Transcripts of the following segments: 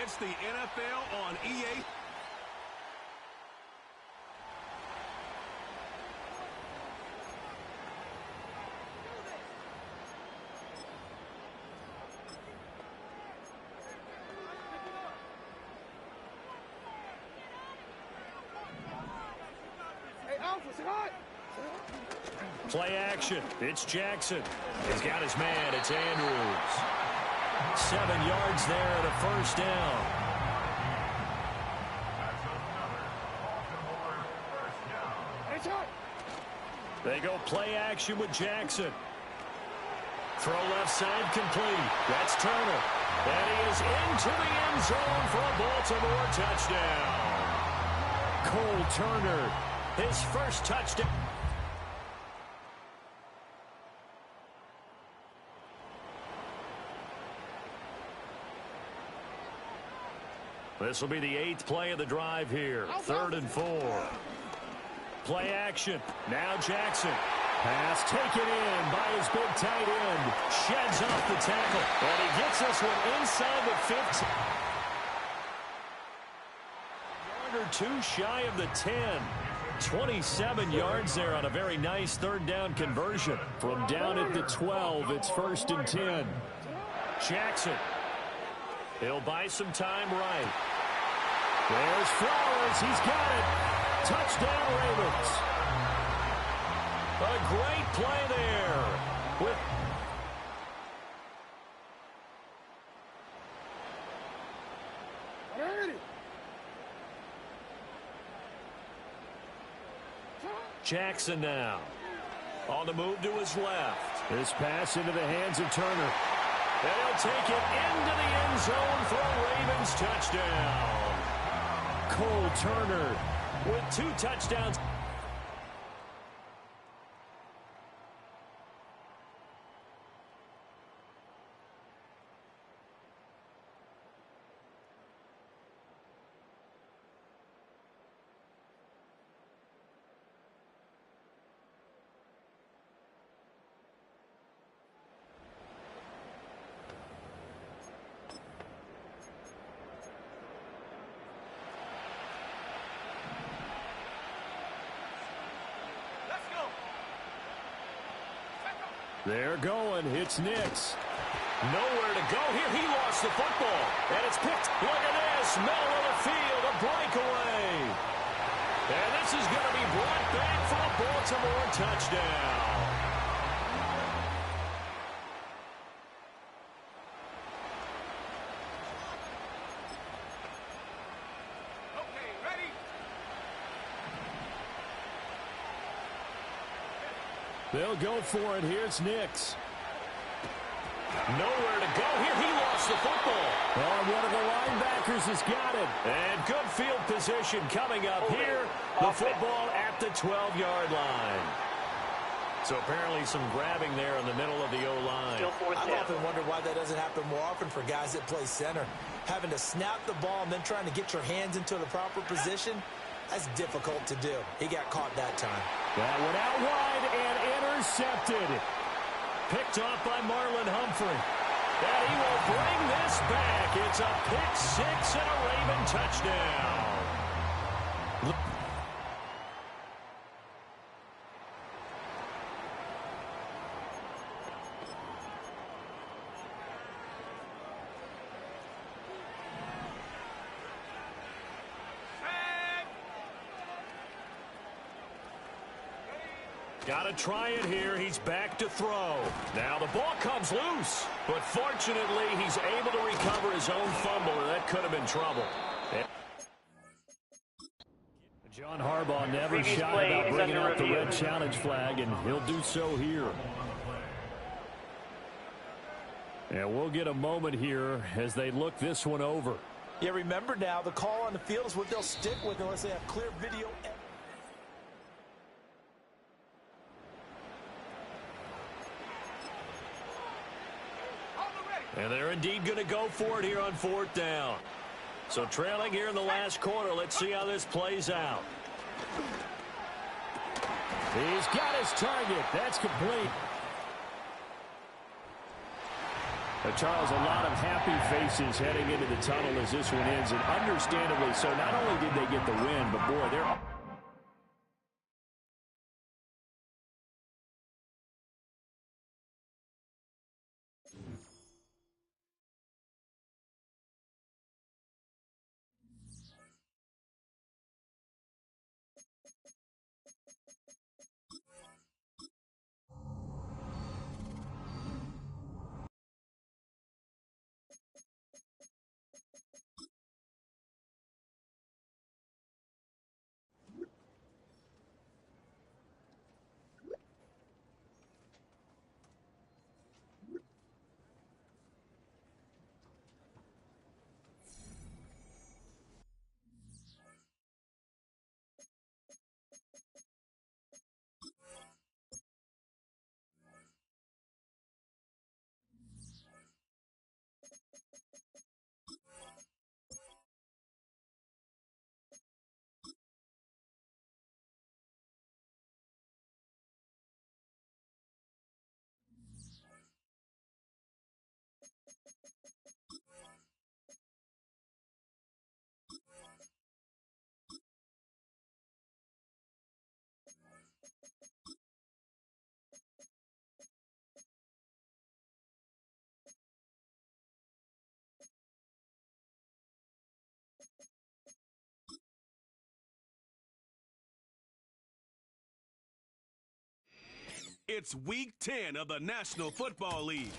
It's the NFL on EA. Play action. It's Jackson. He's got his man. It's Andrews. 7 yards there at a first down. They go play action with Jackson. Throw left side complete. That's Turner. And he is into the end zone for a Baltimore touchdown. Cole Turner, his first touchdown. This will be the 8th play of the drive here. 3rd and 4. Play action. Now Jackson. Pass taken in by his big tight end. Sheds off the tackle. And he gets this one inside the 15. Yard or two shy of the 10. 27 yards there on a very nice 3rd down conversion. From down at the 12, it's 1st and 10. Jackson. He'll buy some time right. There's Flowers. He's got it. Touchdown, Ravens. A great play there. Jackson now. On the move to his left. This pass into the hands of Turner. And he'll take it into the end zone for a Ravens touchdown. Cole Turner with 2 touchdowns. They're going. It's Nix. Nowhere to go here. He lost the football. And it's picked. Look at this. Middle of the field. A breakaway. And this is going to be brought back for a Baltimore touchdown. They'll go for it. Here's Nix. Nowhere to go here. He lost the football. Oh, one of the linebackers has got it. And good field position coming up here. The football at the 12-yard line. So apparently some grabbing there in the middle of the O-line. I've often wondered why that doesn't happen more often for guys that play center. Having to snap the ball and then trying to get your hands into the proper position, that's difficult to do. He got caught that time. That one out wide and intercepted. Picked off by Marlon Humphrey. And he will bring this back. It's a pick 6 and a Raven touchdown. Got to try it here. He's back to throw. Now the ball comes loose. But fortunately, he's able to recover his own fumble, and that could have been trouble. John Harbaugh never shy about bringing out the red challenge flag, and he'll do so here. And we'll get a moment here as they look this one over. Yeah, remember now, the call on the field is what they'll stick with unless they have clear video. And they're indeed going to go for it here on 4th down. So trailing here in the last quarter. Let's see how this plays out. He's got his target. That's complete. Charles, a lot of happy faces heading into the tunnel as this one ends, and understandably so. Not only did they get the win, but boy, they're... It's Week 10 of the National Football League,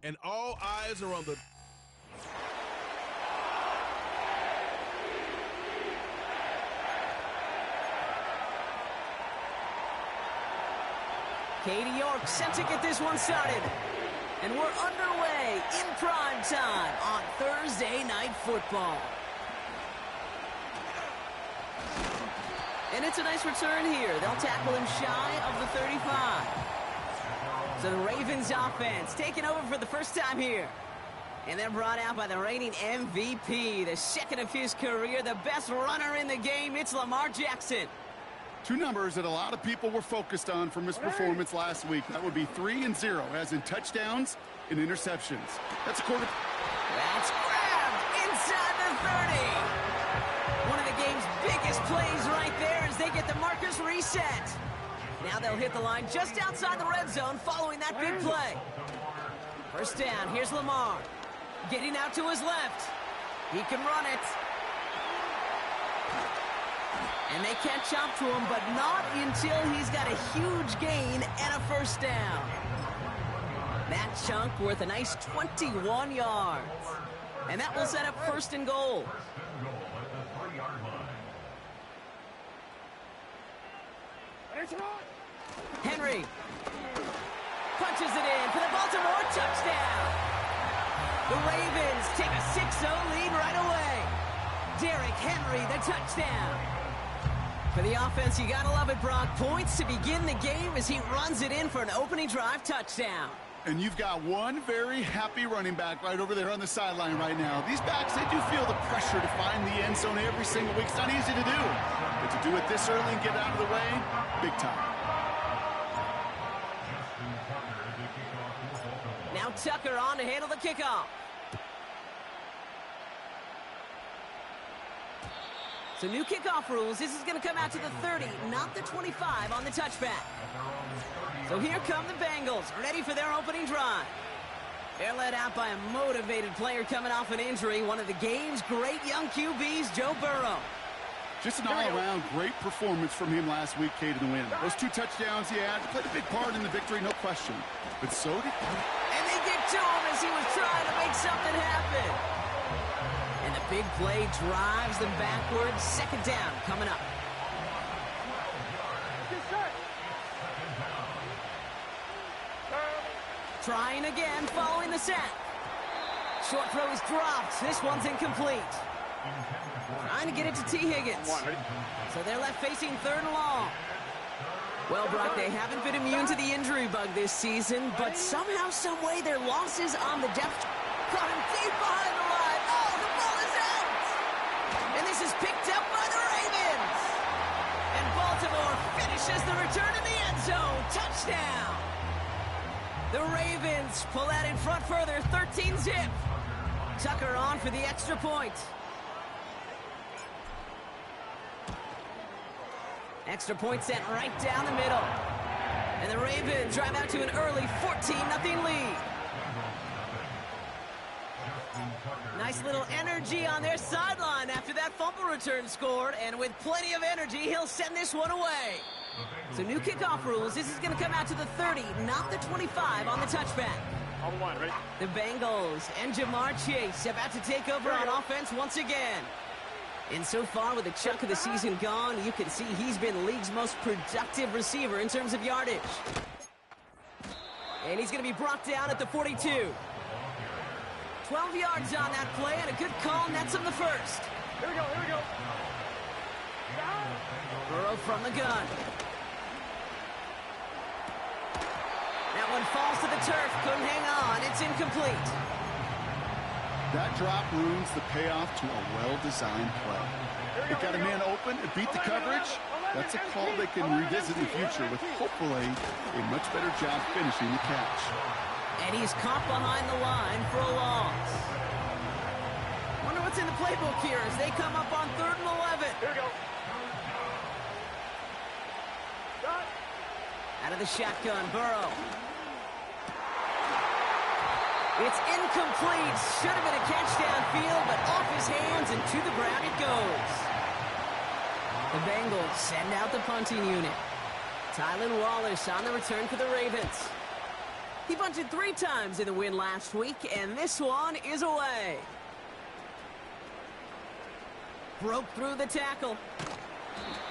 and all eyes are on the... Katie York set to get this one started. And we're underway in prime time on Thursday Night Football. And it's a nice return here. They'll tackle him shy of the 35. So the Ravens offense taking over for the first time here. And they're brought out by the reigning MVP, the second of his career, the best runner in the game. It's Lamar Jackson. Two numbers that a lot of people were focused on from his performance last week. That would be 3 and 0, as in touchdowns and interceptions. That's a quarter. That's grabbed inside the 30. One of the game's biggest plays right there as they get the markers reset. Now they'll hit the line just outside the red zone following that big play. First down, here's Lamar. Getting out to his left. He can run it. And they catch up to him, but not until he's got a huge gain and a first down. That chunk worth a nice 21 yards. And that will set up first and goal. Henry punches it in for the Baltimore touchdown. The Ravens take a 6-0 lead right away. Derrick Henry, the touchdown. For the offense, you gotta love it, Brock. Points to begin the game as he runs it in for an opening drive touchdown. And you've got one very happy running back right over there on the sideline right now. These backs, they do feel the pressure to find the end zone every single week. It's not easy to do. But to do it this early and get out of the way, big time. Now Tucker on to handle the kickoff. So new kickoff rules. This is going to come out to the 30, not the 25 on the touchback. So here come the Bengals, ready for their opening drive. They're led out by a motivated player coming off an injury, one of the game's great young QBs, Joe Burrow. Just an all-around great performance from him last week, Kate, in the win. Those 2 touchdowns he had played a big part in the victory, no question. But so did... And they get to him as he was trying to make something happen. And the big play drives them backwards. Second down coming up. Trying again, following the sack. Short throw is dropped. This one's incomplete. Trying to get it to T. Higgins. So they're left facing 3rd and long. Well, Brock, they haven't been immune to the injury bug this season, but somehow, someway, their losses on the depth caught him deep behind the line. Oh, the ball is out! And this is picked up by the Ravens. And Baltimore finishes the return in the end zone. Touchdown! The Ravens pull out in front further, 13-zip. Tucker on for the extra point. Extra point sent right down the middle. And the Ravens drive out to an early 14-0 lead. Nice little energy on their sideline after that fumble return scored. And with plenty of energy, he'll send this one away. So new kickoff rules. This is going to come out to the 30, not the 25 on the touchback. On the line, ready? The Bengals and Jamar Chase about to take over on offense once again. And so far, with a chunk of the season gone, you can see he's been the league's most productive receiver in terms of yardage. And he's going to be brought down at the 42. 12 yards on that play, and a good call nets him the first. Here we go, here we go. Burrow from the gun. That one falls to the turf, couldn't hang on, it's incomplete. That drop ruins the payoff to a well-designed play. They got a man open and beat the coverage. That's a call they can revisit in the future with hopefully a much better job finishing the catch. And he's caught behind the line for a loss. Wonder what's in the playbook here as they come up on 3rd and 11. Here we go. Out of the shotgun, Burrow. It's incomplete. Should have been a catch downfield, but off his hands and to the ground it goes. The Bengals send out the punting unit. Tylan Wallace on the return for the Ravens. He punted 3 times in the win last week, and this one is away. Broke through the tackle.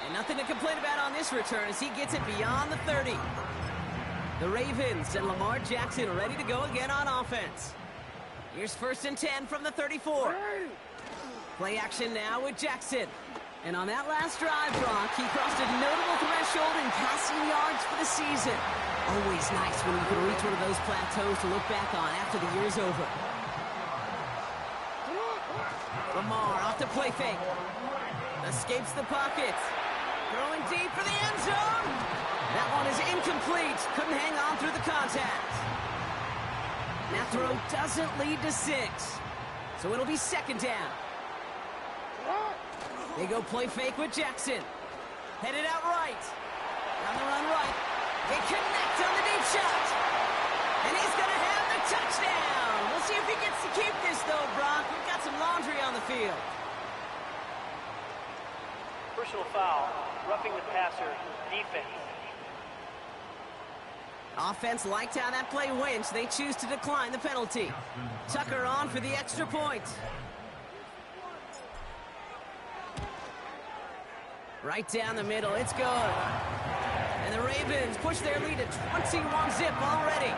And nothing to complain about on this return as he gets it beyond the 30. The Ravens and Lamar Jackson ready to go again on offense. Here's 1st and 10 from the 34. Play action now with Jackson. And on that last drive, Brock, he crossed a notable threshold in passing yards for the season. Always nice when you can reach one of those plateaus to look back on after the year's over. Lamar off the play fake. Escapes the pocket. Throwing deep for the end zone. That one is incomplete. Couldn't hang on through the contact. That throw doesn't lead to 6. So it'll be 2nd down. They go play fake with Jackson. Headed out right. On the run right. They connect on the deep shot. And he's going to have the touchdown. We'll see if he gets to keep this, though, Brock. We've got some laundry on the field. Personal foul, roughing the passer, defense. Offense liked how that play went. They choose to decline the penalty. Tucker on for the extra point. Right down the middle, it's good. And the Ravens push their lead to 21-zip already.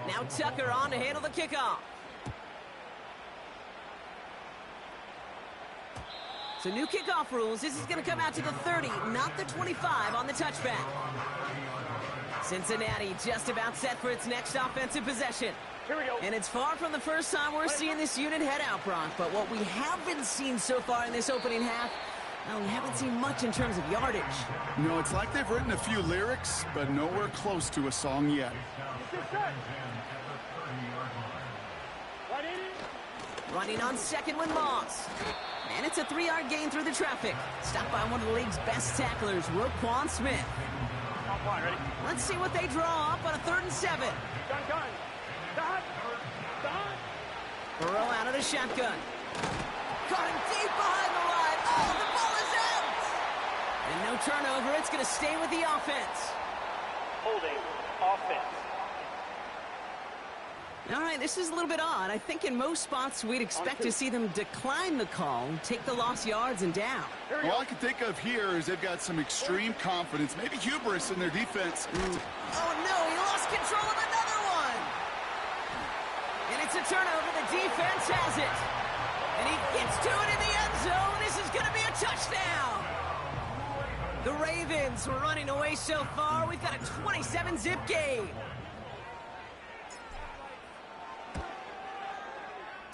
Now Tucker on to handle the kickoff. So new kickoff rules. This is going to come out to the 30, not the 25 on the touchback. Cincinnati just about set for its next offensive possession. Here we go. And it's far from the first time we're seeing this unit head out, Brock. But what we haven't seen so far in this opening half, well, we haven't seen much in terms of yardage. No, it's like they've written a few lyrics, but nowhere close to a song yet. Running on 2nd with Moss. And it's a 3-yard gain through the traffic. Stopped by one of the league's best tacklers, Roquan Smith. Ready? Let's see what they draw up on a 3rd and 7. Gun. Burrow out of the shotgun. Caught him deep behind the line. Oh, the ball is out! And no turnover. It's going to stay with the offense. Holding, offense. All right, this is a little bit odd. I think in most spots we'd expect to see them decline the call, take the lost yards and down. All I can think of here is they've got some extreme confidence, maybe hubris in their defense. Oh, no, he lost control of another one. And it's a turnover. The defense has it. And he gets to it in the end zone. This is going to be a touchdown. The Ravens were running away so far. We've got a 27-zip gain.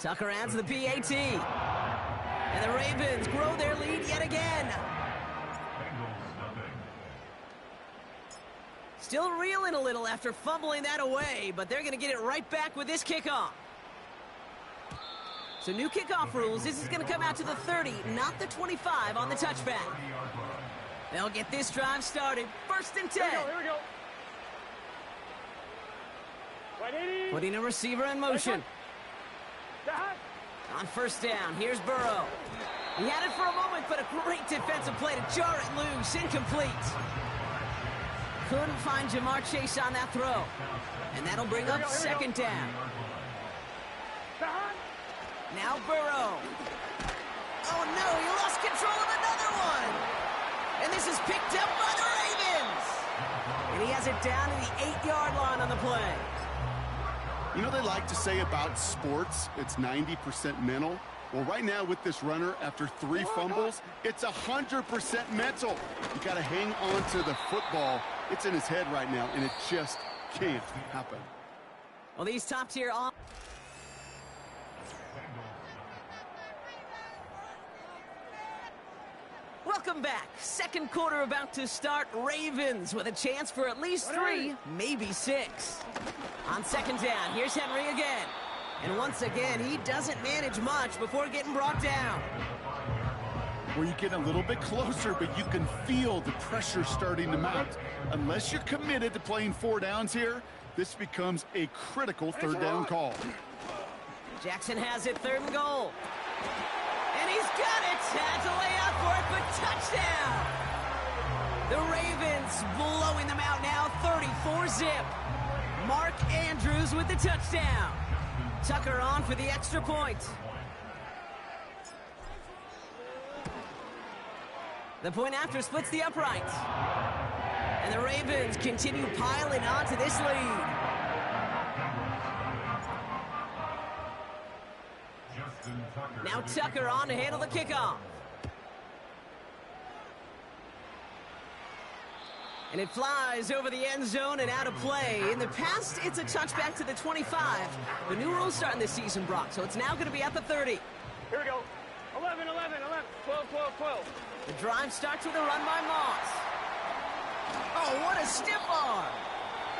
Tucker adds the PAT. And the Ravens grow their lead yet again. Still reeling a little after fumbling that away, but they're going to get it right back with this kickoff. So new kickoff rules. This is going to come out to the 30, not the 25 on the touchback. They'll get this drive started. 1st and 10. Here we go. Putting a receiver in motion. On 1st down, here's Burrow. He had it for a moment, but a great defensive play to jar it loose. Incomplete. Couldn't find Jamar Chase on that throw. And that'll bring up 2nd down. Now Burrow. Oh no, he lost control of another one. And this is picked up by the Ravens. And he has it down to the 8-yard line on the play. You know, they like to say about sports, it's 90% mental. Well, right now with this runner, after 3 fumbles, it's 100% mental. You got to hang on to the football. It's in his head right now, and it just can't happen. Well, these top-tier on. Welcome back. 2nd quarter about to start. Ravens with a chance for at least 3, maybe 6. On 2nd down, here's Henry again. And once again, he doesn't manage much before getting brought down. Where you get a little bit closer, but you can feel the pressure starting to mount. Unless you're committed to playing 4 downs here, this becomes a critical 3rd down call. Jackson has it, 3rd and goal. And he's got it. Had to lay out for it, but touchdown. The Ravens blowing them out now, 34-zip. Mark Andrews with the touchdown. Tucker on for the extra point. The point after splits the uprights. And the Ravens continue piling on to this lead. Now Tucker on to handle the kickoff. And it flies over the end zone and out of play. In the past, it's a touchback to the 25. The new rules starting this season, Brock, so it's now going to be at the 30. Here we go. 11, 12. The drive starts with a run by Moss. Oh, what a stiff arm.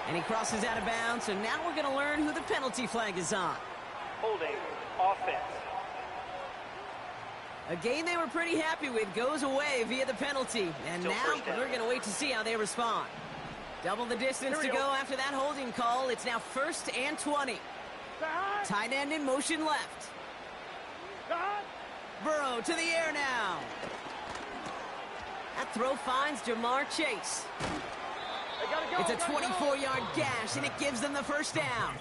And he crosses out of bounds, so now we're going to learn who the penalty flag is on. Holding. Offense. A game they were pretty happy with goes away via the penalty. And now we're going to wait to see how they respond. Double the distance to go after that holding call. It's now 1st and 20. Tight end in motion left. Burrow to the air now. That throw finds Jamar Chase. It's a 24-yard gash, and it gives them the 1st down.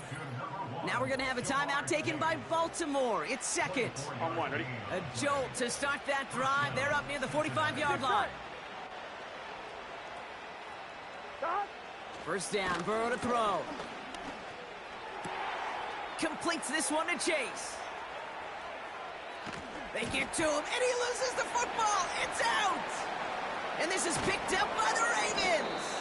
Now we're going to have a timeout taken by Baltimore. It's 2nd. On 1, ready? A jolt to start that drive. They're up near the 45-yard line. 1st down, Burrow to throw. Completes this one to Chase. They get to him, and he loses the football. It's out. And this is picked up by the Ravens.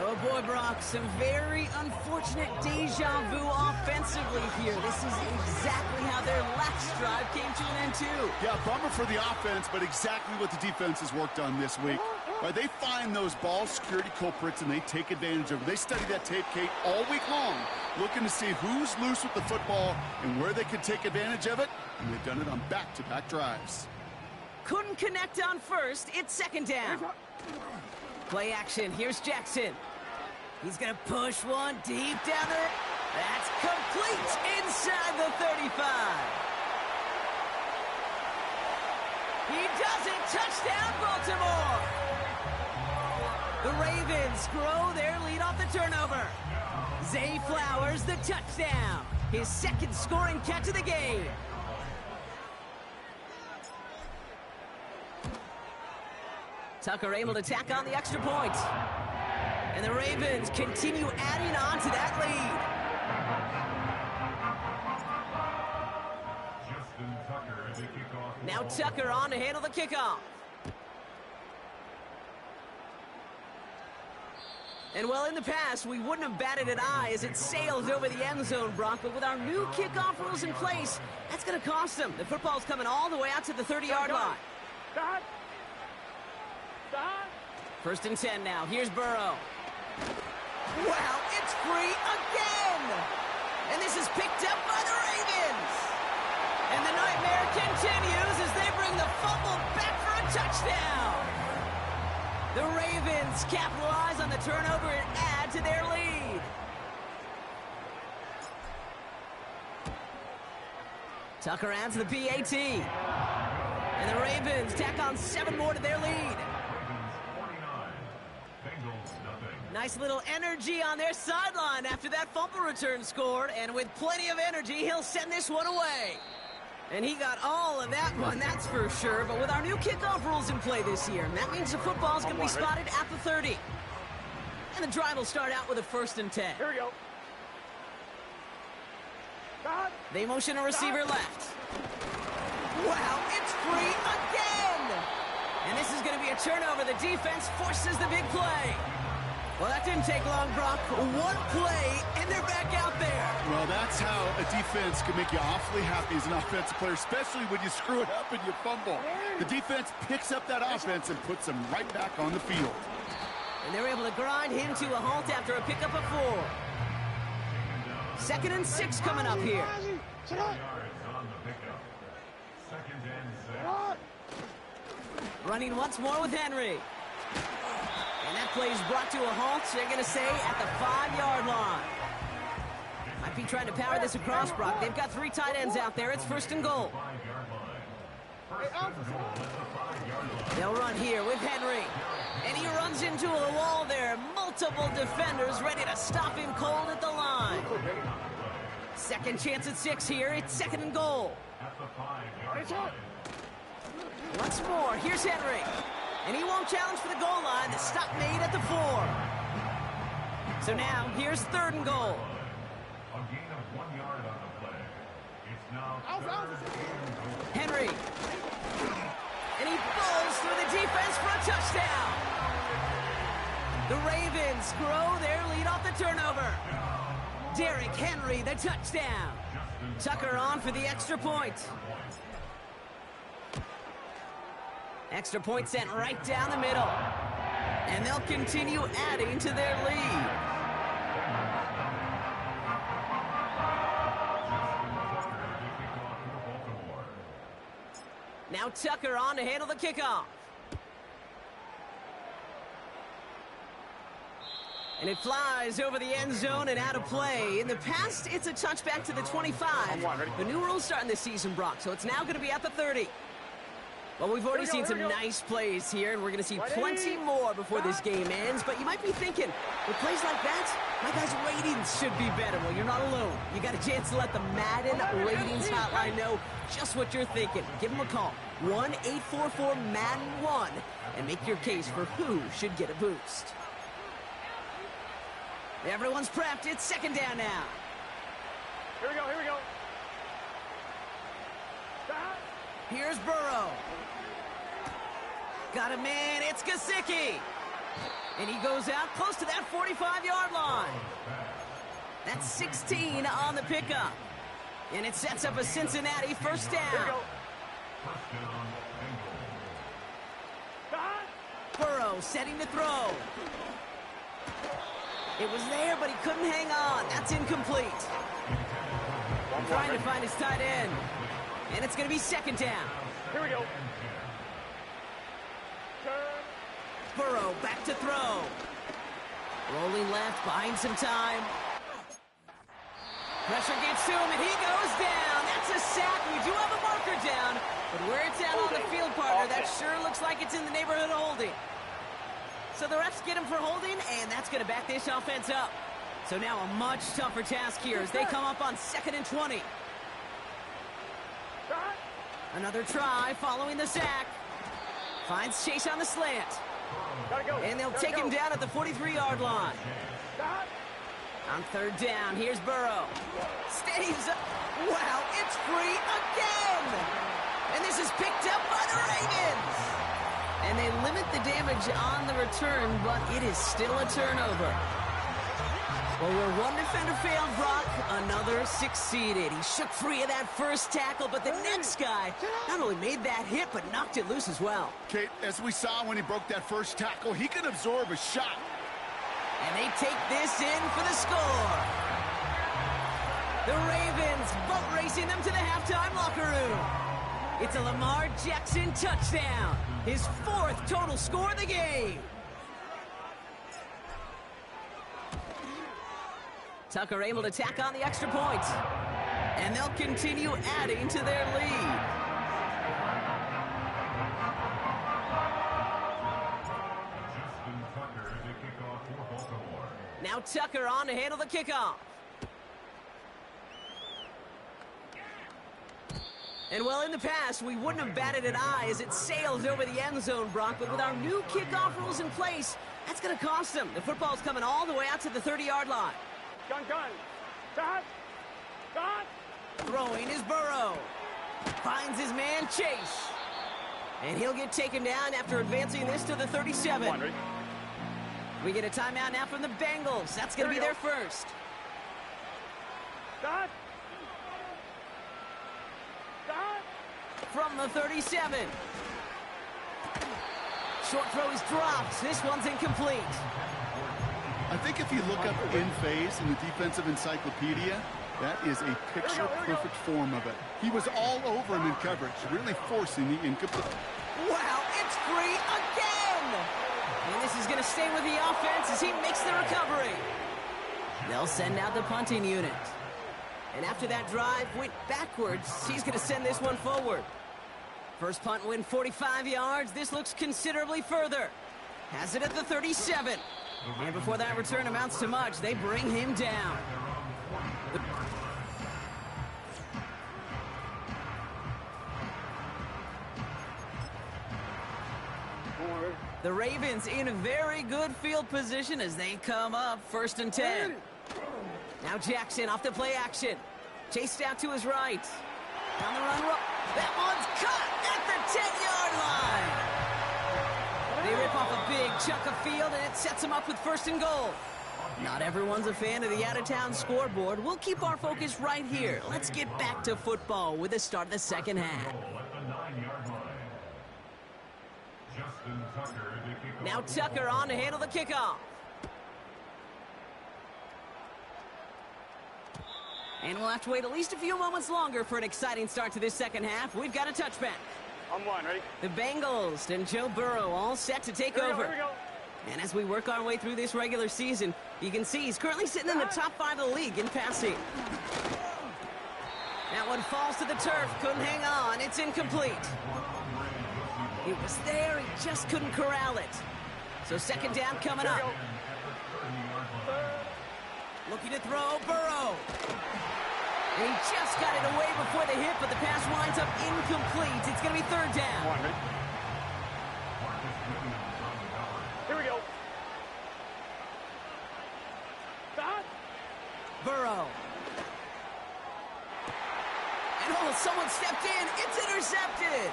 Oh boy, Brock, some very unfortunate deja vu offensively here. This is exactly how their last drive came to an end too. Yeah, bummer for the offense, but exactly what the defense has worked on this week. Right, they find those ball security culprits and they take advantage of it. They study that tape, Kate, all week long, looking to see who's loose with the football and where they can take advantage of it, and they've done it on back-to-back drives. Couldn't connect on 1st. It's 2nd down. Play action. Here's Jackson. He's going to push one deep down there. That's complete inside the 35. He does it. Touchdown, Baltimore. The Ravens grow their lead off the turnover. Zay Flowers, the touchdown. His 2nd scoring catch of the game. Tucker able to tack on the extra point. And the Ravens continue adding on to that lead. Now Tucker on to handle the kickoff. And well, in the past, we wouldn't have batted an eye as it sails over the end zone, Brock. But with our new kickoff rules in place, that's going to cost them. The football's coming all the way out to the 30-yard line. 1st and 10 now. Here's Burrow. Wow, it's free again! And this is picked up by the Ravens! And the nightmare continues as they bring the fumble back for a touchdown! The Ravens capitalize on the turnover and add to their lead. Tucker adds the PAT. And the Ravens tack on 7 more to their lead. Nice little energy on their sideline after that fumble return scored. And with plenty of energy, he'll send this one away. And he got all of that one, that's for sure. But with our new kickoff rules in play this year, that means the football's going to be spotted at the 30. And the drive will start out with a 1st and 10. Here we go. They motion a receiver left. Wow, it's free again! And this is going to be a turnover. The defense forces the big play. Well, that didn't take long, Brock. 1 play, and they're back out there. Well, that's how a defense can make you awfully happy as an offensive player, especially when you screw it up and you fumble. The defense picks up that offense and puts them right back on the field. And they're able to grind him to a halt after a pickup of 4. 2nd and 6 coming up here. Running once more with Henry. And that play is brought to a halt, they're going to say, at the 5-yard line. Might be trying to power this across, Brock. They've got 3 tight ends out there. It's 1st and goal. They'll run here with Henry. And he runs into a wall there. Multiple defenders ready to stop him cold at the line. 2nd chance at 6 here. It's 2nd and goal. Once more, here's Henry. And he won't challenge for the goal line. The stop made at the 4. So now, here's 3rd and goal. Henry. And he falls through the defense for a touchdown. The Ravens grow their lead off the turnover. Derrick Henry, the touchdown. Tucker on for the extra point. Extra point sent right down the middle. And they'll continue adding to their lead. Now Tucker on to handle the kickoff. And it flies over the end zone and out of play. In the past, it's a touchback to the 25. The new rules starting this season, Brock, so it's now going to be at the 30. Well, we've already seen some nice plays here, and we're going to see plenty more before this game ends. But you might be thinking, with plays like that, my guys' ratings should be better. Well, you're not alone. You got a chance to let the Madden ratings hotline know just what you're thinking. Give them a call, 1-844-MADDEN-1, and make your case for who should get a boost. Everyone's prepped. It's 2nd down now. Here we go, here we go. Here's Burrow. Got a man, it's Gesicki. And he goes out close to that 45-yard line. That's 16 on the pickup. And it sets up a Cincinnati 1st down. Burrow setting to throw. It was there, but he couldn't hang on. That's incomplete. Trying to find his tight end. And it's going to be 2nd down. Here we go. Burrow back to throw. Rolling left, buying some time. Pressure gets to him, and he goes down. That's a sack. We do have a marker down. But where it's at on the field, partner, that sure looks like it's in the neighborhood of holding. So the refs get him for holding, and that's going to back this offense up. So now a much tougher task here as they come up on 2nd and 20. Another try following the sack. Finds Chase on the slant. And they'll take him down at the 43-yard line. On 3rd down, here's Burrow. Stays up. Wow, it's free again! And this is picked up by the Ravens! And they limit the damage on the return, but it is still a turnover. Well, where one defender failed, Brock, another succeeded. He shook free of that first tackle, but the next guy not only made that hit, but knocked it loose as well. Kate, as we saw when he broke that first tackle, he can absorb a shot. And they take this in for the score. The Ravens boat racing them to the halftime locker room. It's a Lamar Jackson touchdown. His 4th total score of the game. Tucker able to tack on the extra point. And they'll continue adding to their lead. Now Tucker on to handle the kickoff. And well, in the past, we wouldn't have batted an eye as it sails over the end zone, Brock. But with our new kickoff rules in place, that's going to cost them. The football's coming all the way out to the 30-yard line. Gun. Dot. Throwing is Burrow. Finds his man, Chase. And he'll get taken down after advancing this to the 37. We get a timeout now from the Bengals. That's going to be their first. Dot. From the 37. Short throw is dropped. This one's incomplete. I think if you look up in phase in the defensive encyclopedia, that is a picture-perfect form of it. He was all over him in coverage, really forcing the incomplete. Wow, it's free again! And this is going to stay with the offense as he makes the recovery. They'll send out the punting unit. And after that drive went backwards, he's going to send this one forward. First punt win 45 yards. This looks considerably further. Has it at the 37. And before that return amounts to much, they bring him down. The Ravens in a very good field position as they come up 1st and 10. Now Jackson off the play action. Chased out to his right. Down the run. That one's cut at the 10-yard line. They rip off a big chunk of field, and it sets them up with 1st and goal. Not everyone's a fan of the out-of-town scoreboard. We'll keep our focus right here. Let's get back to football with the start of the second half. Now Tucker on to handle the kickoff. And we'll have to wait at least a few moments longer for an exciting start to this second half. We've got a touchback. On one, ready? The Bengals and Joe Burrow all set to take over. Here we go. And as we work our way through this regular season, you can see he's currently sitting in the top 5 of the league in passing. That one falls to the turf. Couldn't hang on. It's incomplete. It was there. He just couldn't corral it. So second down coming up. Looking to throw, Burrow. And he just got it away before the hit, but the pass winds up incomplete. It's going to be 3rd down. Here we go. Stop. Burrow. And oh, someone stepped in. It's intercepted.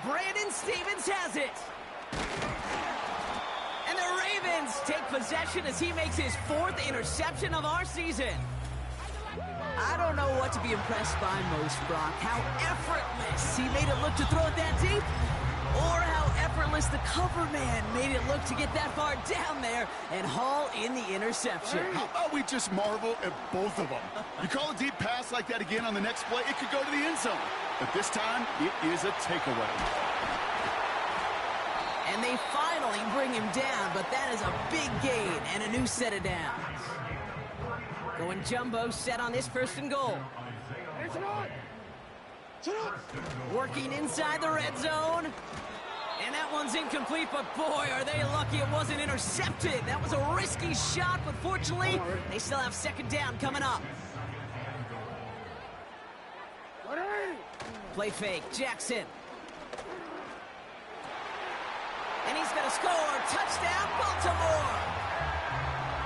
Brandon Stevens has it. And the Ravens take possession as he makes his 4th interception of our season. I don't know what to be impressed by most, Brock. How effortless he made it look to throw it that deep, or how effortless the cover man made it look to get that far down there and haul in the interception. How about we just marvel at both of them? You call a deep pass like that again on the next play, it could go to the end zone. But this time, it is a takeaway. And they finally bring him down, but that is a big gain and a new set of downs. Going jumbo set on this 1st and goal. Working inside the red zone. And that one's incomplete, but boy, are they lucky it wasn't intercepted. That was a risky shot, but fortunately, they still have 2nd down coming up. Play fake, Jackson. And he's going to score. Touchdown, Baltimore.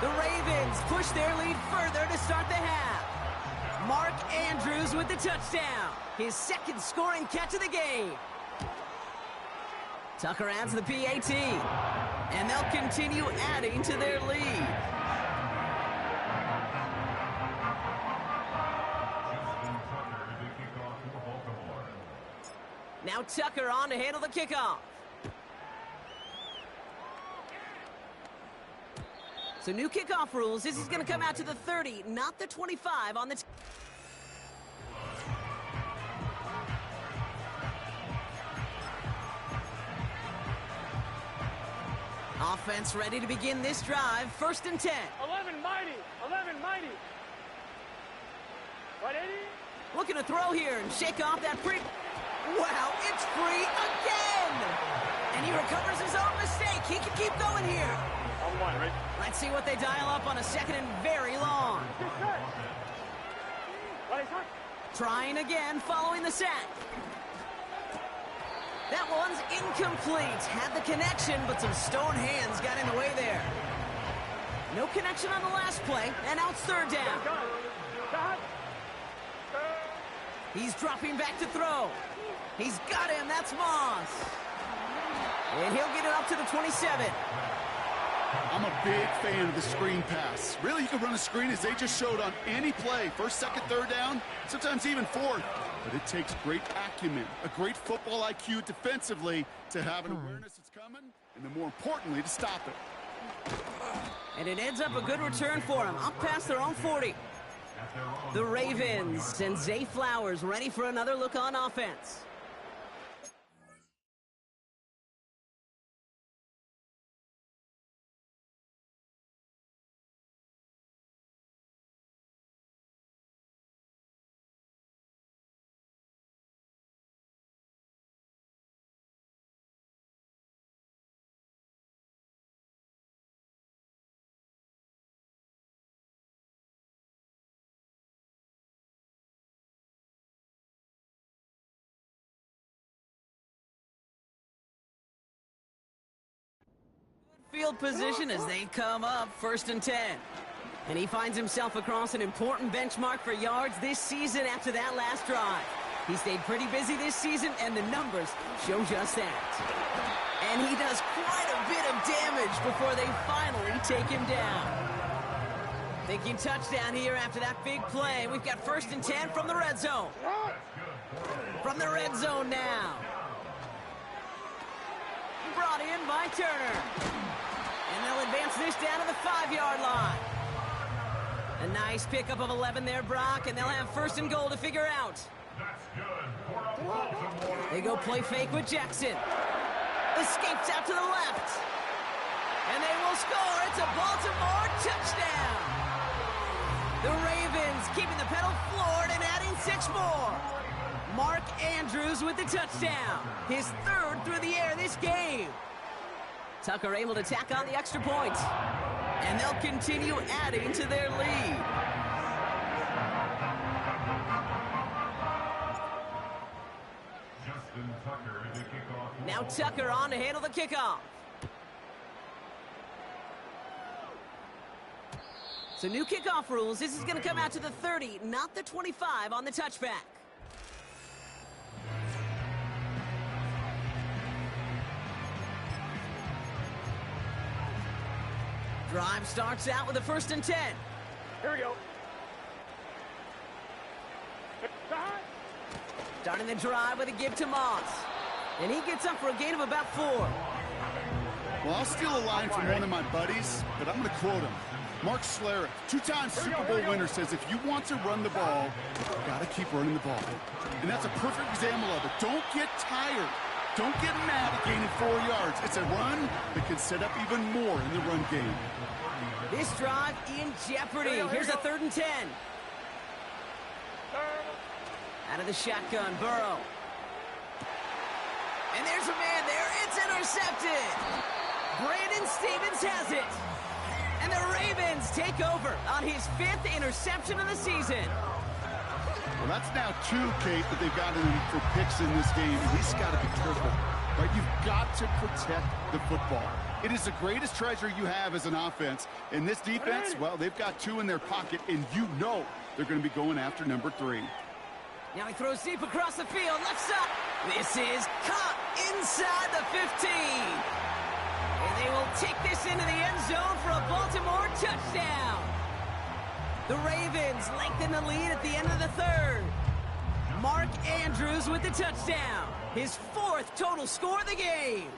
The Ravens push their lead further to start the half. Mark Andrews with the touchdown. His 2nd scoring catch of the game. Tucker adds the PAT. And they'll continue adding to their lead. Now Tucker on to handle the kickoff. So new kickoff rules. This is going to come out to the 30, not the 25 on the... Offense ready to begin this drive. 1st and 10. 11 mighty. 11 mighty. Right, Eddie? Looking to throw here and shake off that free... Wow, it's free again! And he recovers his own mistake. He can keep going here. On one, right? Let's see what they dial up on a 2nd and very long. Trying again, following the sack. That one's incomplete. Had the connection, but some stone hands got in the way there. No connection on the last play, and now it's 3rd down. He's dropping back to throw. He's got him. That's Moss. And he'll get it up to the 27. I'm a big fan of the screen pass. Really, you can run a screen as they just showed on any play. 1st, 2nd, 3rd down, sometimes even 4th. But it takes great acumen, a great football IQ defensively to have an awareness it's coming, and then more importantly, to stop it. And it ends up a good return for them, up past their own 40. The Ravens and Zay Flowers ready for another look on offense. Field position as they come up, 1st and 10. And he finds himself across an important benchmark for yards this season after that last drive. He stayed pretty busy this season, and the numbers show just that. And he does quite a bit of damage before they finally take him down. Thinking touchdown here after that big play. We've got 1st and 10 from the red zone. From the red zone now. Brought in by Turner. And they'll advance this down to the 5-yard line. A nice pickup of 11 there, Brock, and they'll have 1st and goal to figure out. They go play fake with Jackson. Escapes out to the left. And they will score. It's a Baltimore touchdown. The Ravens keeping the pedal floored and adding 6 more. Mark Andrews with the touchdown. His 3rd through the air this game. Tucker able to tack on the extra point. And they'll continue adding to their lead. Now Tucker on to handle the kickoff. So new kickoff rules. This is going to come out to the 30, not the 25 on the touchback. Drive starts out with a 1st and 10. Here we go. Starting the drive with a give to Moss. And he gets up for a gain of about 4. Well, I'll steal a line from one of my buddies, but I'm going to quote him. Mark Schlereth, 2-time Super Bowl winner, says if you want to run the ball, you've got to keep running the ball. And that's a perfect example of it. Don't get tired. Don't get mad at gaining 4 yards. It's a run that can set up even more in the run game. This drive in jeopardy. Here's a 3rd and 10. Out of the shotgun, Burrow. And there's a man there. It's intercepted. Brandon Stevens has it. And the Ravens take over on his 5th interception of the season. Well, that's now 2, Kate, that they've gotten for picks in this game. And he's got to be careful, right? You've got to protect the football. It is the greatest treasure you have as an offense. In this defense, well, they've got 2 in their pocket, and you know they're going to be going after number 3. Now he throws deep across the field, left side. This is caught inside the 15. And they will take this into the end zone for a Baltimore touchdown. The Ravens lengthen the lead at the end of the 3rd. Mark Andrews with the touchdown. His 4th total score of the game.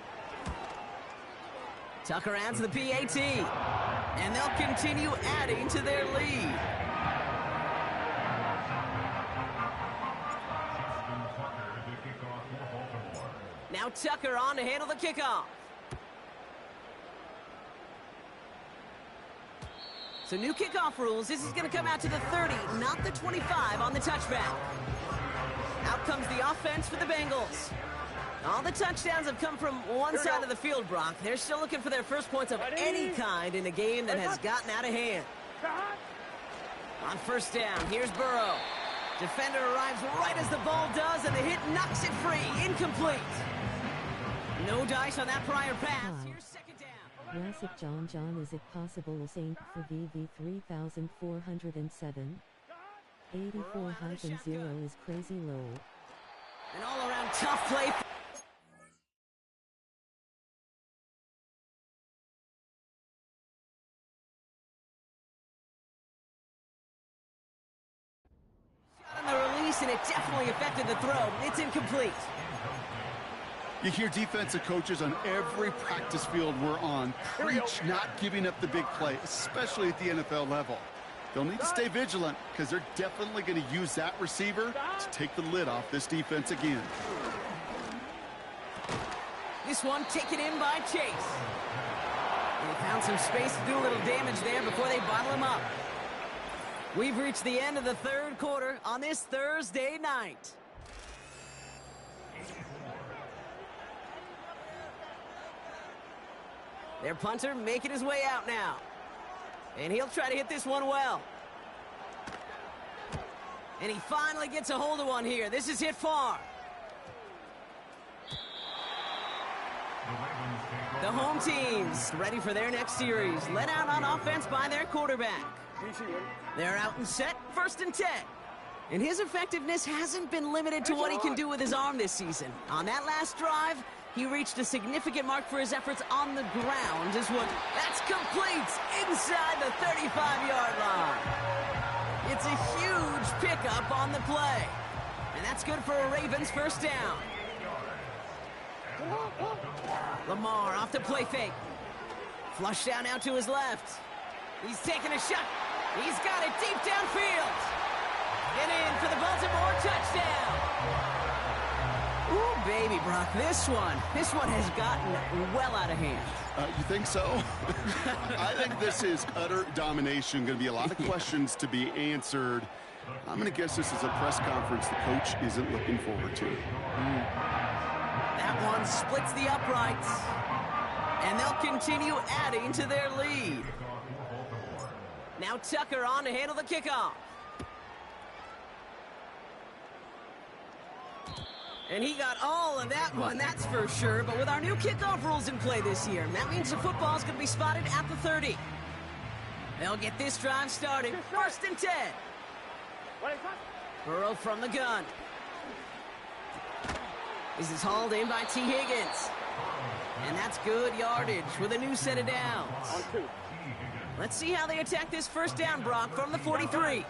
Tucker adds the PAT. And they'll continue adding to their lead. Now Tucker on to handle the kickoff. So new kickoff rules. This is going to come out to the 30, not the 25 on the touchback. Out comes the offense for the Bengals. All the touchdowns have come from one side of the field, Brock. They're still looking for their first points of any kind in a game that has gotten out of hand. On first down, here's Burrow. Defender arrives right as the ball does, and the hit knocks it free. Incomplete. No dice on that prior pass. Here's second down. Classic John, is it possible Saint for VV 3407? 84-0 is crazy low. An all-around tough play. Shot on the release, and it definitely affected the throw. It's incomplete. You hear defensive coaches on every practice field we're on preach not giving up the big play, especially at the NFL level. They'll need to stay vigilant because they're definitely going to use that receiver to take the lid off this defense again. This one taken in by Chase. They found some space to do a little damage there before they bottle him up. We've reached the end of the third quarter on this Thursday night. Their punter making his way out now. And he'll try to hit this one well. And he finally gets a hold of one here. This is hit far. The home teams ready for their next series. Led out on offense by their quarterback. They're out and set, 1st and 10. And his effectiveness hasn't been limited to what he can do with his arm this season. On that last drive, he reached a significant mark for his efforts on the ground as well. That's complete inside the 35-yard line. It's a huge pickup on the play. And that's good for a Ravens first down. Lamar off the play fake. Flush down out to his left. He's taking a shot. He's got it deep downfield. Get in for the Baltimore touchdown. Ooh, baby, Brock, this one has gotten well out of hand. You think so? I think this is utter domination. Going to be a lot of questions to be answered. I'm going to guess this is a press conference the coach isn't looking forward to. That one splits the uprights, and they'll continue adding to their lead. Now Tucker on to handle the kickoff. And he got all of that one, that's for sure. But with our new kickoff rules in play this year, that means the football's going to be spotted at the 30. They'll get this drive started. 1st and 10. Burrow from the gun. This is hauled in by T. Higgins. And that's good yardage with a new set of downs. Let's see how they attack this first down, Brock, from the 43.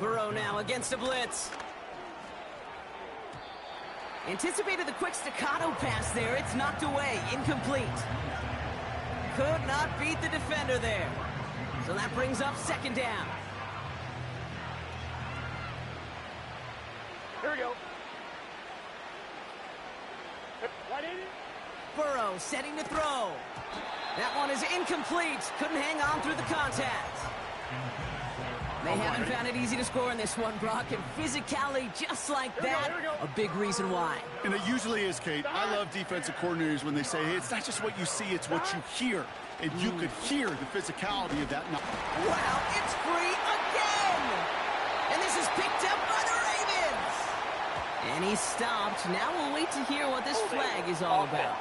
Burrow now against a blitz. Anticipated the quick staccato pass there. It's knocked away. Incomplete. Could not beat the defender there. So that brings up 2nd down. Here we go. Burrow setting to throw. That one is incomplete. Couldn't hang on through the contact. They haven't found it easy to score in this one, Brock, and physicality just like that, a big reason why. And it usually is, Kate. I love defensive coordinators when they say, hey, it's not just what you see, it's what you hear. And you could hear the physicality of that. Wow, it's free again! And this is picked up by the Ravens! And he stopped. Now we'll wait to hear what this flag is all about.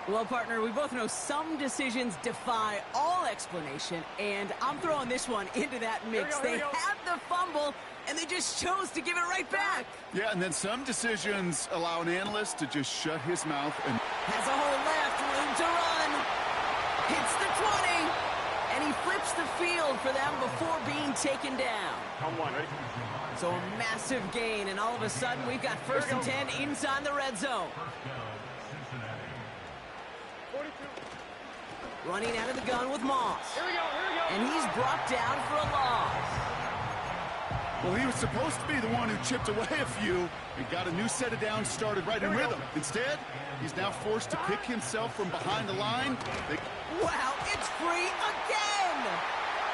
Well, partner, we both know some decisions defy all explanation, and I'm throwing this one into that mix. They had the fumble, and they just chose to give it right back. Yeah, and then some decisions allow an analyst to just shut his mouth and... Has a hole left, room to run. Hits the 20, and he flips the field for them before being taken down. So a massive gain, and all of a sudden, we've got 1st and 10 inside the red zone. Running out of the gun with Moss. Here we go. And he's brought down for a loss. Well, he was supposed to be the one who chipped away a few and got a new set of downs started right in rhythm. Instead, he's now forced to pick himself from behind the line. Wow, it's free again!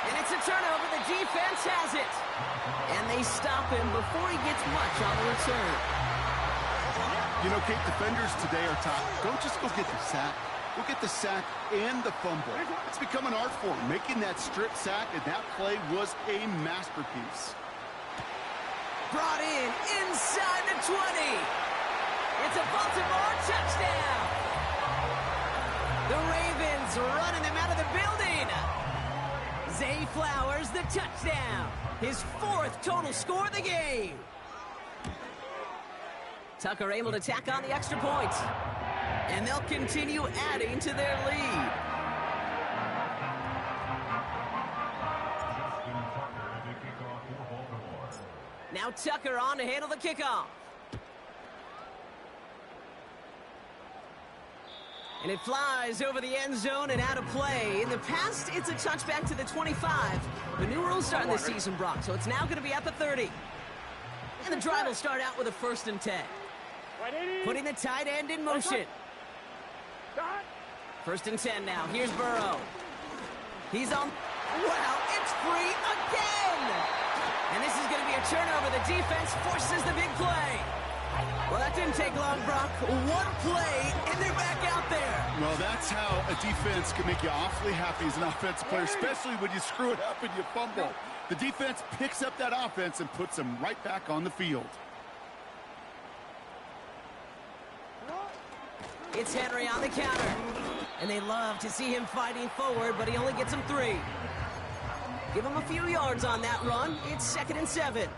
And it's a turnover. The defense has it. And they stop him before he gets much on the return. You know, Kate, defenders today are taught, don't just go get the sack. Go get the sack and the fumble. It's become an art form, making that strip sack, and that play was a masterpiece. Brought in inside the 20. It's a Baltimore touchdown. The Ravens running him out of the building. Zay Flowers, the touchdown. His 4th total score of the game. Tucker able to tack on the extra point. And they'll continue adding to their lead. Now Tucker on to handle the kickoff. And it flies over the end zone and out of play. In the past, it's a touchback to the 25. The new rules starting this season, Brock, so it's now going to be at the 30. And the drive will start out with a 1st and 10. Putting the tight end in motion. 1st and 10 now. Here's Burrow. He's on. Wow, it's free again! And this is going to be a turnover. The defense forces the big play. Well, that didn't take long, Brock. One play, and they're back out there. Well, that's how a defense can make you awfully happy as an offensive player, especially when you screw it up and you fumble. The defense picks up that offense and puts them right back on the field. It's Henry on the counter. And they love to see him fighting forward, but he only gets them 3. Give him a few yards on that run. It's 2nd and 7.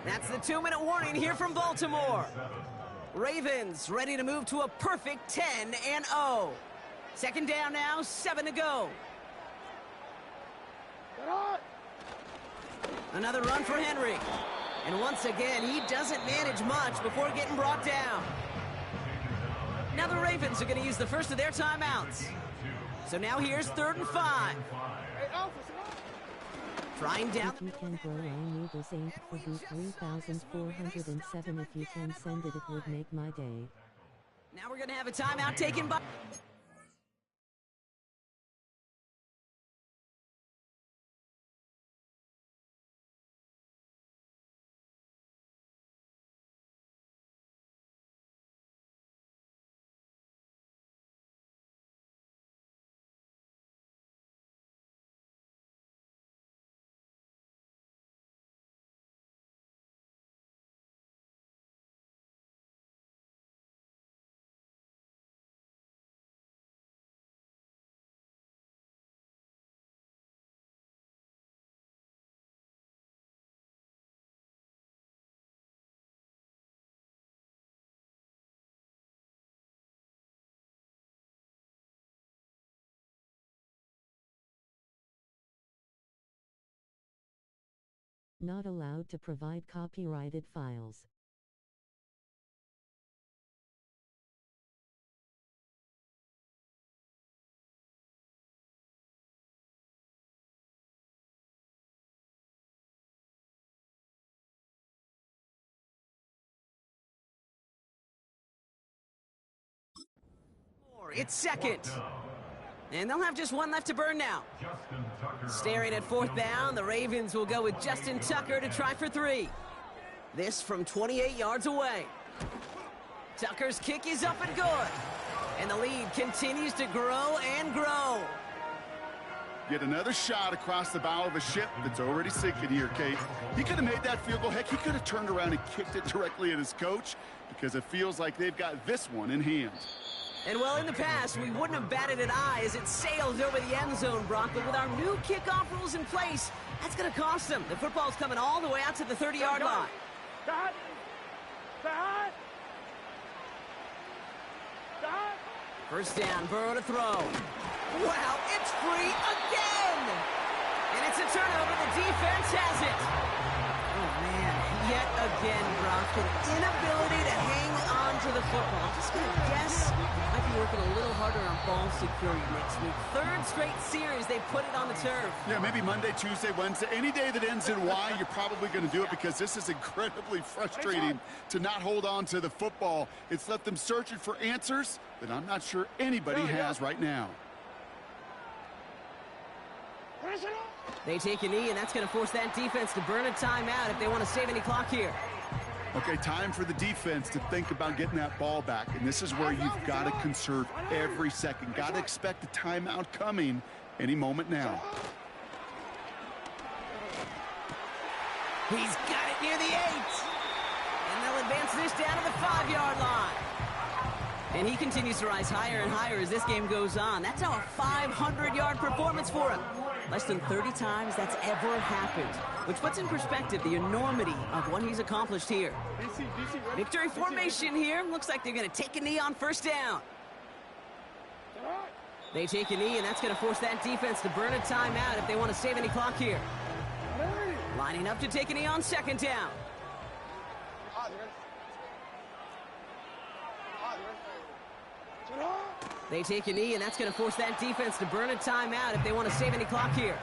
That's the 2-minute warning here from Baltimore. Ravens ready to move to a perfect 10-0. 2nd down now, 7 to go. Another run for Henry. And once again, he doesn't manage much before getting brought down. Now the Ravens are going to use the first of their timeouts. So now here's 3rd and 5. Trying down. If you can grow, I need the same for the 3,407. If you can send it, it would make my day. Now we're going to have a timeout taken by... Not allowed to provide copyrighted files. It's 2nd. And they'll have just 1 left to burn now. Staring at 4th down, the Ravens will go with Justin Tucker to try for 3. This from 28 yards away. Tucker's kick is up and good. And the lead continues to grow and grow. Yet another shot across the bow of a ship that's already sinking here, Kate. He could have made that field goal. Heck, he could have turned around and kicked it directly at his coach because it feels like they've got this one in hand. And well, in the past, we wouldn't have batted an eye as it sails over the end zone, Brock. But with our new kickoff rules in place, that's going to cost them. The football's coming all the way out to the 30-yard line. First down, Burrow to throw. Wow, it's free again! And it's a turnover. The defense has it. Oh, man, yet again, Brock, an inability to hang on to the football. I'm just going to guess might be working a little harder on ball security next week. Third straight series, they put it on the turf. Yeah, maybe Monday, Tuesday, Wednesday. Any day that ends in Y, you're probably going to do it because this is incredibly frustrating to not hold on to the football. It's left them searching for answers that I'm not sure anybody has right now. They take a knee, and that's going to force that defense to burn a timeout if they want to save any clock here. Okay, time for the defense to think about getting that ball back. And this is where you've got to conserve every second. Got to expect a timeout coming any moment now. He's got it near the 8. And they'll advance this down to the 5-yard line. And he continues to rise higher and higher as this game goes on. That's now a 500-yard performance for him. Less than 30 times that's ever happened, which puts in perspective the enormity of what he's accomplished here. Victory formation here. Looks like they're going to take a knee on first down. They take a knee, and that's going to force that defense to burn a timeout if they want to save any clock here. Lining up to take a knee on second down. They take a knee, and that's going to force that defense to burn a timeout if they want to save any clock here.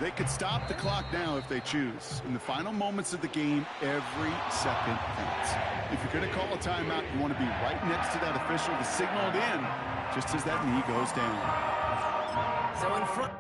They could stop the clock now if they choose. In the final moments of the game, every second counts. If you're going to call a timeout, you want to be right next to that official to signal it in just as that knee goes down. So in front...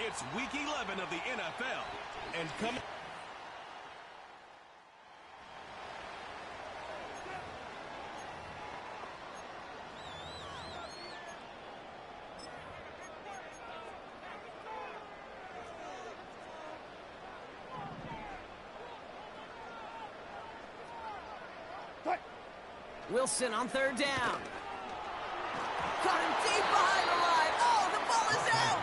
It's week 11 of the NFL. And coming... Wilson on third down. Caught him deep behind the line. Oh, the ball is out.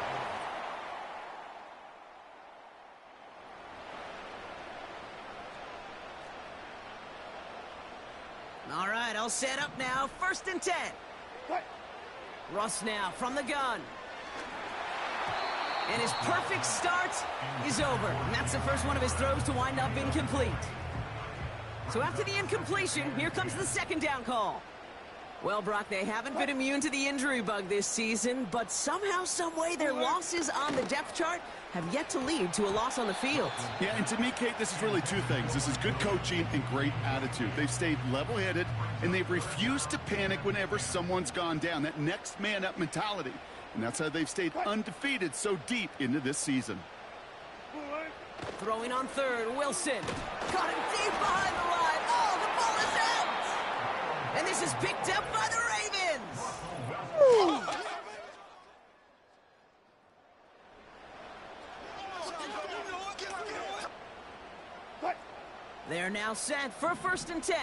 All right, I'll set up now. 1st and 10. Russ now from the gun. And his perfect start is over. And that's the first one of his throws to wind up incomplete. So after the incompletion, here comes the 2nd down call. Well, Brock, they haven't been immune to the injury bug this season, but somehow, someway, their losses on the depth chart have yet to lead to a loss on the field. Yeah, and to me, Kate, this is really two things. This is good coaching and great attitude. They've stayed level-headed, and they've refused to panic whenever someone's gone down. That next man-up mentality. And that's how they've stayed undefeated so deep into this season. Throwing on third, Wilson. Caught him deep behind the line. Oh, the ball is out! And this is picked up by the Ravens. They're now set for 1st and 10.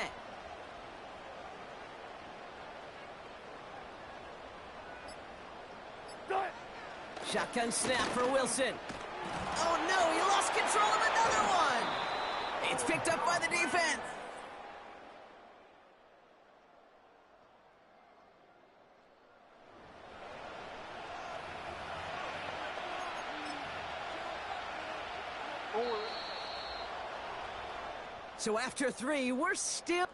Shotgun snap for Wilson. Oh no, he lost control of another one. It's picked up by the defense. So after 3, we're still...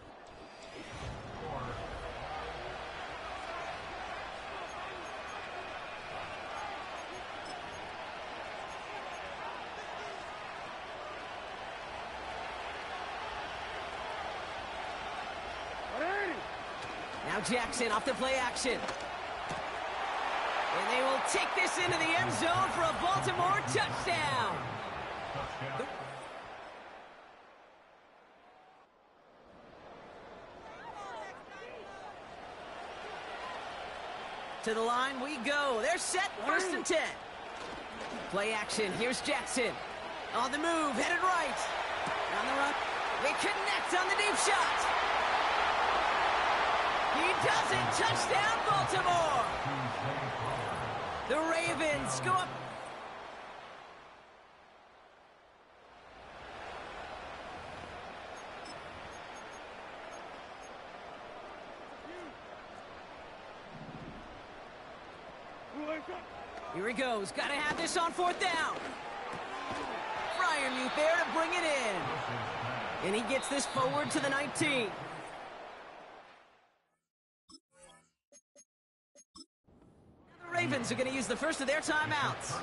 Now Jackson off the play action. And they will take this into the end zone for a Baltimore touchdown. To the line we go. They're set, 1st and 10. Play action, here's Jackson. On the move, headed right. On the run, they connect on the deep shot. He does it, touchdown Baltimore. The Ravens go up. Here he goes. Got to have this on 4th down. Fryermuth there to bring it in. And he gets this forward to the 19. The Ravens are going to use the first of their timeouts.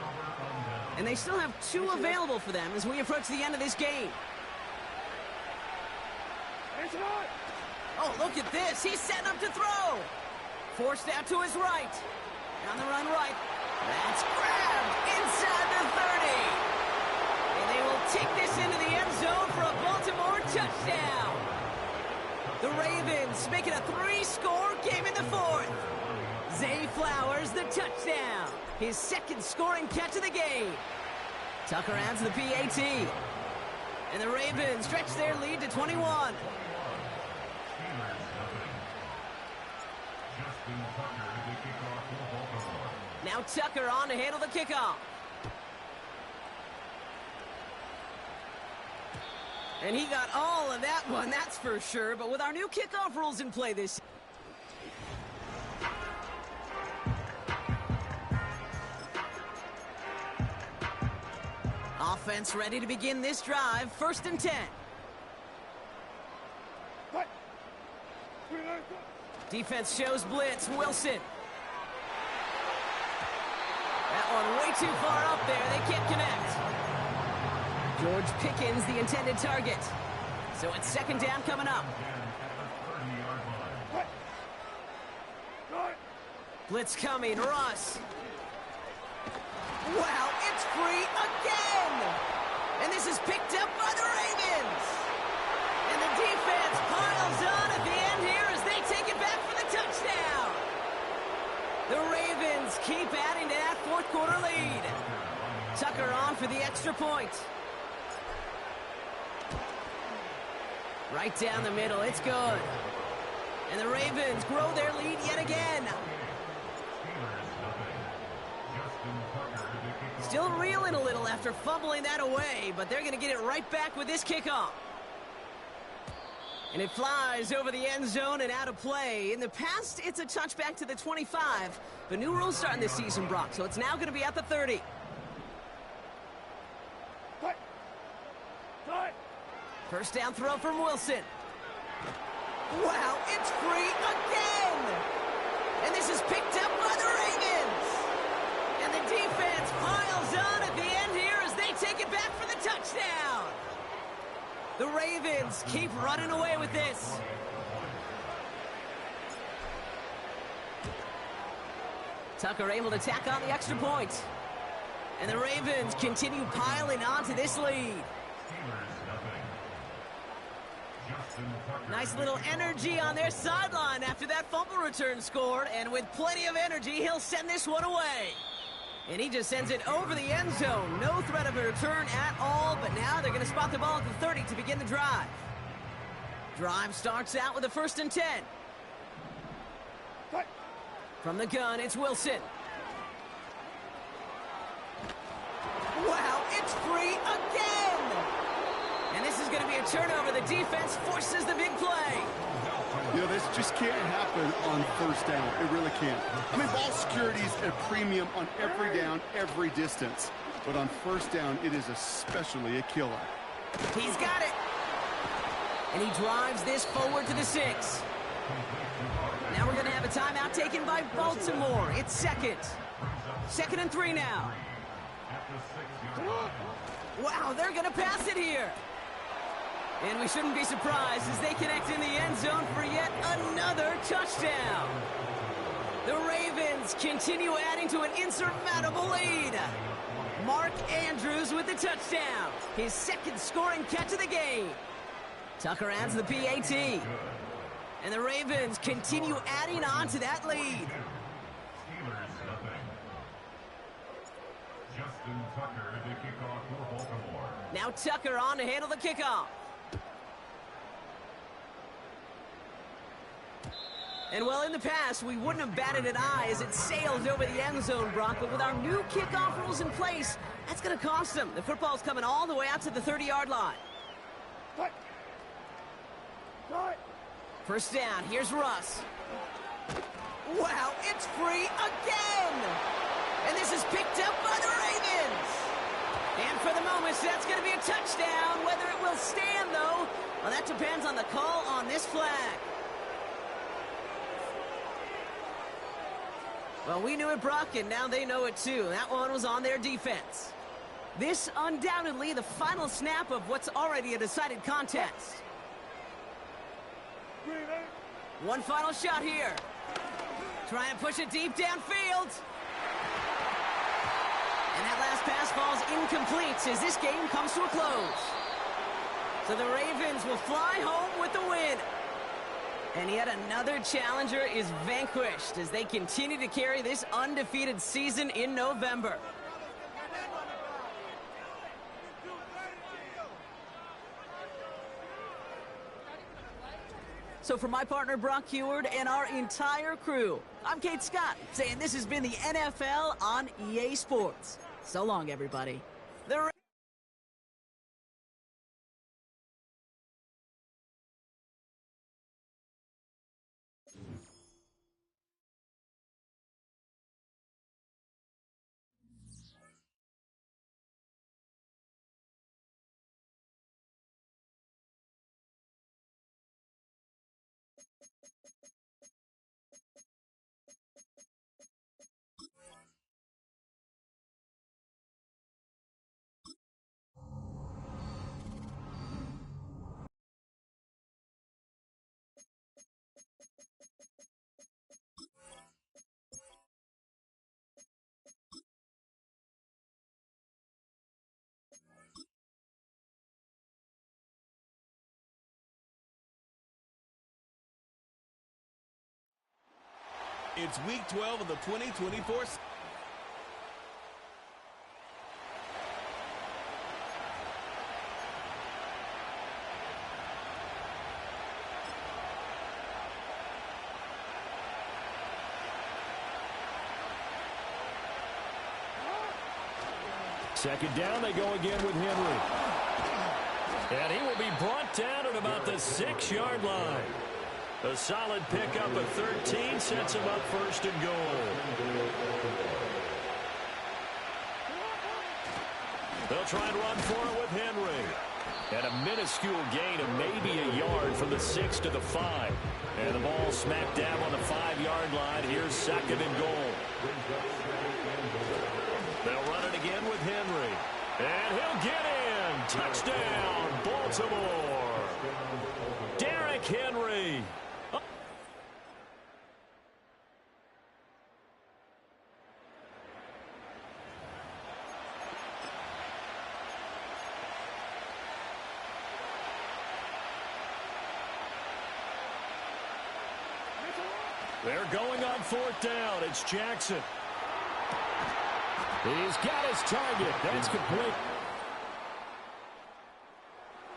And they still have 2 available for them as we approach the end of this game. Oh, look at this. He's setting up to throw. Forced out to his right. On the run right. That's grabbed inside the 30. And they will take this into the end zone for a Baltimore touchdown. The Ravens make it a 3-score game in the 4th. Zay Flowers the touchdown. His 2nd scoring catch of the game. Tucker adds the PAT. And the Ravens stretch their lead to 21. Now Tucker on to handle the kickoff. And he got all of that one, that's for sure. But with our new kickoff rules in play this offense ready to begin this drive. 1st and 10. Defense shows blitz. Wilson. That one way too far up there. They can't connect. George Pickens, the intended target. So it's 2nd down coming up. Blitz coming. Russ. Wow, it's free again. And this is picked up by the Ravens. And the defense piles on at the end here as they take it back for the touchdown. The Ravens keep adding to that 4th quarter lead. Tucker on for the extra point. Right down the middle, it's good. And the Ravens grow their lead yet again. Still reeling a little after fumbling that away, but they're going to get it right back with this kickoff. And it flies over the end zone and out of play. In the past, it's a touchback to the 25. But new rules starting this season, Brock, so it's now going to be at the 30. First down throw from Wilson. Wow, it's free again! And this is picked up by the Ravens! And the defense piles on at the end here as they take it back for the touchdown! The Ravens keep running away with this. Tucker able to tack on the extra point. And the Ravens continue piling on to this lead. Nice little energy on their sideline after that fumble return scored. And with plenty of energy, he'll send this one away. And he just sends it over the end zone. No threat of a return at all, but now they're going to spot the ball at the 30 to begin the drive. Drive starts out with a 1st and 10. From the gun, it's Wilson. Wow, it's free again! And this is going to be a turnover. The defense forces the big play. You know, this just can't happen on 1st down. It really can't. I mean, ball security is a premium on every down, every distance. But on 1st down, it is especially a killer. He's got it. And he drives this forward to the 6. Now we're going to have a timeout taken by Baltimore. It's 2nd. 2nd and 3 now. Wow, they're going to pass it here. And we shouldn't be surprised as they connect in the end zone for yet another touchdown. The Ravens continue adding to an insurmountable lead. Mark Andrews with the touchdown, his second scoring catch of the game. Tucker adds the PAT. And the Ravens continue adding on to that lead. Now Tucker on to handle the kickoff. And well, in the past, we wouldn't have batted an eye as it sailed over the end zone, Brock. But with our new kickoff rules in place, that's going to cost them. The football's coming all the way out to the 30-yard line. First down, here's Russ. Wow, it's free again! And this is picked up by the Ravens. And for the moment, that's going to be a touchdown. Whether it will stand, though, well, that depends on the call on this flag. Well, we knew it, Brock, and now they know it too. That one was on their defense. This undoubtedly the final snap of what's already a decided contest. One final shot here. Try and push it deep downfield. And that last pass falls incomplete as this game comes to a close. So the Ravens will fly home with the win. And yet another challenger is vanquished as they continue to carry this undefeated season in November. So for my partner Brock Heward and our entire crew, I'm Kate Scott saying this has been the NFL on EA Sports. So long, everybody. It's week 12 of the 2024 Second down, they go again with Henry. And he will be brought down at about the 6-yard line. A solid pickup of 13 sets him up first and goal. They'll try and run for it with Henry. And a minuscule gain of maybe a yard from the 6 to the 5. And the ball smack dab on the 5-yard line. Here's second and goal. They'll run it again with Henry. And he'll get in. Touchdown, Baltimore. Derrick Henry. They're going on fourth down. It's Jackson. He's got his target. That's complete.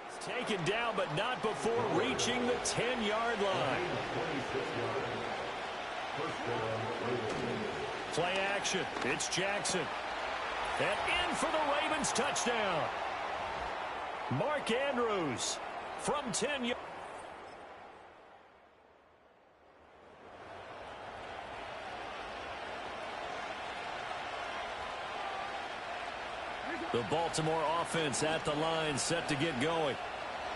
It's taken down, but not before reaching the 10-yard line. Play action. It's Jackson. And in for the Ravens touchdown. Mark Andrews from 10 yards. The Baltimore offense at the line, set to get going.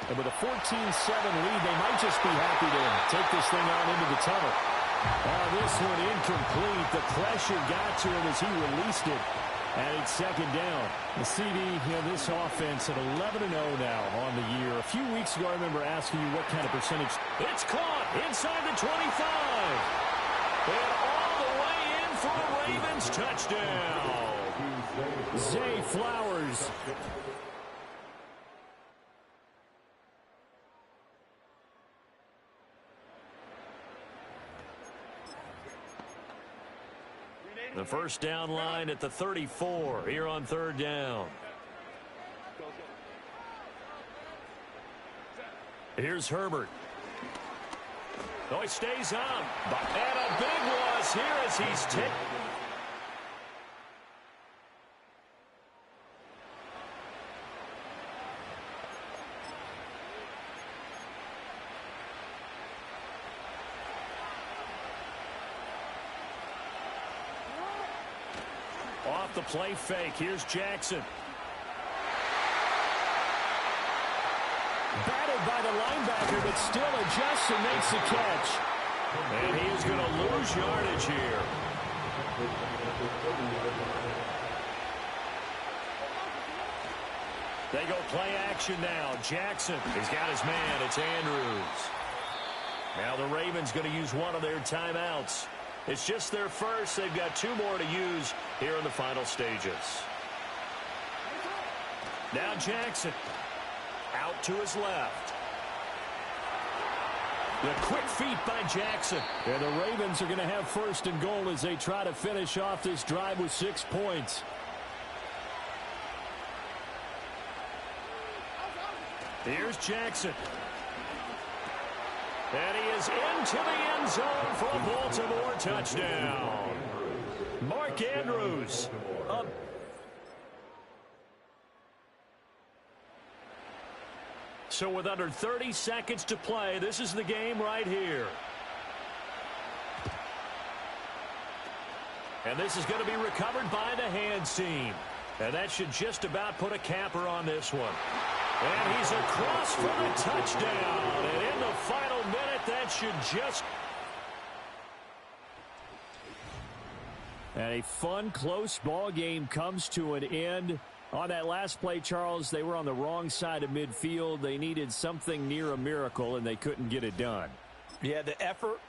And with a 14-7 lead, they might just be happy to take this thing on into the tunnel. This one incomplete. The pressure got to him as he released it. And it's second down. The CD, this offense at 11-0 now on the year. A few weeks ago, I remember asking you what kind of percentage. It's caught inside the 25. And all the way in for a Ravens touchdown. Zay Flowers. The first down line at the 34 here on third down. Here's Herbert. Oh, he stays up. And a big loss here as he's tipped. Off the play fake. Here's Jackson. Batted by the linebacker, but still adjusts and makes the catch. And he is going to lose yardage here. They go play action now. Jackson, he's got his man. It's Andrews. Now the Ravens going to use one of their timeouts. It's just their first. They've got two more to use here in the final stages. Now Jackson out to his left. The quick feet by Jackson. Yeah, the Ravens are going to have first and goal as they try to finish off this drive with 6 points. Here's Jackson. And he is into the end zone for a Baltimore touchdown. Mark Andrews up. So with under 30 seconds to play, this is the game right here. And this is going to be recovered by the hands team. And that should just about put a capper on this one. And he's across for the touchdown. And in the final minute, that should just... And a fun, close ball game comes to an end. On that last play, Charles, they were on the wrong side of midfield. They needed something near a miracle, and they couldn't get it done. Yeah, the effort.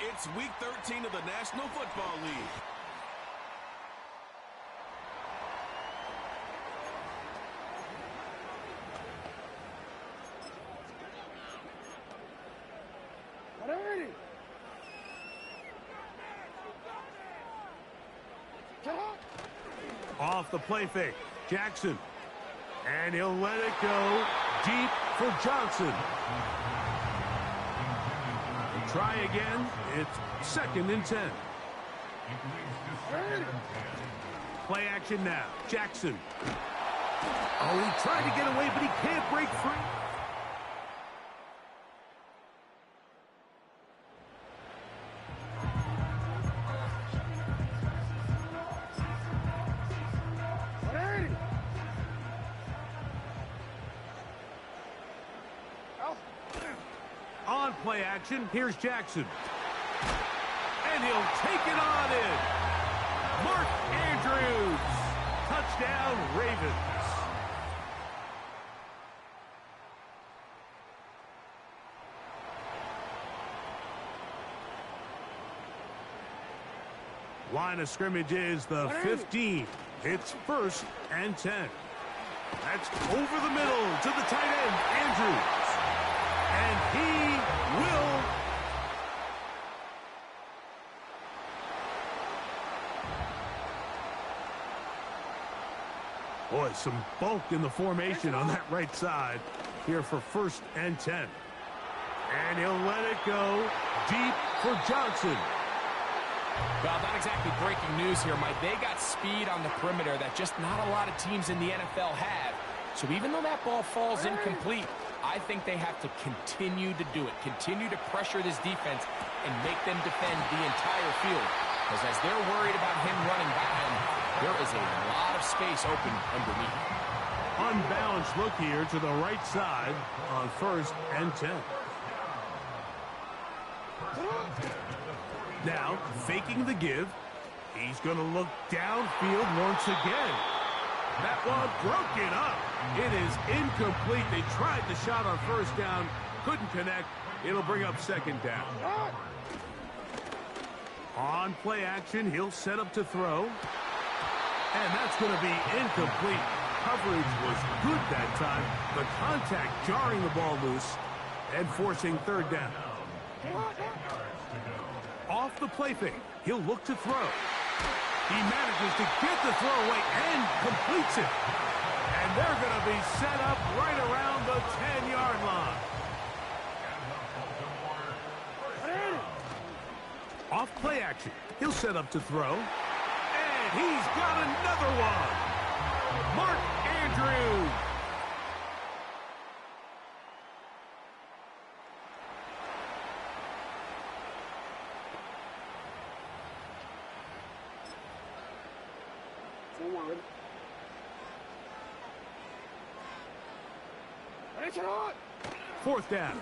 It's Week 13 of the National Football League. Off the play fake, Jackson. And he'll let it go deep for Johnson. Try again. It's 2nd and 10. Play action now. Jackson. Oh, he tried to get away, but he can't break free. On play action, here's Jackson. And he'll take it on in. Mark Andrews. Touchdown, Ravens. Line of scrimmage is the 15. It's 1st and 10. That's over the middle to the tight end, Andrews. And he will... Boy, some bulk in the formation on that right side here for 1st and 10. And he'll let it go deep for Johnson. Well, not exactly breaking news here, Mike. They got speed on the perimeter that just not a lot of teams in the NFL have. So even though that ball falls incomplete, I think they have to continue to do it, continue to pressure this defense and make them defend the entire field. Because as they're worried about him running by them, there is a lot of space open underneath. Unbalanced look here to the right side on 1st and 10. Now, faking the give. He's going to look downfield once again. That one broken up. It is incomplete. They tried the shot on 1st down. Couldn't connect. It'll bring up 2nd down. On play action, he'll set up to throw. And that's going to be incomplete. Coverage was good that time. The contact jarring the ball loose and forcing 3rd down. Off the play fake, he'll look to throw. He manages to get the throw away and completes it. And they're going to be set up right around the 10-yard line. Off play action, he'll set up to throw. And he's got another one. Mark Andrews. Forward. 4th down.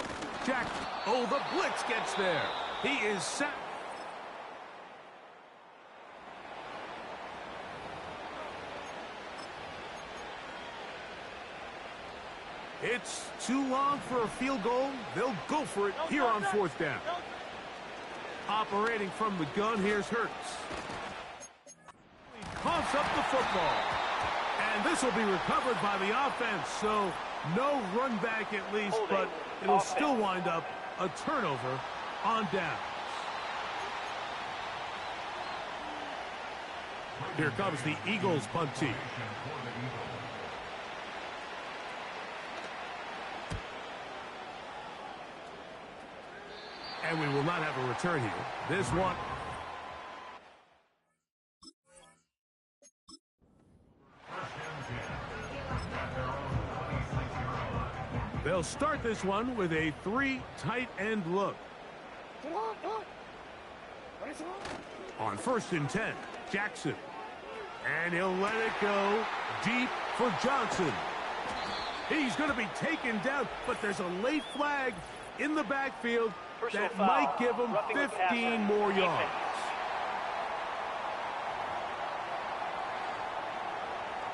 Jack. Oh, the blitz gets there. He is set. It's too long for a field goal. They'll go for it here on 4th down. Operating from the gun, here's Hurts. He coughs up the football. And this will be recovered by the offense, so no run back at least, but it'll still wind up a turnover on downs. Here comes the Eagles punt team. And we will not have a return here. This one. They'll start this one with a 3 tight end look. On 1st and 10, Jackson. And he'll let it go deep for Johnson. He's going to be taken down, but there's a late flag in the backfield that might give him 15 more yards.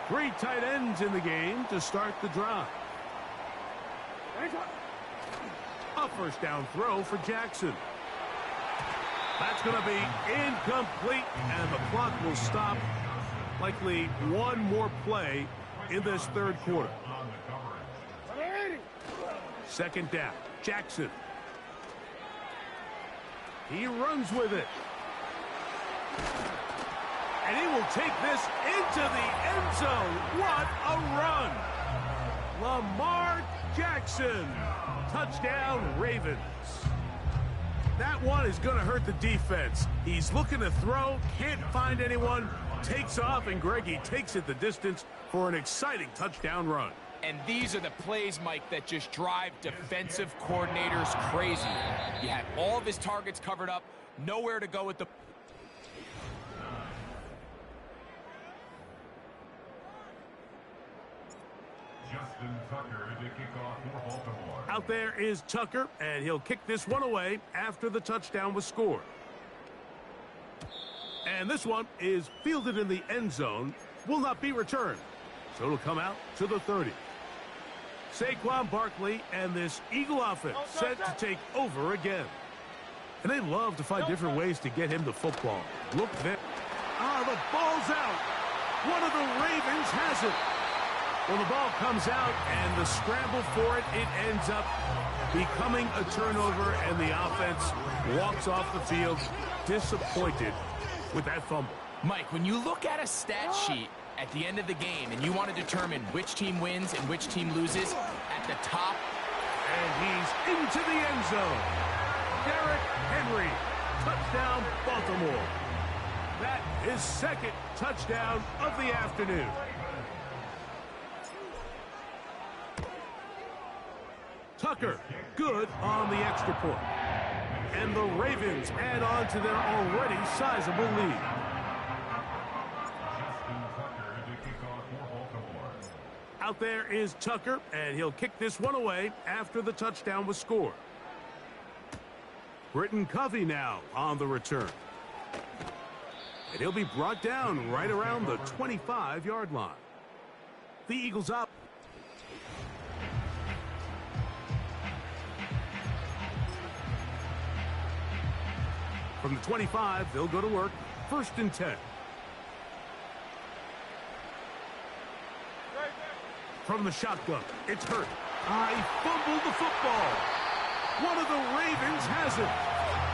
Three tight ends in the game to start the drive. A 1st down throw for Jackson. That's going to be incomplete, and the clock will stop. Likely one more play in this 3rd quarter. 2nd down, Jackson. He runs with it. And he will take this into the end zone. What a run! Lamar Jackson. Touchdown, Ravens. That one is going to hurt the defense. He's looking to throw, can't find anyone, takes off, and Greggy takes it the distance for an exciting touchdown run. And these are the plays, Mike, that just drive defensive coordinators crazy. You had all of his targets covered up, nowhere to go with the... Out there is Tucker, and he'll kick this one away after the touchdown was scored. And this one is fielded in the end zone, will not be returned. So it'll come out to the 30. Saquon Barkley and this Eagle offense set to take over again. And they love to find different ways to get him the football. Look there. Ah, the ball's out. One of the Ravens has it. Well, the ball comes out, and the scramble for it, it ends up becoming a turnover, and the offense walks off the field disappointed with that fumble. Mike, when you look at a stat sheet at the end of the game and you want to determine which team wins and which team loses, at the top. And he's into the end zone. Derrick Henry, touchdown Baltimore. That is second touchdown of the afternoon. Tucker, good on the extra point. And the Ravens add on to their already sizable lead. Out there is Tucker, and he'll kick this one away after the touchdown was scored. Britton Covey now on the return. And he'll be brought down right around the 25-yard line. The Eagles up. From the 25, they'll go to work. 1st and 10. From the shotgun, it's Hurt. He fumbled the football. One of the Ravens has it.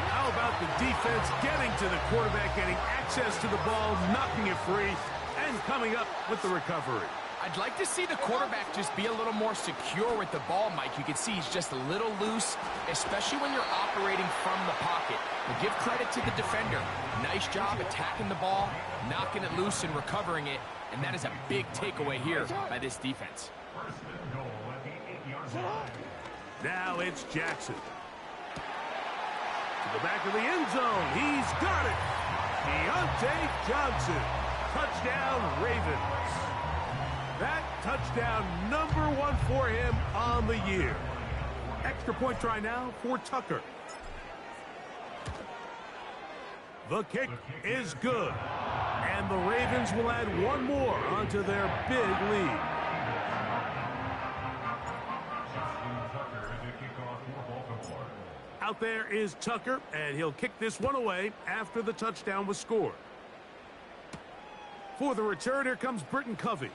How about the defense getting to the quarterback, getting access to the ball, knocking it free, and coming up with the recovery? I'd like to see the quarterback just be a little more secure with the ball, Mike. You can see he's just a little loose, especially when you're operating from the pocket. But give credit to the defender. Nice job attacking the ball, knocking it loose and recovering it, and that is a big takeaway here by this defense. Now it's Jackson. To the back of the end zone. He's got it. Deontay Johnson. Touchdown, Ravens. That touchdown number 1 for him on the year. Extra point try now for Tucker. The kick is good. And the Ravens will add one more onto their big lead. Out there is Tucker, and he'll kick this one away after the touchdown was scored. For the return, here comes Britton Covey.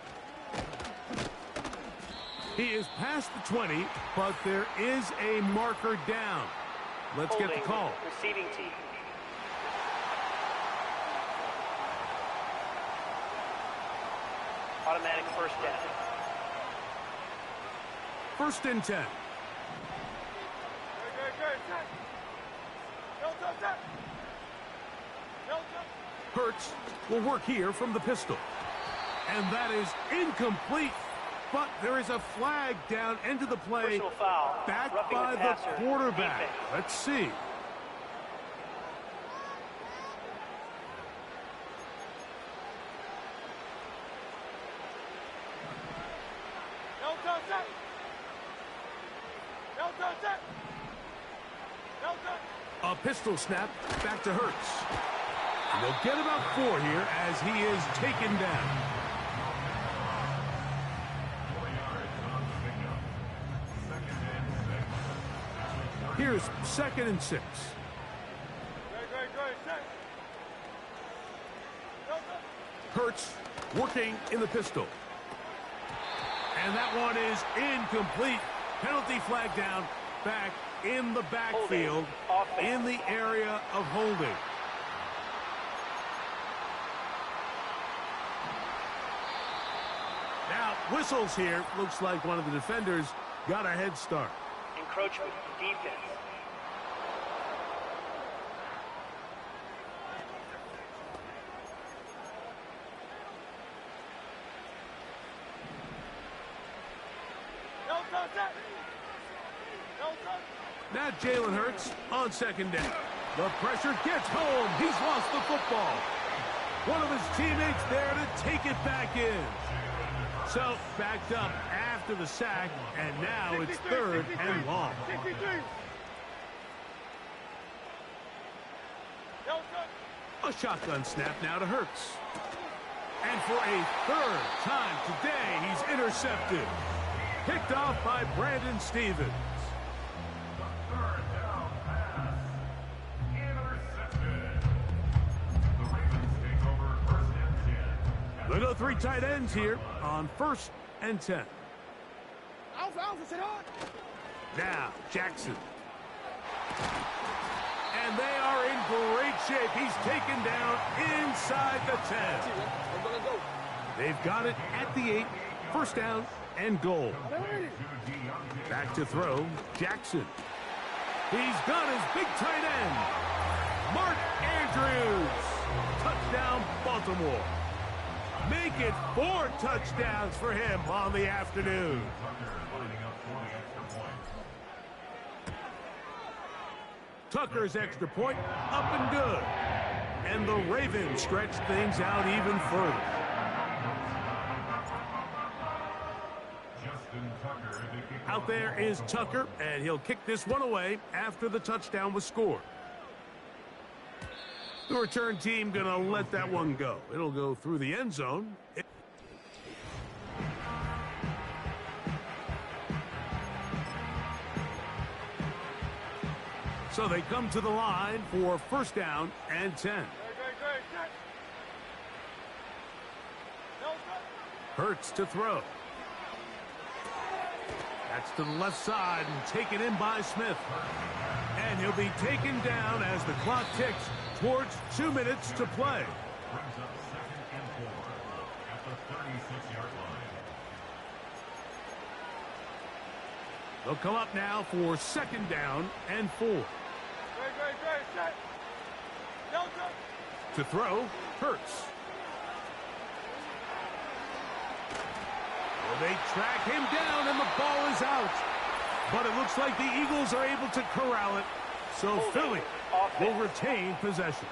He is past the 20, but there is a marker down. Let's get the call. Receiving team. Automatic first down. 1st and 10. Hurts will work here from the pistol. And that is incomplete. But there is a flag down into the play, backed by the quarterback. Let's see. A pistol snap back to Hurts. And they'll get about 4 here as he is taken down. Here's 2nd and 6. Hurts working in the pistol. And that one is incomplete. Penalty flag down, back in the backfield, in the area of holding. Now, whistles here. Looks like one of the defenders got a head start. Encroachment, defense. Now Jalen Hurts on 2nd down. The pressure gets home. He's lost the football. One of his teammates there to take it back in. So backed up after the sack, and now it's 3rd and long. A shotgun snap now to Hurts. And for a 3rd time today, he's intercepted. Picked off by Brandon Stevens. They'll go 3 tight ends here on 1st and 10. Now, Jackson. And they are in great shape. He's taken down inside the 10. They've got it at the 8. First down and goal. Back to throw, Jackson. He's got his big tight end, Mark Andrews. Touchdown, Baltimore. Make it 4 touchdowns for him on the afternoon. Tucker's extra point up and good. And the Ravens stretch things out even further. Out there is Tucker, and he'll kick this one away after the touchdown was scored. The return team gonna let that one go. It'll go through the end zone. So they come to the line for first down and 10. Hurts to throw. That's to the left side and taken in by Smith. And he'll be taken down as the clock ticks towards 2 minutes to play. They'll come up now for second down and 4. To throw, Hurts. Well, they track him down and the ball is out. But it looks like the Eagles are able to corral it. So Philly will retain possession.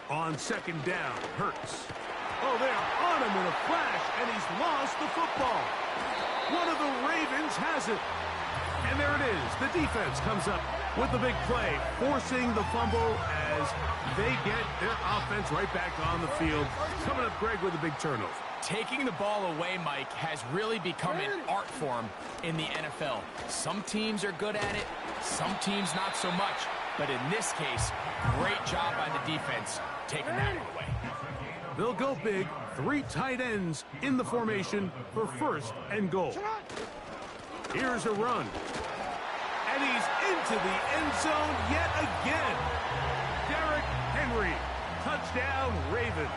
On second down, Hurts. Oh, they are on him in a flash, and he's lost the football. One of the Ravens has it. And there it is. The defense comes up with the big play, forcing the fumble as they get their offense right back on the field. Coming up, Greg, with a big turnover. Taking the ball away, Mike, has really become an art form in the NFL. Some teams are good at it, some teams not so much. But in this case, great job by the defense taking that one away. They'll go big. 3 tight ends in the formation for first and goal. Here's a run. And he's into the end zone yet again. Derrick Henry. Touchdown, Ravens.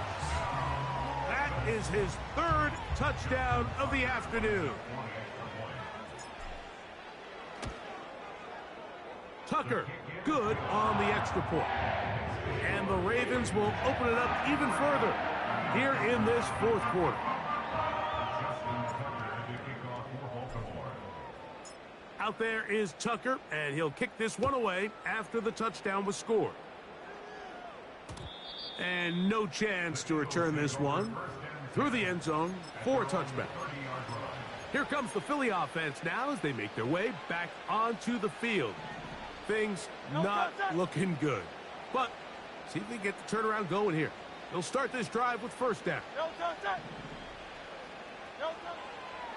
That is his 3rd touchdown of the afternoon. Tucker, good on the extra point. And the Ravens will open it up even further here in this 4th quarter. Out there is Tucker, and he'll kick this one away after the touchdown was scored. And no chance to return this one through the end zone for a touchback. Here comes the Philly offense now as they make their way back onto the field. Things not looking good. But see if they get the turnaround going here. They'll start this drive with first down.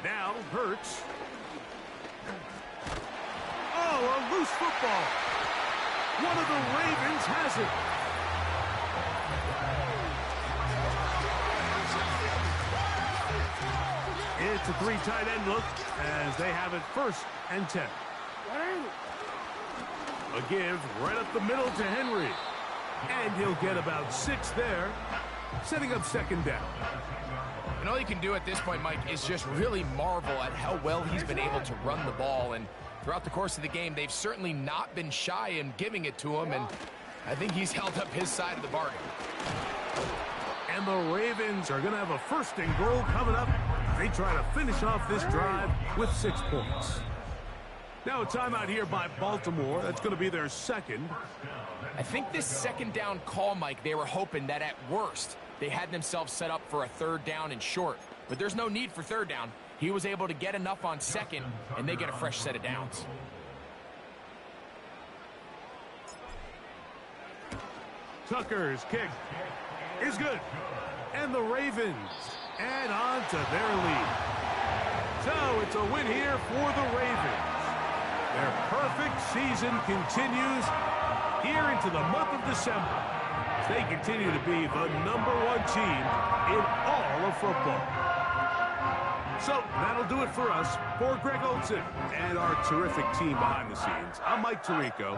Now Hurts. Oh, a loose football. One of the Ravens has it. It's a 3 tight end look as they have it first and 10. A give right up the middle to Henry. And he'll get about 6 there, setting up second down. And all you can do at this point, Mike, is just really marvel at how well he's been able to run the ball. And throughout the course of the game, they've certainly not been shy in giving it to him. And I think he's held up his side of the bargain. And the Ravens are going to have a first and goal coming up. They try to finish off this drive with 6 points. Now a timeout here by Baltimore. That's going to be their 2nd. I think this second down call, Mike, they were hoping that at worst they had themselves set up for a 3rd down and short. But there's no need for 3rd down. He was able to get enough on 2nd, and they get a fresh set of downs. Tucker's kick is good. And the Ravens add on to their lead. So it's a win here for the Ravens. Their perfect season continues here into the month of December. They continue to be the #1 team in all of football. So that'll do it for us. For Greg Olson and our terrific team behind the scenes, I'm Mike Tirico.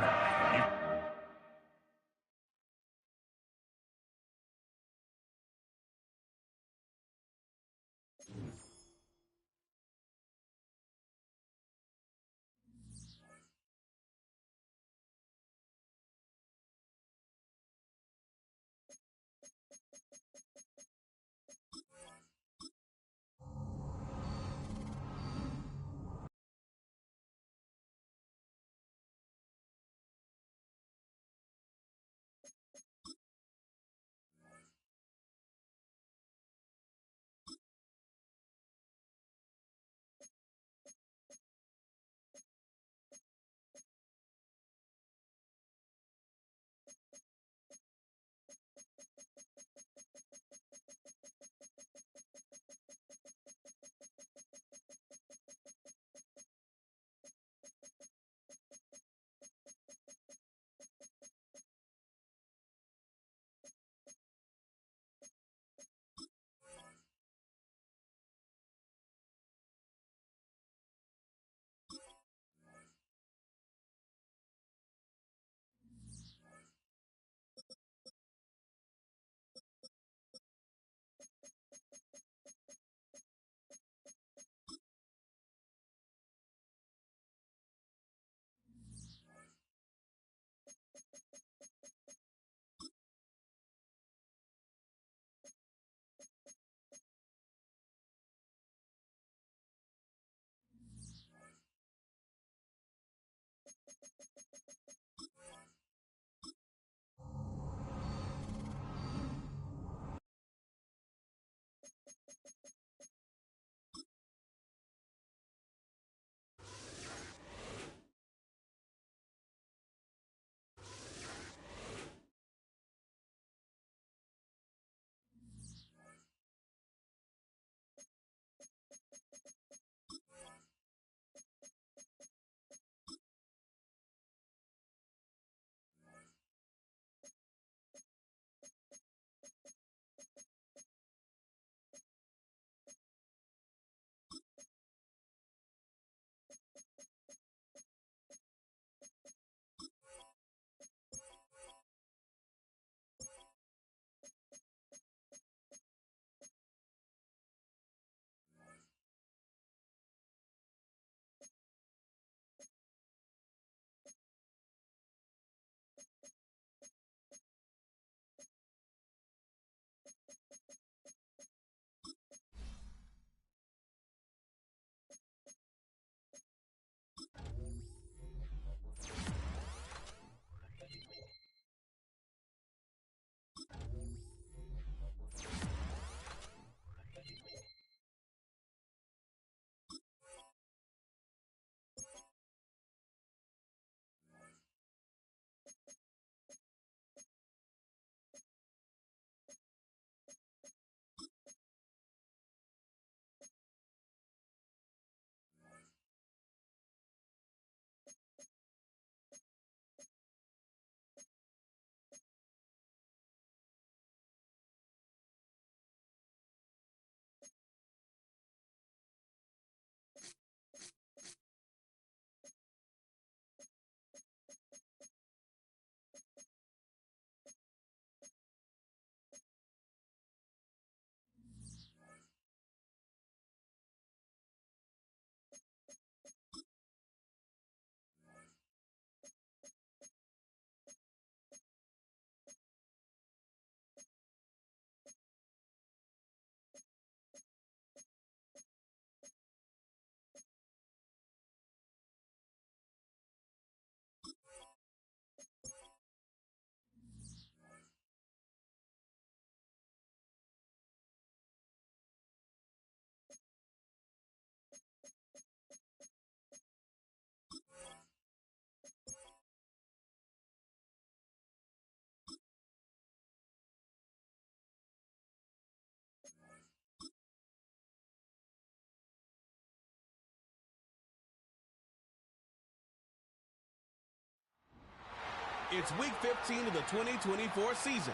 It's Week 15 of the 2024 season,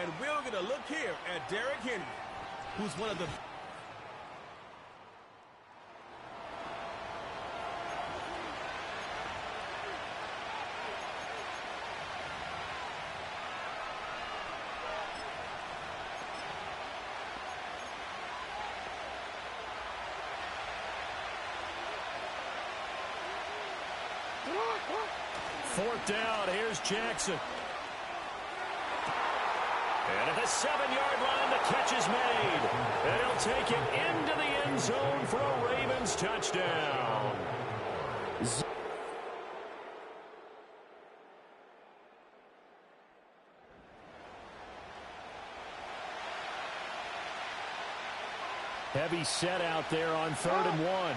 and we'll get a look here at Derrick Henry, who's one of the... Fourth down, here's Jackson. And at the 7-yard line, the catch is made. And he'll take it into the end zone for a Ravens touchdown. Heavy set out there on 3rd and 1.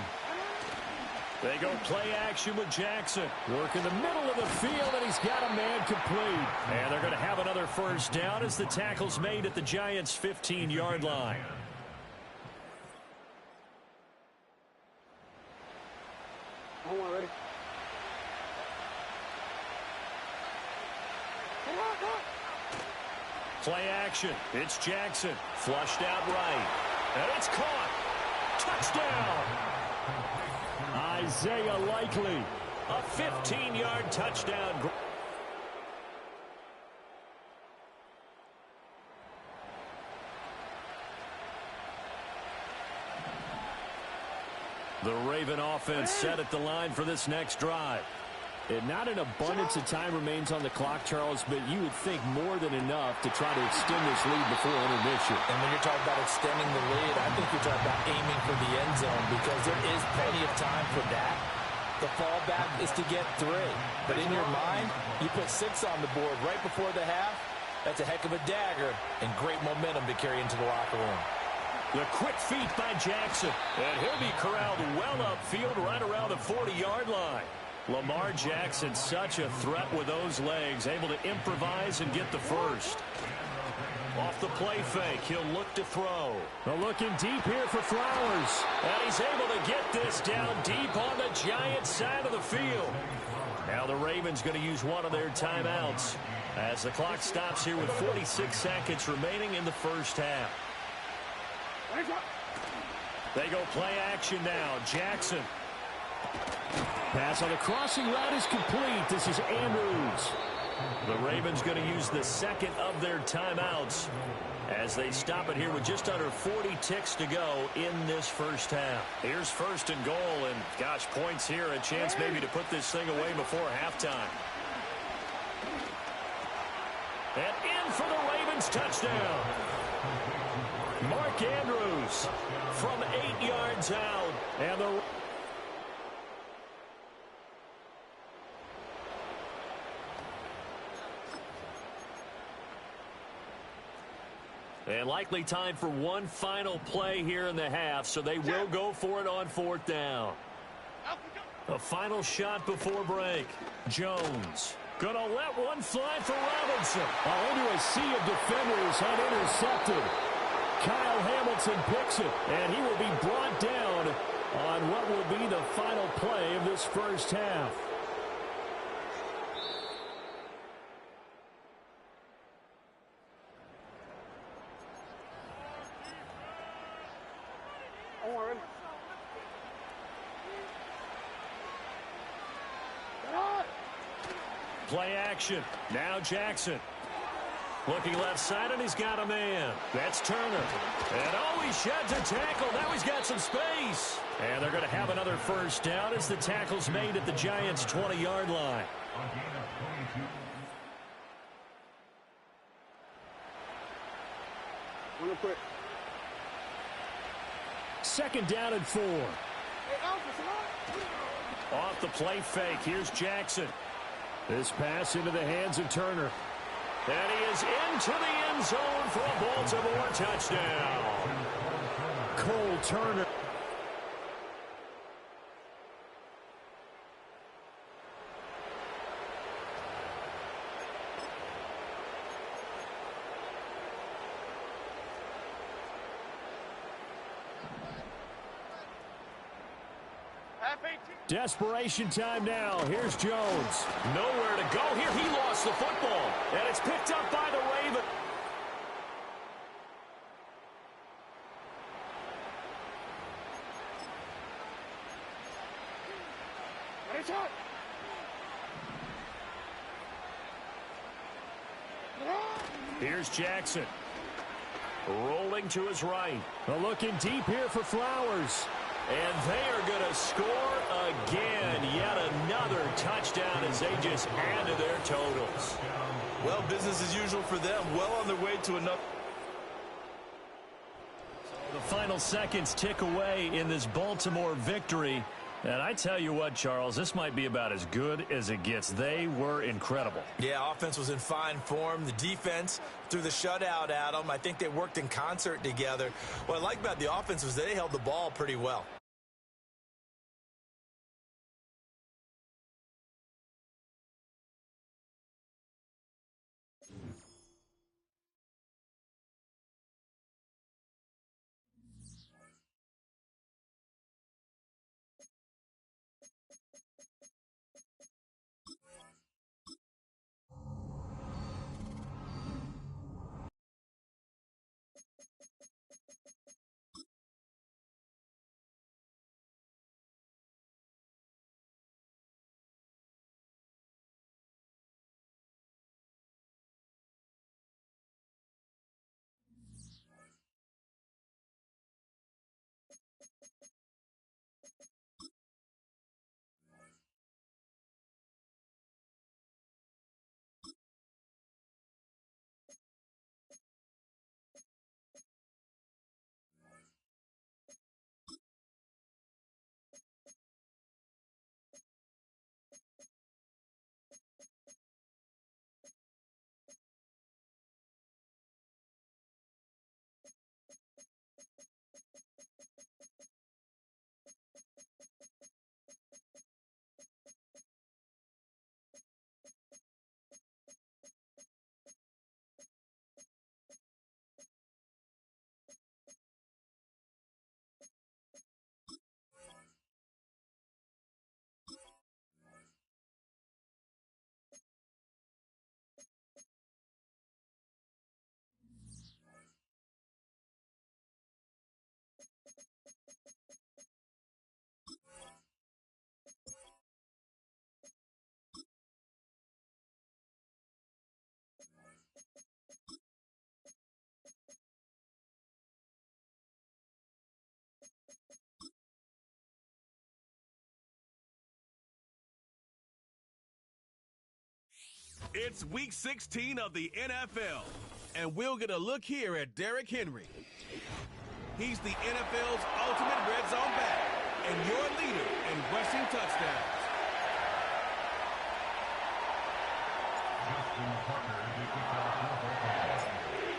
They go play action with Jackson. Work in the middle of the field, and he's got a man complete. And they're going to have another first down as the tackle's made at the Giants' 15-yard line. Ready? Play action. It's Jackson. Flushed out right. And it's caught. Touchdown. Isaiah Likely, a 15-yard touchdown. The Raven offense set at the line for this next drive. And not an abundance of time remains on the clock, Charles, but you would think more than enough to try to extend this lead before intermission. And when you're talking about extending the lead, I think you're talking about aiming for the end zone because there is plenty of time for that. The fallback is to get 3. But in your mind, you put 6 on the board right before the half. That's a heck of a dagger and great momentum to carry into the locker room. The quick feet by Jackson. And he'll be corralled well upfield right around the 40-yard line. Lamar Jackson, such a threat with those legs, able to improvise and get the first. Off the play fake, he'll look to throw. They're looking deep here for Flowers. And he's able to get this down deep on the Giants side of the field. Now the Ravens going to use one of their timeouts as the clock stops here with 46 seconds remaining in the first half. They go play action now. Jackson. Pass on the crossing route is complete. This is Andrews. The Ravens going to use the second of their timeouts as they stop it here with just under 40 ticks to go in this first half. Here's 1st and goal, and gosh, points here, a chance maybe to put this thing away before halftime. And in for the Ravens touchdown. Mark Andrews from 8 yards out. And the And likely time for one final play here in the half, so they will go for it on 4th down. A final shot before break. Jones gonna let one fly for Robinson. Into a sea of defenders unintercepted. Kyle Hamilton picks it, and he will be brought down on what will be the final play of this first half. Play action. Now Jackson. Looking left side, and he's got a man. That's Turner. And he sheds a tackle. Now he's got some space. And they're going to have another first down as the tackle's made at the Giants' 20-yard line. Second down and 4. Off the play fake. Here's Jackson. This pass into the hands of Turner. And he is into the end zone for a Baltimore touchdown. Cole Turner. Desperation time now. Here's Jones. Nowhere to go here. He lost the football. And it's picked up by the Ravens. Here's Jackson. Rolling to his right. Looking deep here for Flowers. And they are going to score again. Yet another touchdown as they just add to their totals. Well, business as usual for them. Well on their way to another. So the final seconds tick away in this Baltimore victory. And I tell you what, Charles, this might be about as good as it gets. They were incredible. Yeah, offense was in fine form. The defense threw the shutout at them. I think they worked in concert together. What I like about the offense was they held the ball pretty well. It's week 16 of the NFL, and we'll get a look here at Derrick Henry. He's the NFL's ultimate red zone back and your leader in rushing touchdowns.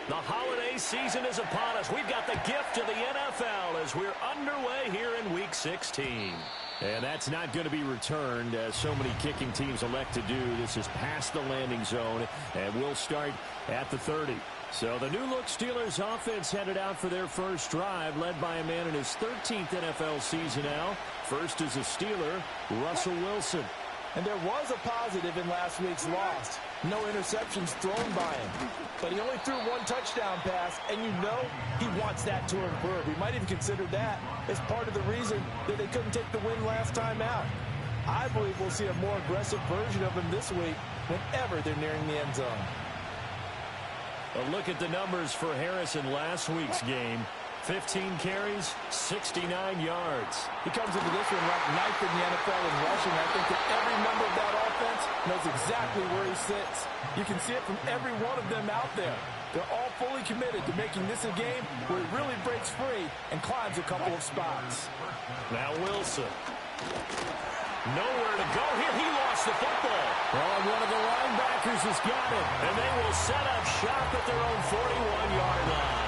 The holiday season is upon us. We've got the gift of the NFL as we're underway here in week 16. And that's not going to be returned, as so many kicking teams elect to do. This is past the landing zone, and we'll start at the 30. So the new-look Steelers offense headed out for their first drive, led by a man in his 13th NFL season now. First is a Steeler, Russell Wilson. And there was a positive in last week's loss. No interceptions thrown by him. But he only threw one touchdown pass, and you know he wants that to improve. He might even consider that as part of the reason that they couldn't take the win last time out. I believe we'll see a more aggressive version of him this week whenever they're nearing the end zone. A look at the numbers for Harris in last week's game. 15 carries, 69 yards. He comes into this one ranked 9th in the NFL in rushing. I think that every member of that offense knows exactly where he sits. You can see it from every one of them out there. They're all fully committed to making this a game where he really breaks free and climbs a couple of spots. Now Wilson. Nowhere to go here. He lost the football. Well, and one of the linebackers has got it. And they will set up shop at their own 41-yard line.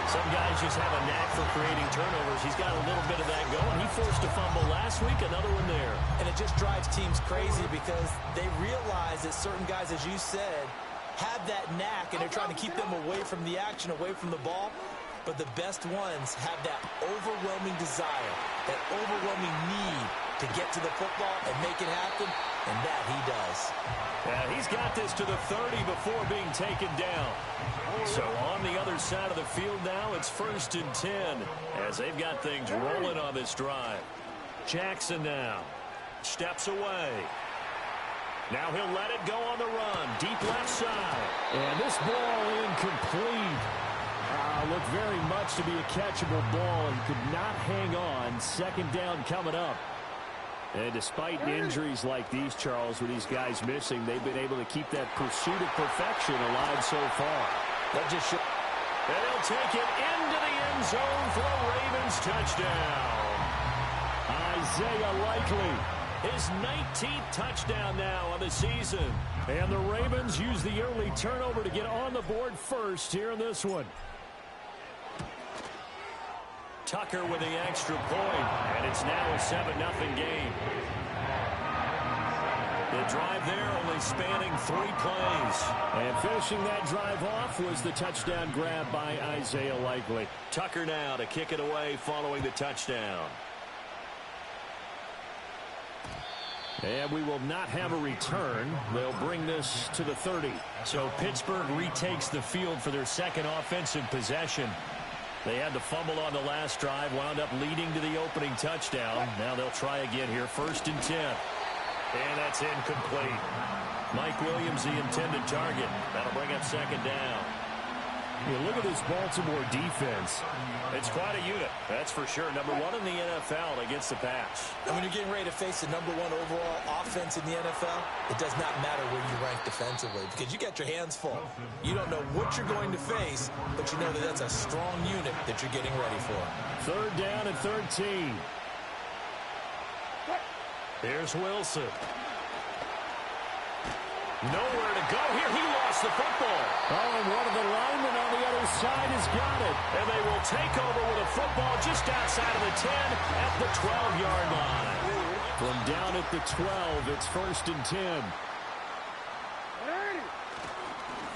Some guys just have a knack for creating turnovers. He's got a little bit of that going. He forced a fumble last week, another one there. And it just drives teams crazy because they realize that certain guys, as you said, have that knack, and they're trying to keep them away from the action, away from the ball. But the best ones have that overwhelming desire, that overwhelming need to get to the football and make it happen, and that he does. Yeah, he's got this to the 30 before being taken down. So on the other side of the field now, it's 1st and 10 as they've got things rolling on this drive. Jackson now steps away. Now he'll let it go on the run. Deep left side. And this ball incomplete. Looked very much to be a catchable ball and could not hang on. 2nd down coming up. And despite injuries like these, Charles, with these guys missing, they've been able to keep that pursuit of perfection alive so far. That just shows. And they'll take it into the end zone for a Ravens touchdown. Isaiah Likely. His 19th touchdown now on the season. And the Ravens use the early turnover to get on the board first here in this one. Tucker with the extra point, and it's now a 7-0 game. The drive there only spanning 3 plays. And finishing that drive off was the touchdown grab by Isaiah Likely. Tucker now to kick it away following the touchdown. And we will not have a return. They'll bring this to the 30. So Pittsburgh retakes the field for their 2nd offensive possession. They had the fumble on the last drive, wound up leading to the opening touchdown. Now they'll try again here, 1st and 10. And that's incomplete. Mike Williams, the intended target. That'll bring up 2nd down. You look at this Baltimore defense. It's quite a unit, that's for sure. Number 1 in the NFL against the pass. And when you're getting ready to face the number 1 overall offense in the NFL, it does not matter where you rank defensively because you got your hands full. You don't know what you're going to face, but you know that that's a strong unit that you're getting ready for. 3rd down and 13. Here's Wilson. Nowhere to go here. He lost the football. Oh, and one of the linemen on the other side has got it. And they will take over with a football just outside of the 10 at the 12-yard line. From down at the 12, it's 1st and 10.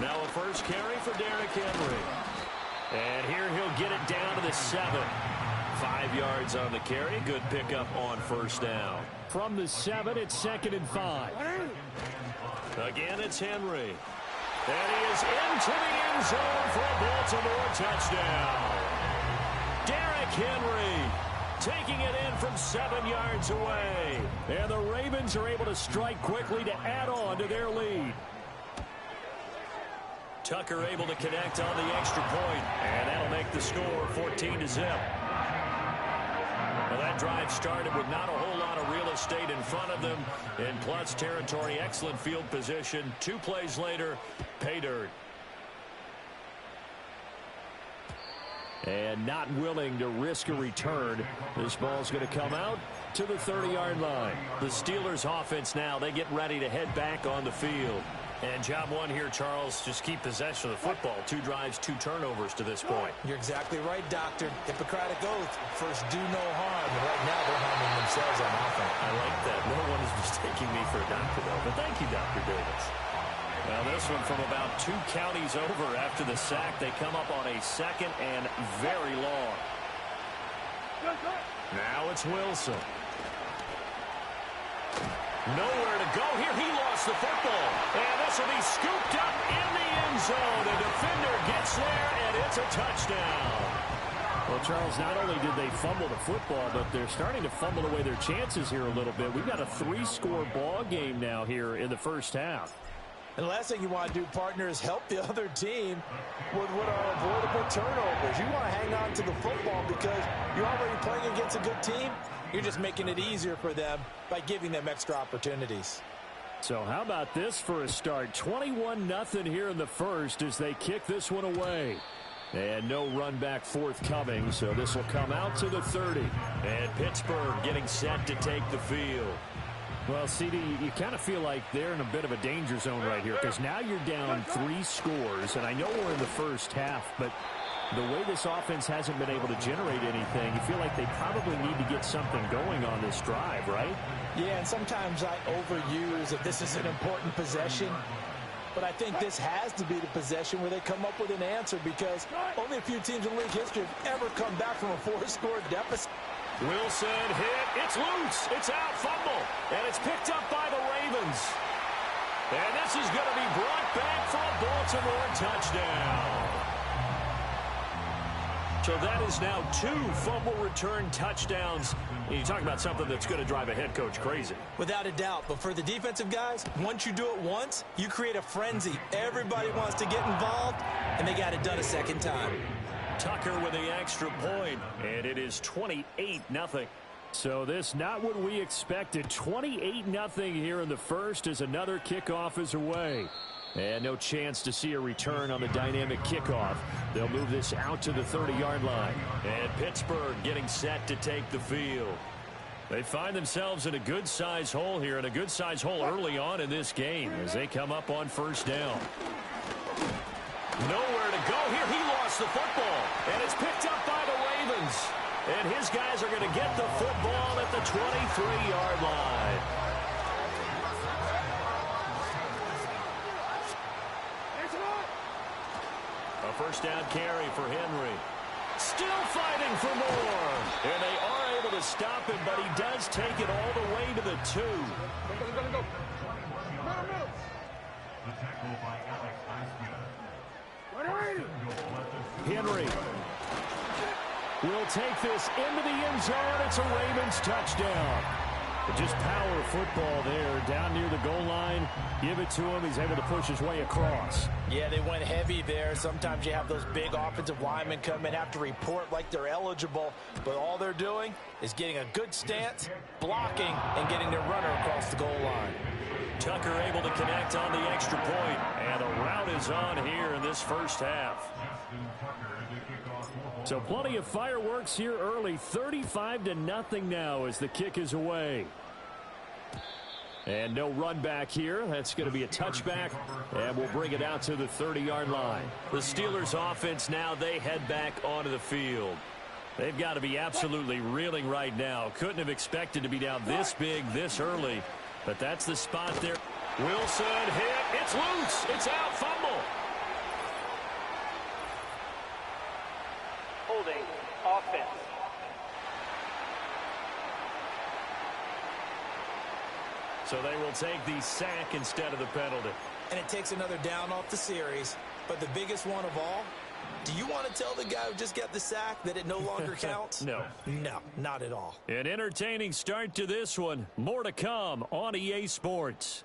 Now a first carry for Derrick Henry. And here he'll get it down to the 7. 5 yards on the carry. Good pickup on 1st down. From the 7, it's 2nd and 5. Again, it's Henry. And he is into the end zone for a Baltimore touchdown. Derrick Henry taking it in from 7 yards away. And the Ravens are able to strike quickly to add on to their lead. Tucker able to connect on the extra point, and that'll make the score 14-0. Well, that drive started with not a whole lot of real estate in front of them in plus territory. Excellent field position. 2 plays later, pay dirt. And not willing to risk a return. This ball's going to come out to the 30-yard line. The Steelers offense now, they get ready to head back on the field. And job 1 here, Charles, just keep possession of the football. 2 drives, 2 turnovers to this point. You're exactly right, Doctor. Hippocratic oath. First, do no harm. And right now, they're harming themselves on offense. I like that. No one is mistaking me for a doctor, though. But thank you, Dr. Davis. Well, this one from about 2 counties over after the sack. They come up on a 2nd and very long. Now it's Wilson. Nowhere to go here. He lost the football. And this will be scooped up in the end zone. The defender gets there, and it's a touchdown. Well, Charles, not only did they fumble the football, but they're starting to fumble away their chances here a little bit. We've got a 3-score ball game now here in the first half. And the last thing you want to do, partner, is help the other team with what are avoidable turnovers. You want to hang on to the football because you're already playing against a good team. You're just making it easier for them by giving them extra opportunities. So how about this for a start? 21-0 here in the first as they kick this one away. And no run back forthcoming, so this will come out to the 30. And Pittsburgh getting set to take the field. Well, CD, you kind of feel like they're in a bit of a danger zone right here because now you're down 3 scores, and I know we're in the first half, but the way this offense hasn't been able to generate anything, you feel like they probably need to get something going on this drive, right? Yeah, and sometimes I overuse if this is an important possession. But I think this has to be the possession where they come up with an answer because only a few teams in league history have ever come back from a 4-score deficit. Wilson hit. It's loose. It's out. Fumble. And it's picked up by the Ravens. And this is going to be brought back for a Baltimore touchdown. So that is now 2 fumble return touchdowns. You talk about something that's going to drive a head coach crazy. Without a doubt. But for the defensive guys, once you do it once, you create a frenzy. Everybody wants to get involved, and they got it done a second time. Tucker with the extra point, and it is 28-0. So this not what we expected. 28-0 here in the first as another kickoff is away. And no chance to see a return on the dynamic kickoff. They'll move this out to the 30-yard line. And Pittsburgh getting set to take the field. They find themselves in a good-size hole here, and a good-size hole early on in this game as they come up on first down. Nowhere to go here. He lost the football, and it's picked up by the Ravens. And his guys are going to get the football at the 23-yard line. A first down carry for Henry. Still fighting for more. And they are able to stop him, but he does take it all the way to the 2. Henry will take this into the end zone. It's a Ravens touchdown. Just power football there down near the goal line. Give it to him. He's able to push his way across. Yeah, they went heavy there. Sometimes you have those big offensive linemen come in, have to report like they're eligible, but all they're doing is getting a good stance, blocking, and getting their runner across the goal line. Tucker able to connect on the extra point, and the route is on here in this first half. So plenty of fireworks here early. 35-0 now as the kick is away. And no run back here. That's going to be a touchback, and we'll bring it out to the 30-yard line. The Steelers offense now, they head back onto the field. They've got to be absolutely reeling right now. Couldn't have expected to be down this big this early, but that's the spot there. Wilson hit. It's loose. It's out. Fumble. Holding offense. So they will take the sack instead of the penalty. And it takes another down off the series. But the biggest one of all, do you want to tell the guy who just got the sack that it no longer counts? No. No, not at all. An entertaining start to this one. More to come on EA Sports.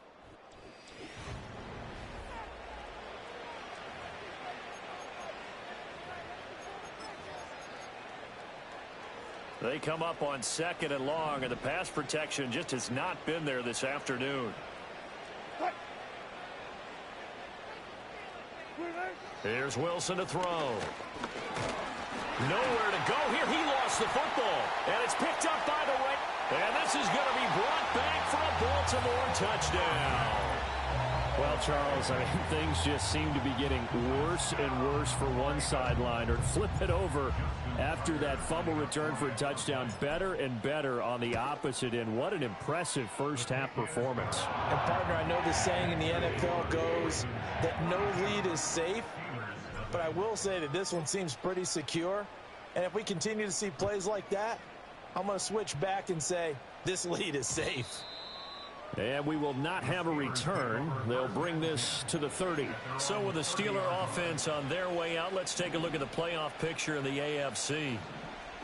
They come up on 2nd and long, and the pass protection just has not been there this afternoon. Here's Wilson to throw. Nowhere to go here. He lost the football, and it's picked up by the Ravens. And this is going to be brought back for a Baltimore touchdown. Well, Charles, I mean, things just seem to be getting worse and worse for one sideline, or flip it over after that fumble return for a touchdown. Better and better on the opposite end. What an impressive first-half performance. And, partner, I know the saying in the NFL goes that no lead is safe, but I will say that this one seems pretty secure. And if we continue to see plays like that, I'm going to switch back and say this lead is safe. And we will not have a return. They'll bring this to the 30. So with the Steeler offense on their way out, let's take a look at the playoff picture in the AFC.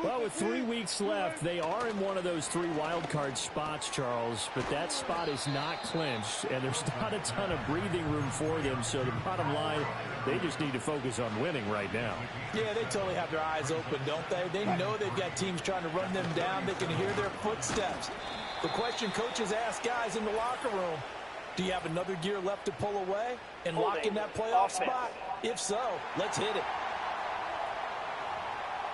Well, with 3 weeks left, they are in one of those 3 wild card spots, Charles, but that spot is not clinched, and there's not a ton of breathing room for them. So the bottom line, they just need to focus on winning right now. Yeah, they totally have their eyes open, don't they? They know they've got teams trying to run them down. They can hear their footsteps. The question coaches ask guys in the locker room, do you have another gear left to pull away and lock in that playoff spot? If so, let's hit it.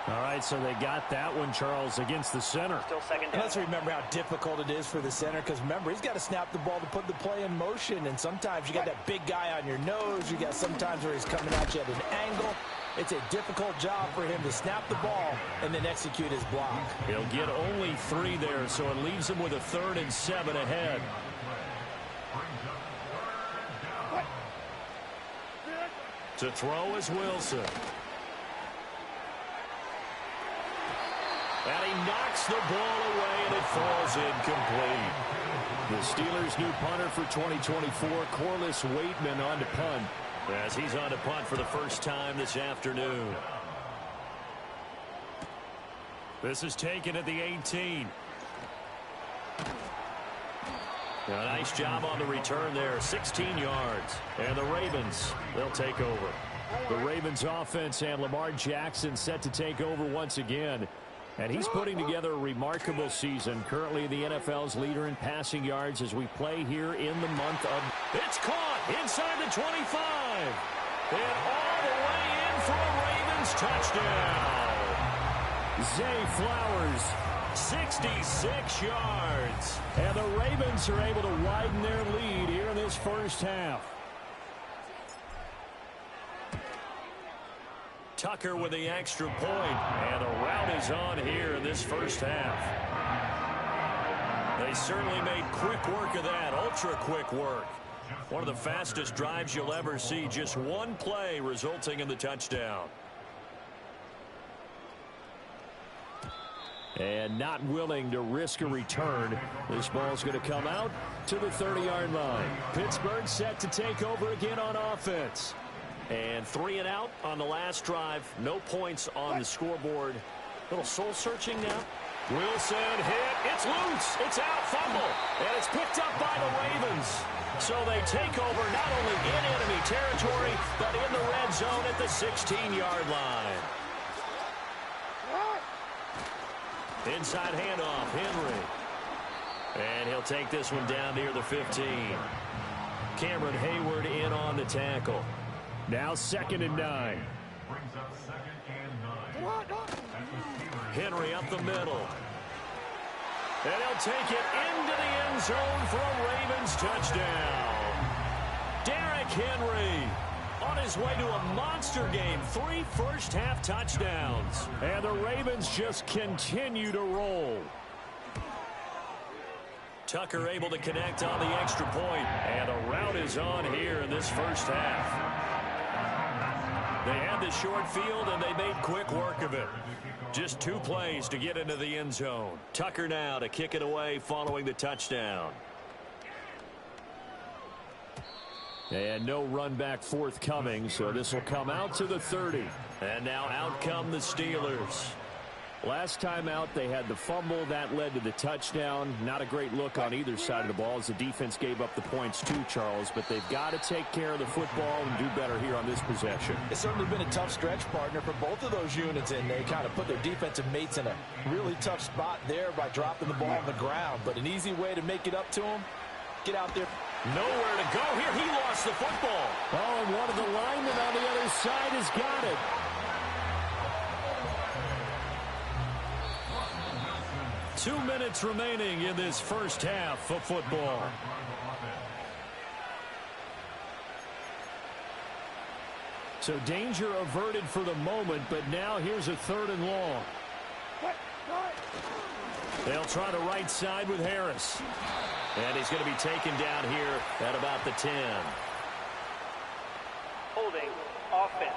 All right, so they got that one, Charles, against the center. Still second down. And let's remember how difficult it is for the center, because remember, he's got to snap the ball to put the play in motion, and sometimes you got that big guy on your nose. You got sometimes where he's coming at you at an angle. It's a difficult job for him to snap the ball and then execute his block. He'll get only 3 there, so it leaves him with a 3rd and 7 ahead. To throw is Wilson. And he knocks the ball away, and it falls incomplete. The Steelers' new punter for 2024, Corliss Waitman, on to punt, as he's on to punt for the first time this afternoon. This is taken at the 18. A nice job on the return there, 16 yards. And the Ravens, they'll take over. The Ravens offense and Lamar Jackson set to take over once again. And he's putting together a remarkable season, currently the NFL's leader in passing yards as we play here in the month of... It's caught inside the 25. And all the way in for a Ravens touchdown. Zay Flowers, 66 yards. And the Ravens are able to widen their lead here in this first half. Tucker with the extra point, and the route is on here in this first half. They certainly made quick work of that, ultra-quick work. One of the fastest drives you'll ever see, just one play resulting in the touchdown. And not willing to risk a return. This ball's going to come out to the 30-yard line. Pittsburgh set to take over again on offense. And 3 and out on the last drive. No points on the scoreboard. Little soul-searching now. Wilson hit. It's loose. It's out. Fumble. And it's picked up by the Ravens. So they take over not only in enemy territory, but in the red zone at the 16-yard line. Inside handoff, Henry. And he'll take this one down near the 15. Cameron Hayward in on the tackle. Now 2nd and 9. Henry up the middle. And he'll take it into the end zone for a Ravens touchdown. Derrick Henry on his way to a monster game. 3 first-half touchdowns. And the Ravens just continue to roll. Tucker able to connect on the extra point. And the route is on here in this first half. They had the short field, and they made quick work of it. Just 2 plays to get into the end zone. Tucker now to kick it away following the touchdown. And no run back forthcoming, so this will come out to the 30. And now out come the Steelers. Last time out, they had the fumble. That led to the touchdown. Not a great look on either side of the ball as the defense gave up the points too, Charles. But they've got to take care of the football and do better here on this possession. It's certainly been a tough stretch, partner, for both of those units, and they kind of put their defensive mates in a really tough spot there by dropping the ball on the ground. But an easy way to make it up to them, get out there. Nowhere to go here. He lost the football. Oh, and one of the linemen on the other side has got it. Two minutes remaining in this first half of football. So danger averted for the moment, but now here's a 3rd and long. They'll try the right side with Harris. And he's going to be taken down here at about the 10. Holding offense.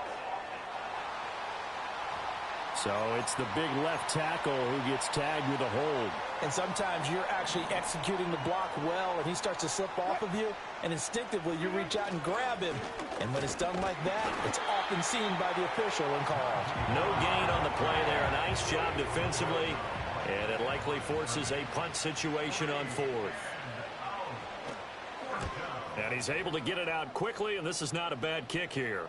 So it's the big left tackle who gets tagged with a hold. And sometimes you're actually executing the block well, and he starts to slip off of you, and instinctively you reach out and grab him. And when it's done like that, it's often seen by the official and called. No gain on the play there. A nice job defensively, and it likely forces a punt situation on 4th. And he's able to get it out quickly, and this is not a bad kick here.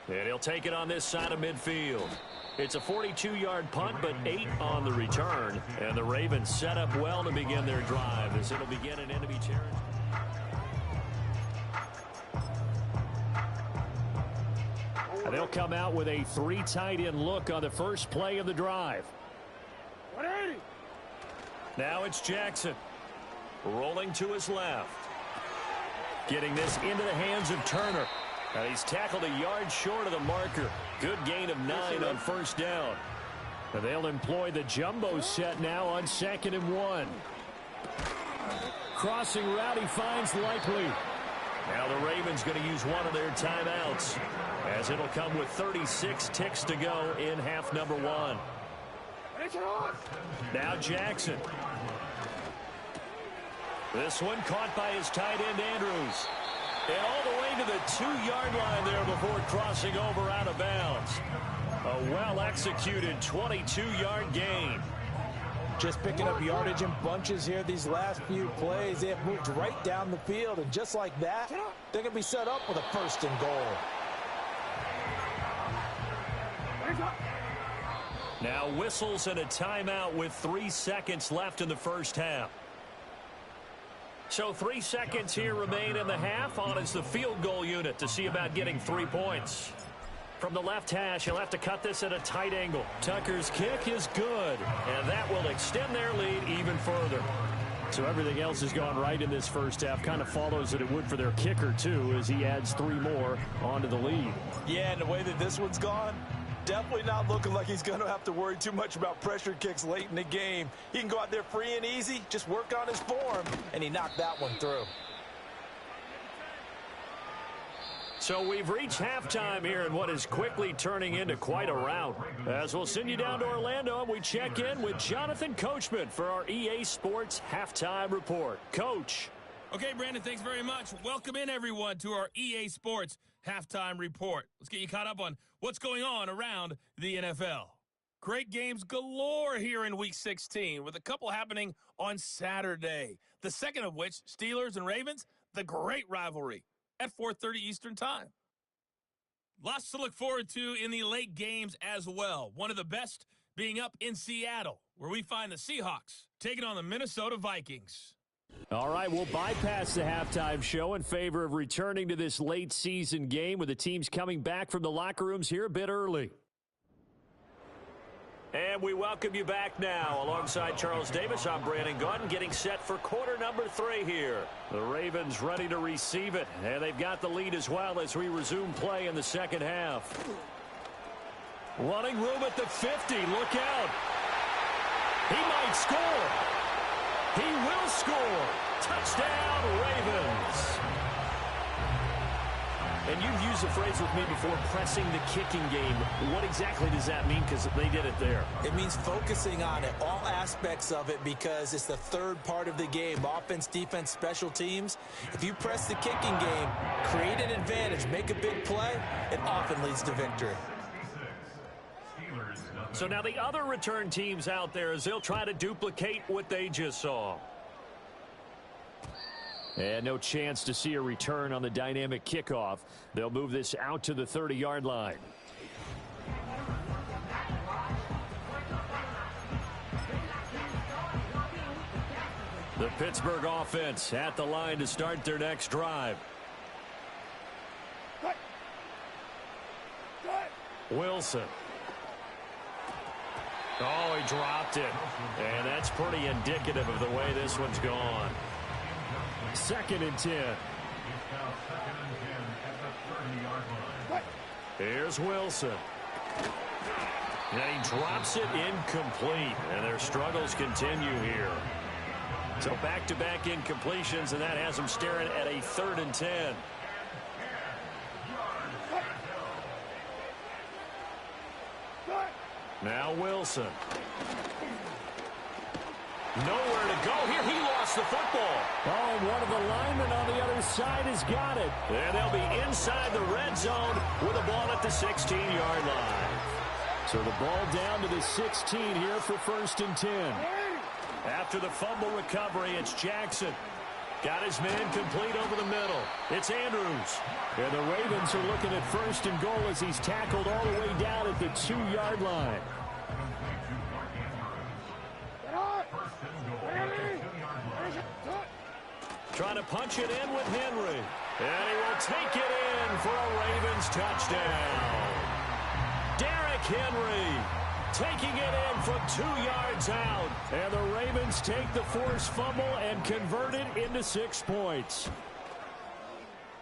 And he'll take it on this side of midfield. It's a 42-yard punt, but 8 on the return. And the Ravens set up well to begin their drive as it'll begin in enemy territory. And they'll come out with a 3 tight end look on the first play of the drive. 180. Now it's Jackson. Rolling to his left. Getting this into the hands of Turner. And he's tackled a yard short of the marker. Good gain of 9 on first down. And they'll employ the jumbo set now on 2nd and 1. Crossing route, he finds Likely. Now the Ravens going to use one of their timeouts, as it'll come with 36 ticks to go in half number 1. Now Jackson. This one caught by his tight end, Andrews. And all the way to the 2-yard line there before crossing over out of bounds. A well-executed 22-yard gain. Just picking up yardage in bunches here these last few plays. They have moved right down the field, and just like that, they're going to be set up with a 1st and goal. Now whistles and a timeout with 3 seconds left in the first half. So 3 seconds here remain in the half. On is the field goal unit to see about getting 3 points. From the left hash, he'll have to cut this at a tight angle. Tucker's kick is good, and that will extend their lead even further. So everything else has gone right in this first half. Kind of follows that it would for their kicker, too, as he adds 3 more onto the lead. Yeah, and the way that this one's gone, definitely not looking like he's going to have to worry too much about pressure kicks late in the game. He can go out there free and easy, just work on his form, and he knocked that one through. So we've reached halftime here in what is quickly turning into quite a rout. As we'll send you down to Orlando, and we check in with Jonathan Coachman for our EA Sports Halftime Report. Coach. Okay, Brandon, thanks very much. Welcome in, everyone, to our EA Sports Halftime Report. Let's get you caught up on what's going on around the NFL. Great games galore here in Week 16, with a couple happening on Saturday. The second of which, Steelers and Ravens, the great rivalry at 4:30 Eastern Time. Lots to look forward to in the late games as well. One of the best being up in Seattle, where we find the Seahawks taking on the Minnesota Vikings. All right, we'll bypass the halftime show in favor of returning to this late season game with the teams coming back from the locker rooms here a bit early. And we welcome you back now. Alongside Charles Davis, I'm Brandon Gaudin, getting set for quarter number 3 here. The Ravens ready to receive it, and they've got the lead as well as we resume play in the second half. Running room at the 50. Look out. He might score. He will score. Touchdown, Ravens. And you've used the phrase with me before, pressing the kicking game. What exactly does that mean? Because they did it there. It means focusing on it, all aspects of it, because it's the third part of the game. Offense, defense, special teams. If you press the kicking game, create an advantage, make a big play, it often leads to victory. So now the other return teams out there, as they'll try to duplicate what they just saw. And no chance to see a return on the dynamic kickoff. They'll move this out to the 30-yard line. The Pittsburgh offense at the line to start their next drive. Wilson. Oh, he dropped it. And that's pretty indicative of the way this one's gone. 2nd and 10. Here's Wilson. And he drops it incomplete. And their struggles continue here. So back-to-back incompletions, and that has them staring at a 3rd and 10. Now Wilson. Nowhere to go here. He lost the football. Oh, one of the linemen on the other side has got it. And they'll be inside the red zone with a ball at the 16-yard line. So the ball down to the 16 here for 1st and 10. After the fumble recovery, it's Jackson. Got his man complete over the middle. It's Andrews. And the Ravens are looking at 1st and goal as he's tackled all the way down at the 2-yard line. Trying to punch it in with Henry. And he will take it in for a Ravens touchdown. Derrick Henry taking it in from 2 yards out. And the Ravens take the forced fumble and convert it into 6 points.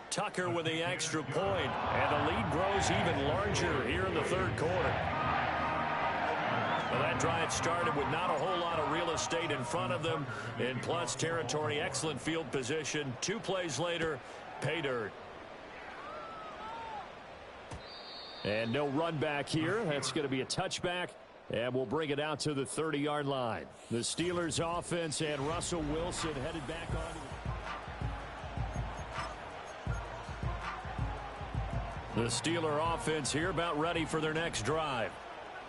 Tucker with the extra point. And the lead grows even larger here in the 3rd quarter. Well, that drive started with not a whole lot of real estate in front of them. In plus territory, excellent field position. 2 plays later, pay dirt. And no run back here. That's going to be a touchback And we'll bring it out to the 30-yard line. The Steelers offense and Russell Wilson headed back on. The Steeler offense here about ready for their next drive.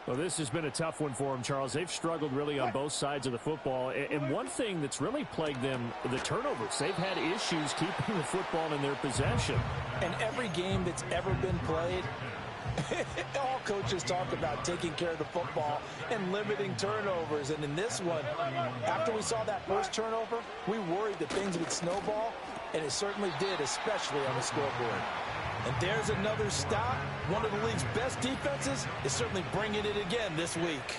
Well, this has been a tough one for them, Charles. They've struggled really on both sides of the football. And one thing that's really plagued them, the turnovers. They've had issues keeping the football in their possession. And every game that's ever been played, all coaches talk about taking care of the football and limiting turnovers. And in this one, after we saw that first turnover, we worried that things would snowball, and it certainly did, especially on the scoreboard. And there's another stop. One of the league's best defenses is certainly bringing it again this week.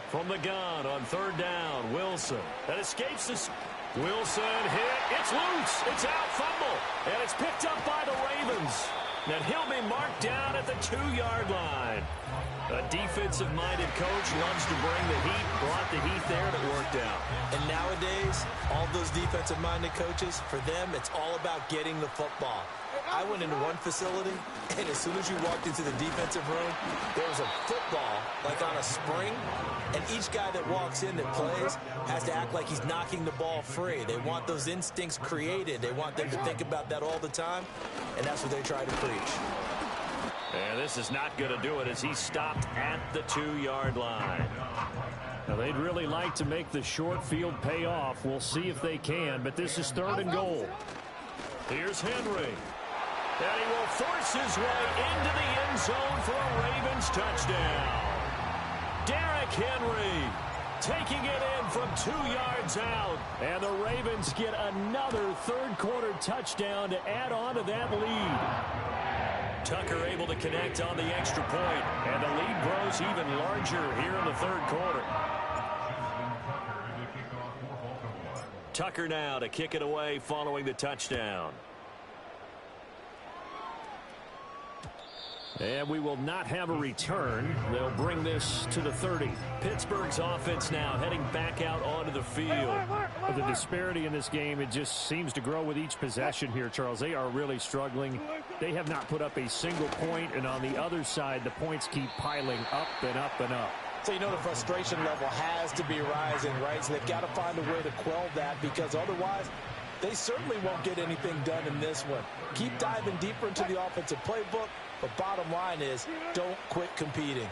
From the gun on third down, Wilson. That escapes this. Wilson hit. It's loose. It's out, fumble. And it's picked up by the Ravens. And he'll be marked down at the 2-yard line. A defensive-minded coach loves to bring the heat. Brought the heat there, and it worked out. And nowadays, all those defensive-minded coaches, for them, it's all about getting the football. I went into one facility, and as soon as you walked into the defensive room, there was a football, like on a spring, and each guy that walks in that plays has to act like he's knocking the ball free. They want those instincts created. They want them to think about that all the time, and that's what they try to preach. And this is not going to do it as he stopped at the 2-yard line. Now, they'd really like to make the short field pay off. We'll see if they can, but this is 3rd and goal. Here's Henry. And he will force his way into the end zone for a Ravens touchdown. Derrick Henry taking it in from 2 yards out. And the Ravens get another third-quarter touchdown to add on to that lead. Tucker able to connect on the extra point, and the lead grows even larger here in the third quarter. Tucker now to kick it away following the touchdown. And we will not have a return. They'll bring this to the 30. Pittsburgh's offense now heading back out onto the field. The disparity in this game, it just seems to grow with each possession here, Charles. They are really struggling. They have not put up a single point, and on the other side, the points keep piling up and up and up. So you know the frustration level has to be rising, right? So they've got to find a way to quell that, because otherwise they certainly won't get anything done in this one. Keep diving deeper into the offensive playbook, but bottom line is don't quit competing.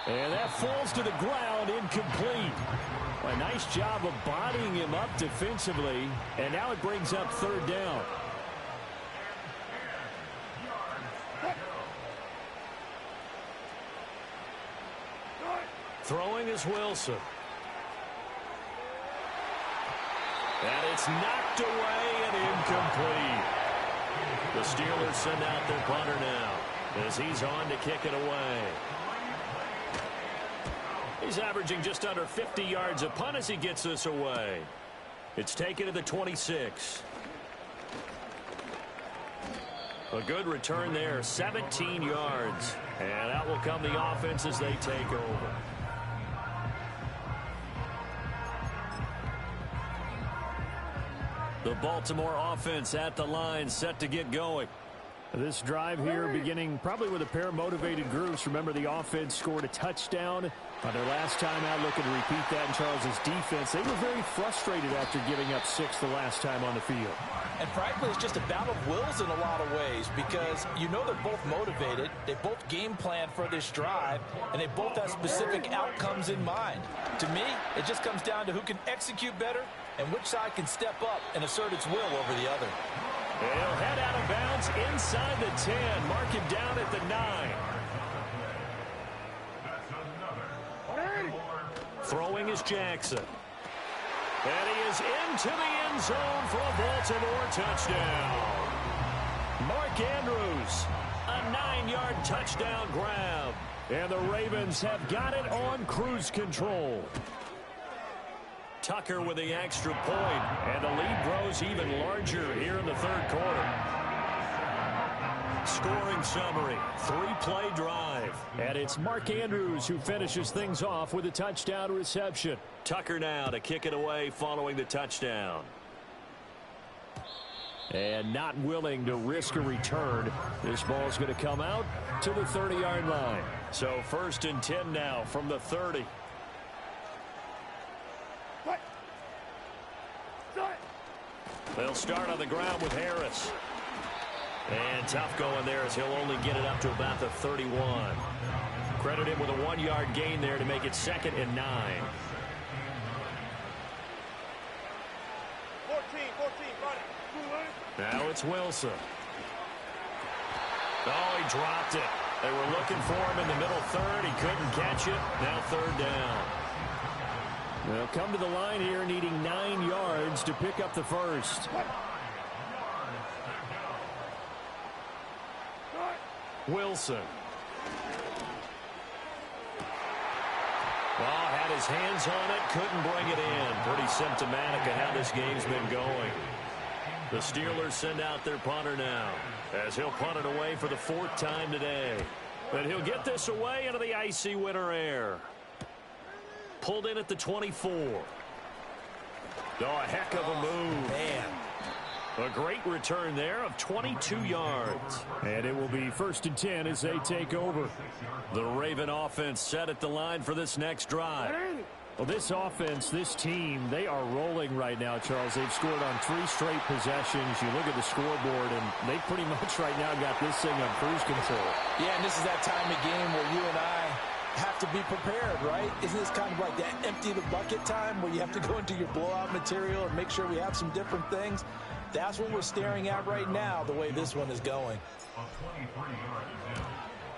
And that falls to the ground, incomplete. A nice job of bodying him up defensively, and now it brings up 3rd down. Throwing is Wilson. And it's knocked away and incomplete. The Steelers send out their punter now as he's on to kick it away. He's averaging just under 50 yards a punt as he gets this away. It's taken to the 26. A good return there, 17 yards. And out will come the offense as they take over. The Baltimore offense at the line, set to get going. This drive here beginning probably with a pair of motivated groups. Remember, the offense scored a touchdown on their last time out. Looking to repeat that in Charles's defense. They were very frustrated after giving up 6 the last time on the field. And frankly, it's just a battle of wills in a lot of ways, because you know they're both motivated. They both game plan for this drive, and they both have specific outcomes in mind. To me, it just comes down to who can execute better and which side can step up and assert its will over the other. He'll head out of bounds inside the 10. Mark him down at the 9. Throwing is Jackson. And he is into the end zone for a Baltimore touchdown. Mark Andrews, a 9-yard touchdown grab. And the Ravens have got it on cruise control. Tucker with the extra point, and the lead grows even larger here in the third quarter. Scoring summary, 3-play drive. And it's Mark Andrews who finishes things off with a touchdown reception. Tucker now to kick it away following the touchdown. And not willing to risk a return. This ball's going to come out to the 30-yard line. So 1st and 10 now from the 30. They'll start on the ground with Harris. And tough going there as he'll only get it up to about the 31. Credit him with a 1-yard gain there to make it 2nd and 9. 14, running. Now it's Wilson. Oh, he dropped it. They were looking for him in the middle third. He couldn't catch it. Now 3rd down. They'll come to the line here needing 9 yards to pick up the first. Wilson. Well, had his hands on it, couldn't bring it in. Pretty symptomatic of how this game's been going. The Steelers send out their punter now, as he'll punt it away for the 4th time today. But he'll get this away into the icy winter air. Pulled in at the 24. Oh, a heck of a move. Man. A great return there of 22 yards. And it will be 1st and 10 as they take over. The Raven offense set at the line for this next drive. Well, this offense, this team, they are rolling right now, Charles. They've scored on 3 straight possessions. You look at the scoreboard, and they pretty much right now got this thing on cruise control. Yeah, and this is that time of game where you and I have to be prepared, right? Isn't this kind of like that empty the bucket time where you have to go into your blowout material and make sure we have some different things? That's what we're staring at right now, the way this one is going.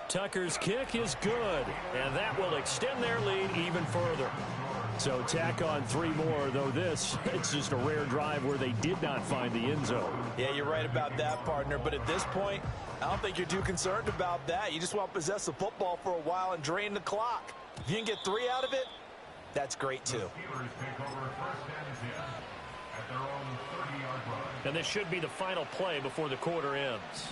Tucker's kick is good, and that will extend their lead even further. So tack on 3 more, though this, it's just a rare drive where they did not find the end zone. Yeah, you're right about that, partner. But at this point, I don't think you're too concerned about that. You just want to possess the football for a while and drain the clock. If you can get 3 out of it, that's great, too. And this should be the final play before the quarter ends.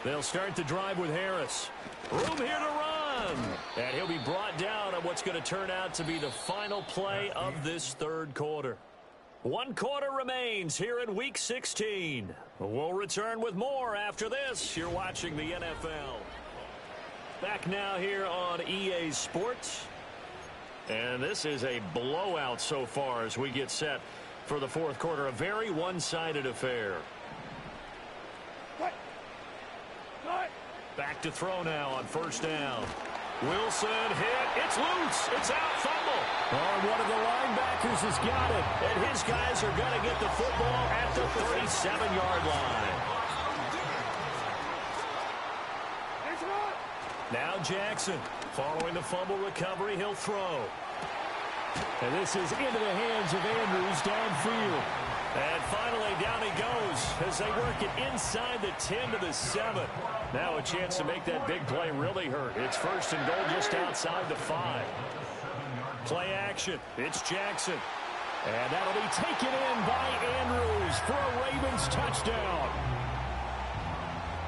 They'll start the drive with Harris. Room here to run. And he'll be brought down on what's going to turn out to be the final play of this 3rd quarter. 1 quarter remains here in Week 16. We'll return with more after this. You're watching the NFL. Back now here on EA Sports. And this is a blowout so far as we get set for the 4th quarter. A very one-sided affair. Back to throw now on 1st down. Wilson hit. It's loose. It's out. Fumble. Oh, one of the linebackers has got it. And his guys are going to get the football at the 37-yard line. Now Jackson. Following the fumble recovery, he'll throw. And this is into the hands of Andrews downfield. And finally, down he goes as they work it inside the 10 to the 7. Now a chance to make that big play really hurt. It's 1st and goal just outside the 5. Play action. It's Jackson. And that'll be taken in by Andrews for a Ravens touchdown.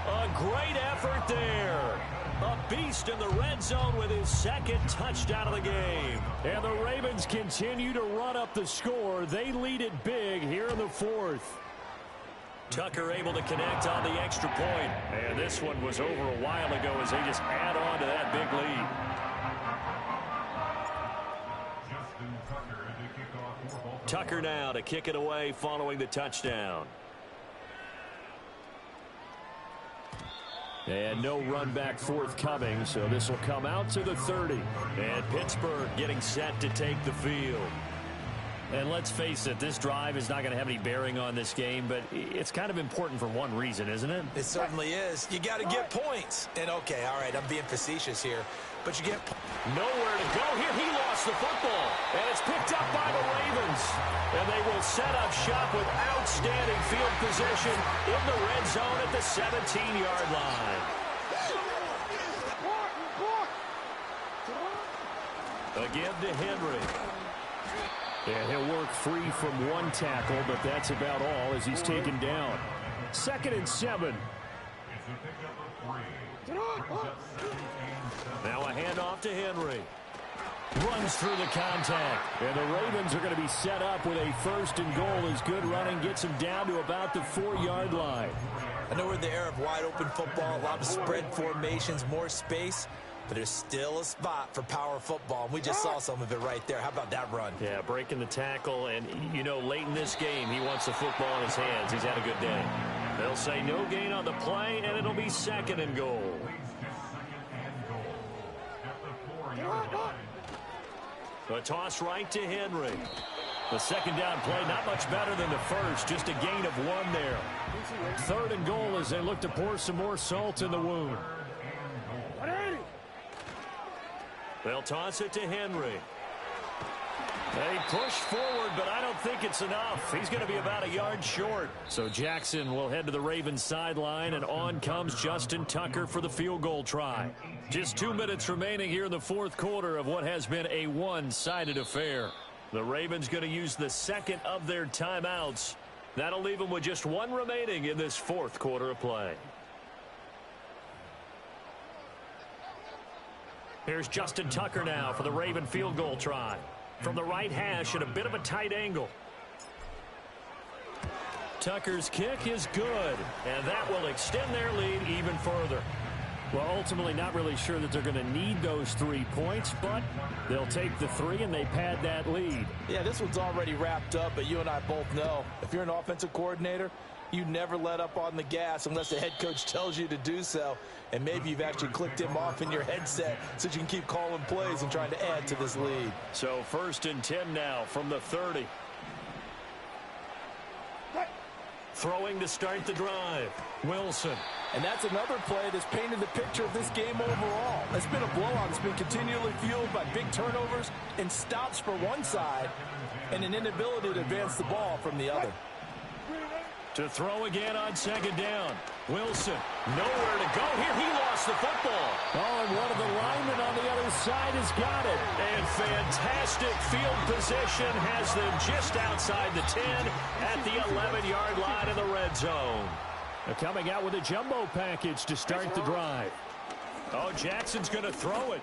A great effort there. A beast in the red zone with his 2nd touchdown of the game. And the Ravens continue to run up the score. They lead it big here in the 4th. Tucker able to connect on the extra point. And this one was over a while ago as they just add on to that big lead. Tucker now to kick it away following the touchdown. And no run back forthcoming, so this will come out to the 30. And Pittsburgh getting set to take the field. And let's face it, this drive is not going to have any bearing on this game, but it's kind of important for one reason, isn't it? It certainly is. You got to get points. And okay, all right, I'm being facetious here, but you get nowhere to go here. He lost the football, and it's picked up by the Ravens. And they will set up shop with outstanding field position in the red zone at the 17-yard line. Again to Henry. And he'll work free from one tackle, but that's about all as he's taken down. 2nd and 7. Now a handoff to Henry. Runs through the contact. And the Ravens are going to be set up with a 1st and goal as good running gets them down to about the 4-yard line. I know we're in the era of wide-open football, a lot of spread formations, more space, but there's still a spot for power football. And we just saw some of it right there. How about that run? Yeah, breaking the tackle. And, you know, late in this game, he wants the football in his hands. He's had a good day. They'll say no gain on the play, and it'll be 2nd and goal. A toss right to Henry. The 2nd down play, not much better than the first, just a gain of 1 there. 3rd and goal as they look to pour some more salt in the wound. They'll toss it to Henry. They push forward, but I don't think it's enough. He's going to be about a yard short. So Jackson will head to the Ravens sideline, and on comes Justin Tucker for the field goal try. Just 2 minutes remaining here in the 4th quarter of what has been a one-sided affair. The Ravens going to use the 2nd of their timeouts. That'll leave them with just 1 remaining in this 4th quarter of play. Here's Justin Tucker now for the Raven field goal try. From the right hash at a bit of a tight angle. Tucker's kick is good, and that will extend their lead even further. Well, ultimately not really sure that they're going to need those 3 points, but they'll take the 3 and they pad that lead. Yeah, this one's already wrapped up, but you and I both know if you're an offensive coordinator, you never let up on the gas unless the head coach tells you to do so. And maybe you've actually clicked him off in your headset so you can keep calling plays and trying to add to this lead. So 1st and 10 now from the 30. Throwing to start the drive. Wilson. And that's another play that's painted the picture of this game overall. It's been a blowout. It's been continually fueled by big turnovers and stops for one side and an inability to advance the ball from the other. To throw again on 2nd down. Wilson, nowhere to go here. He lost the football. Oh, and one of the linemen on the other side has got it. And fantastic field position has them just outside the 10 at the 11-yard line in the red zone. They're coming out with a jumbo package to start the drive. Oh, Jackson's going to throw it.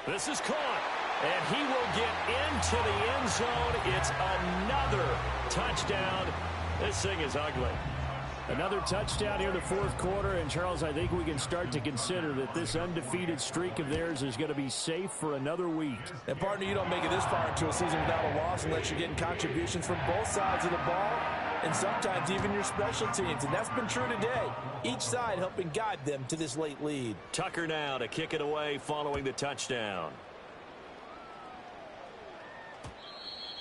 This is caught. And he will get into the end zone. It's another touchdown. This thing is ugly. Another touchdown here in the 4th quarter. And, Charles, I think we can start to consider that this undefeated streak of theirs is going to be safe for another week. And, partner, you don't make it this far into a season without a loss unless you're getting contributions from both sides of the ball and sometimes even your special teams. And that's been true today. Each side helping guide them to this late lead. Tucker now to kick it away following the touchdown.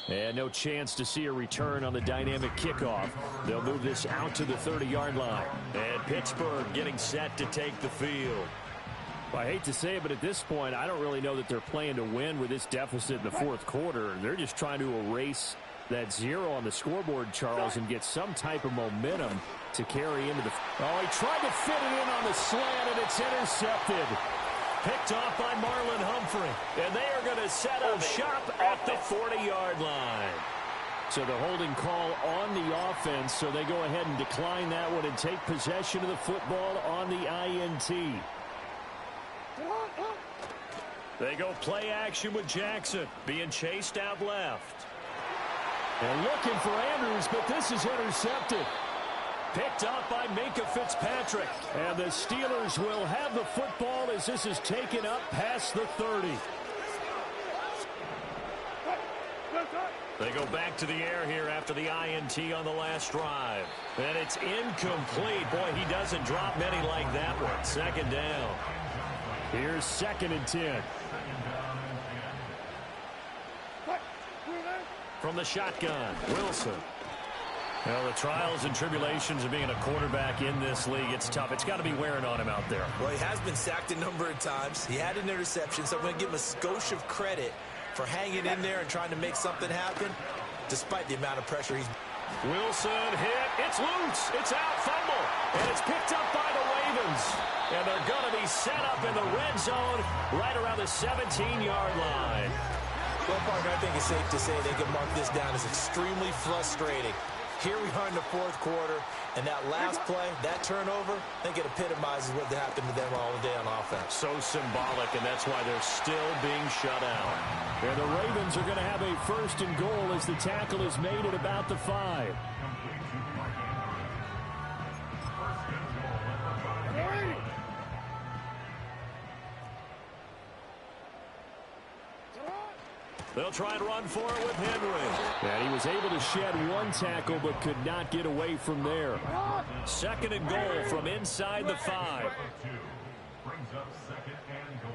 And no chance to see a return on the dynamic kickoff. They'll move this out to the 30-yard line. And Pittsburgh getting set to take the field. Well, I hate to say it, but at this point, I don't really know that they're playing to win with this deficit in the 4th quarter. They're just trying to erase that 0 on the scoreboard, Charles, and get some type of momentum to carry into the... Oh, he tried to fit it in on the slant, and it's intercepted. Picked off by Marlon Humphrey. And they are going to set up shop at the 40-yard line. So the holding call on the offense, so they go ahead and decline that one and take possession of the football on the INT. They go play action with Jackson, being chased out left. And looking for Andrews, but this is intercepted. Picked up by Minka Fitzpatrick. And the Steelers will have the football as this is taken up past the 30. They go back to the air here after the INT on the last drive. And it's incomplete. Boy, he doesn't drop many like that one. 2nd down. Here's 2nd and 10. From the shotgun, Wilson. Well, the trials and tribulations of being a quarterback in this league, it's tough. It's got to be wearing on him out there. Well, he has been sacked a number of times. He had an interception, so I'm going to give him a skosh of credit for hanging in there and trying to make something happen, despite the amount of pressure he's... Wilson hit. It's loose. It's out. Fumble. And it's picked up by the Ravens. And they're going to be set up in the red zone right around the 17-yard line. Well, partner, I think it's safe to say they can mark this down as extremely frustrating. Here we are in the fourth quarter, and that last play, that turnover, I think it epitomizes what happened to them all day on offense. So symbolic, and that's why they're still being shut out. And the Ravens are going to have a first and goal as the tackle is made at about the 5. They'll try and run for it with Henry. And he was able to shed one tackle but could not get away from there. Second and goal from inside the 5. Brings up second and goal.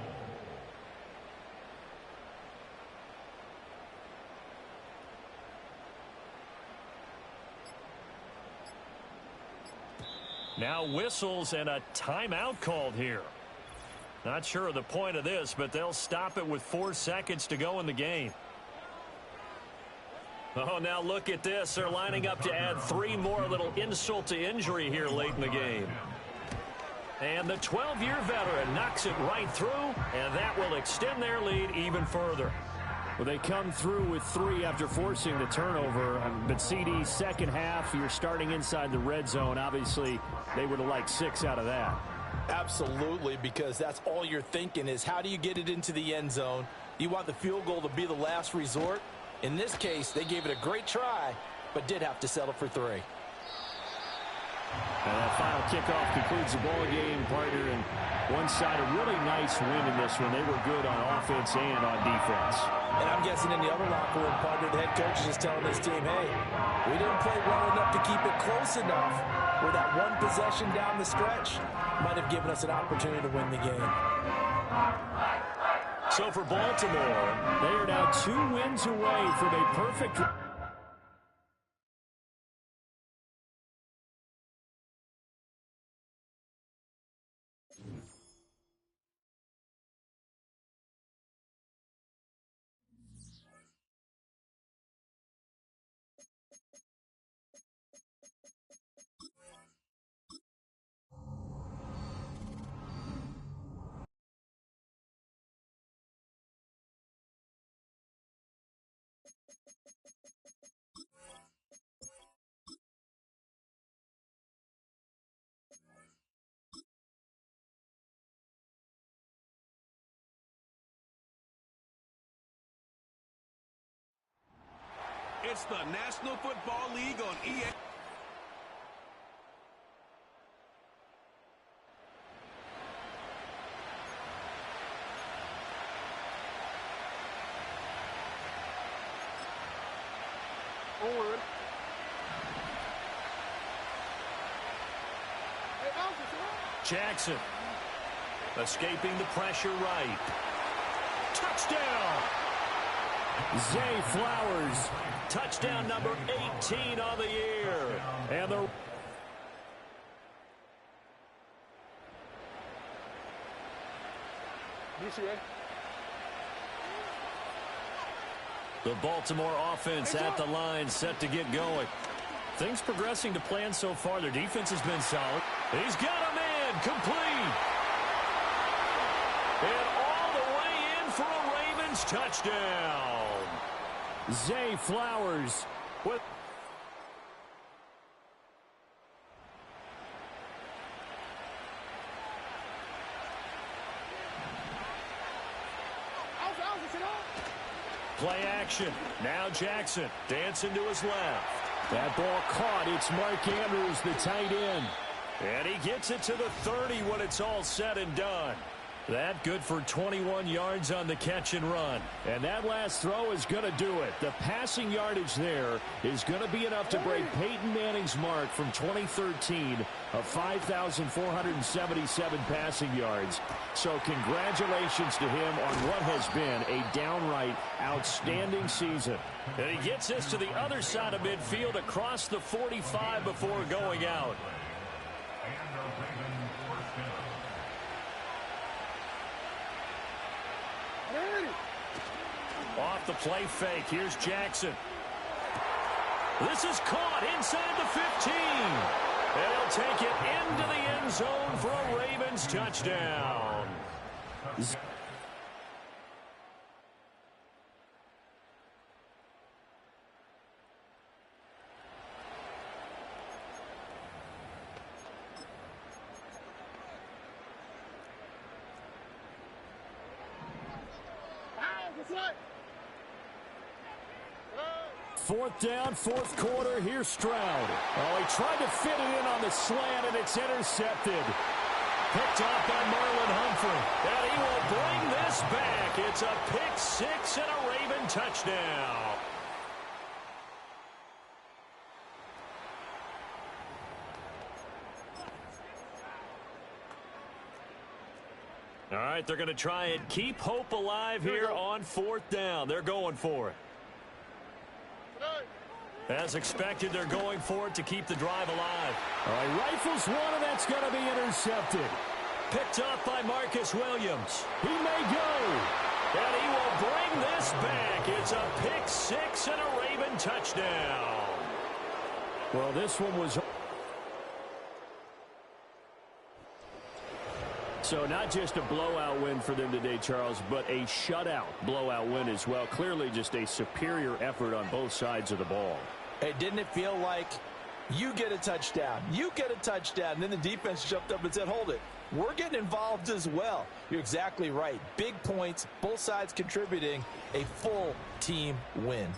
Now whistles and a timeout called here. Not sure of the point of this, but they'll stop it with 4 seconds to go in the game. Oh, now look at this. They're lining up to add 3 more, a little insult to injury here late in the game. And the 12-year veteran knocks it right through, and that will extend their lead even further. Well, they come through with 3 after forcing the turnover. But CD, second half, you're starting inside the red zone. Obviously, they would have liked 6 out of that. Absolutely, because that's all you're thinking is how do you get it into the end zone? You want the field goal to be the last resort. In this case, they gave it a great try, but did have to settle for 3. And that final kickoff concludes the ball game, partner. And one side, a really nice win in this one. They were good on offense and on defense. And I'm guessing in the other locker room, partner, the head coach is just telling his team, hey, we didn't play well enough to keep it close enough where that one possession down the stretch might have given us an opportunity to win the game. So for Baltimore, they are now 2 wins away from a perfect... It's the National Football League on EA. Forward. Jackson escaping the pressure right. Touchdown! Zay Flowers, touchdown number 18 on the year. And the Baltimore offense at the line, set to get going. Things progressing to plan so far. Their defense has been solid. He's got a man complete. And all the way in for a Ravens touchdown. Zay Flowers with... Play action. Now Jackson dancing to his left. That ball caught. It's Mark Andrews, the tight end. And he gets it to the 30 when it's all said and done. That good for 21 yards on the catch and run. And that last throw is going to do it. The passing yardage there is going to be enough to break Peyton Manning's mark from 2013 of 5,477 passing yards. So congratulations to him on what has been a downright outstanding season. And he gets us to the other side of midfield across the 45 before going out. Off the play fake. Here's Jackson. This is caught inside the 15. And he'll take it into the end zone for a Ravens touchdown. Fourth down, fourth quarter. Here's Stroud. Oh, he tried to fit it in on the slant, and it's intercepted. Picked off by Marlon Humphrey. And he will bring this back. It's a pick six and a Raven touchdown. All right, they're going to try and keep hope alive here on fourth down. They're going for it. As expected, they're going for it to keep the drive alive. All right, rifles one, and that's going to be intercepted. Picked off by Marcus Williams. He may go. And he will bring this back. It's a pick six and a Raven touchdown. Well, this one was... So not just a blowout win for them today, Charles, but a shutout blowout win as well. Clearly just a superior effort on both sides of the ball. Hey, didn't it feel like you get a touchdown, you get a touchdown, and then the defense jumped up and said, hold it, we're getting involved as well. You're exactly right. Big points, both sides contributing, a full team win.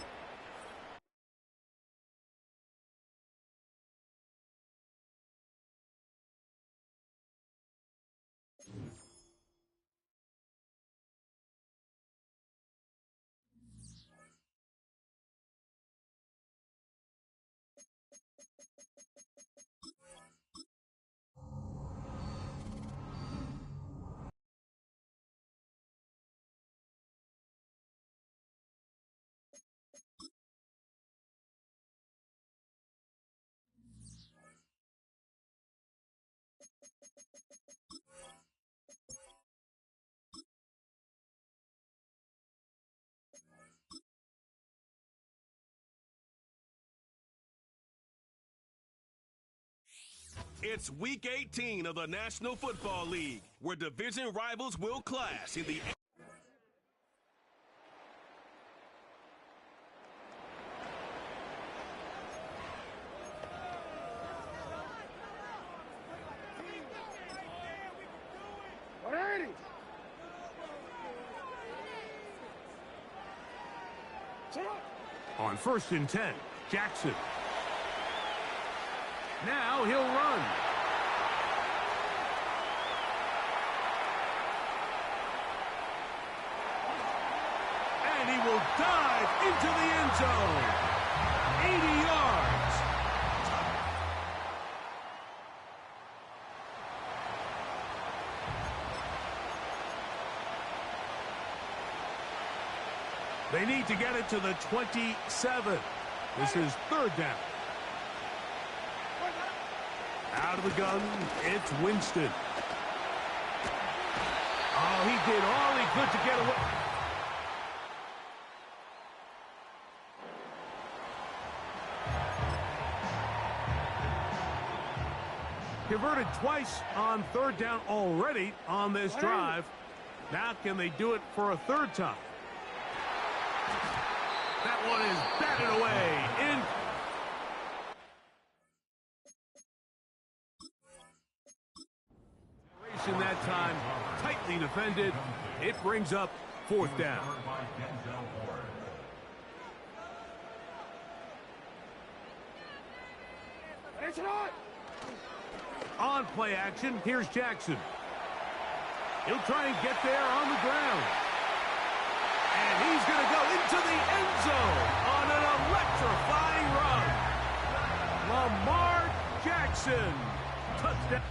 It's Week 18 of the National Football League, where division rivals will clash in the... On 1st and 10, Jackson. Now he'll run. And he will dive into the end zone. 80 yards. They need to get it to the 27. This is 3rd down. Out of the gun, it's Winston. Oh, he did all he could to get away. Converted twice on 3rd down already on this drive. Now can they do it for a 3rd time? That one is batted away. In that time, tightly defended. It brings up 4th down. On play action, here's Jackson. He'll try and get there on the ground. And he's going to go into the end zone on an electrifying run. Lamar Jackson. Touchdown.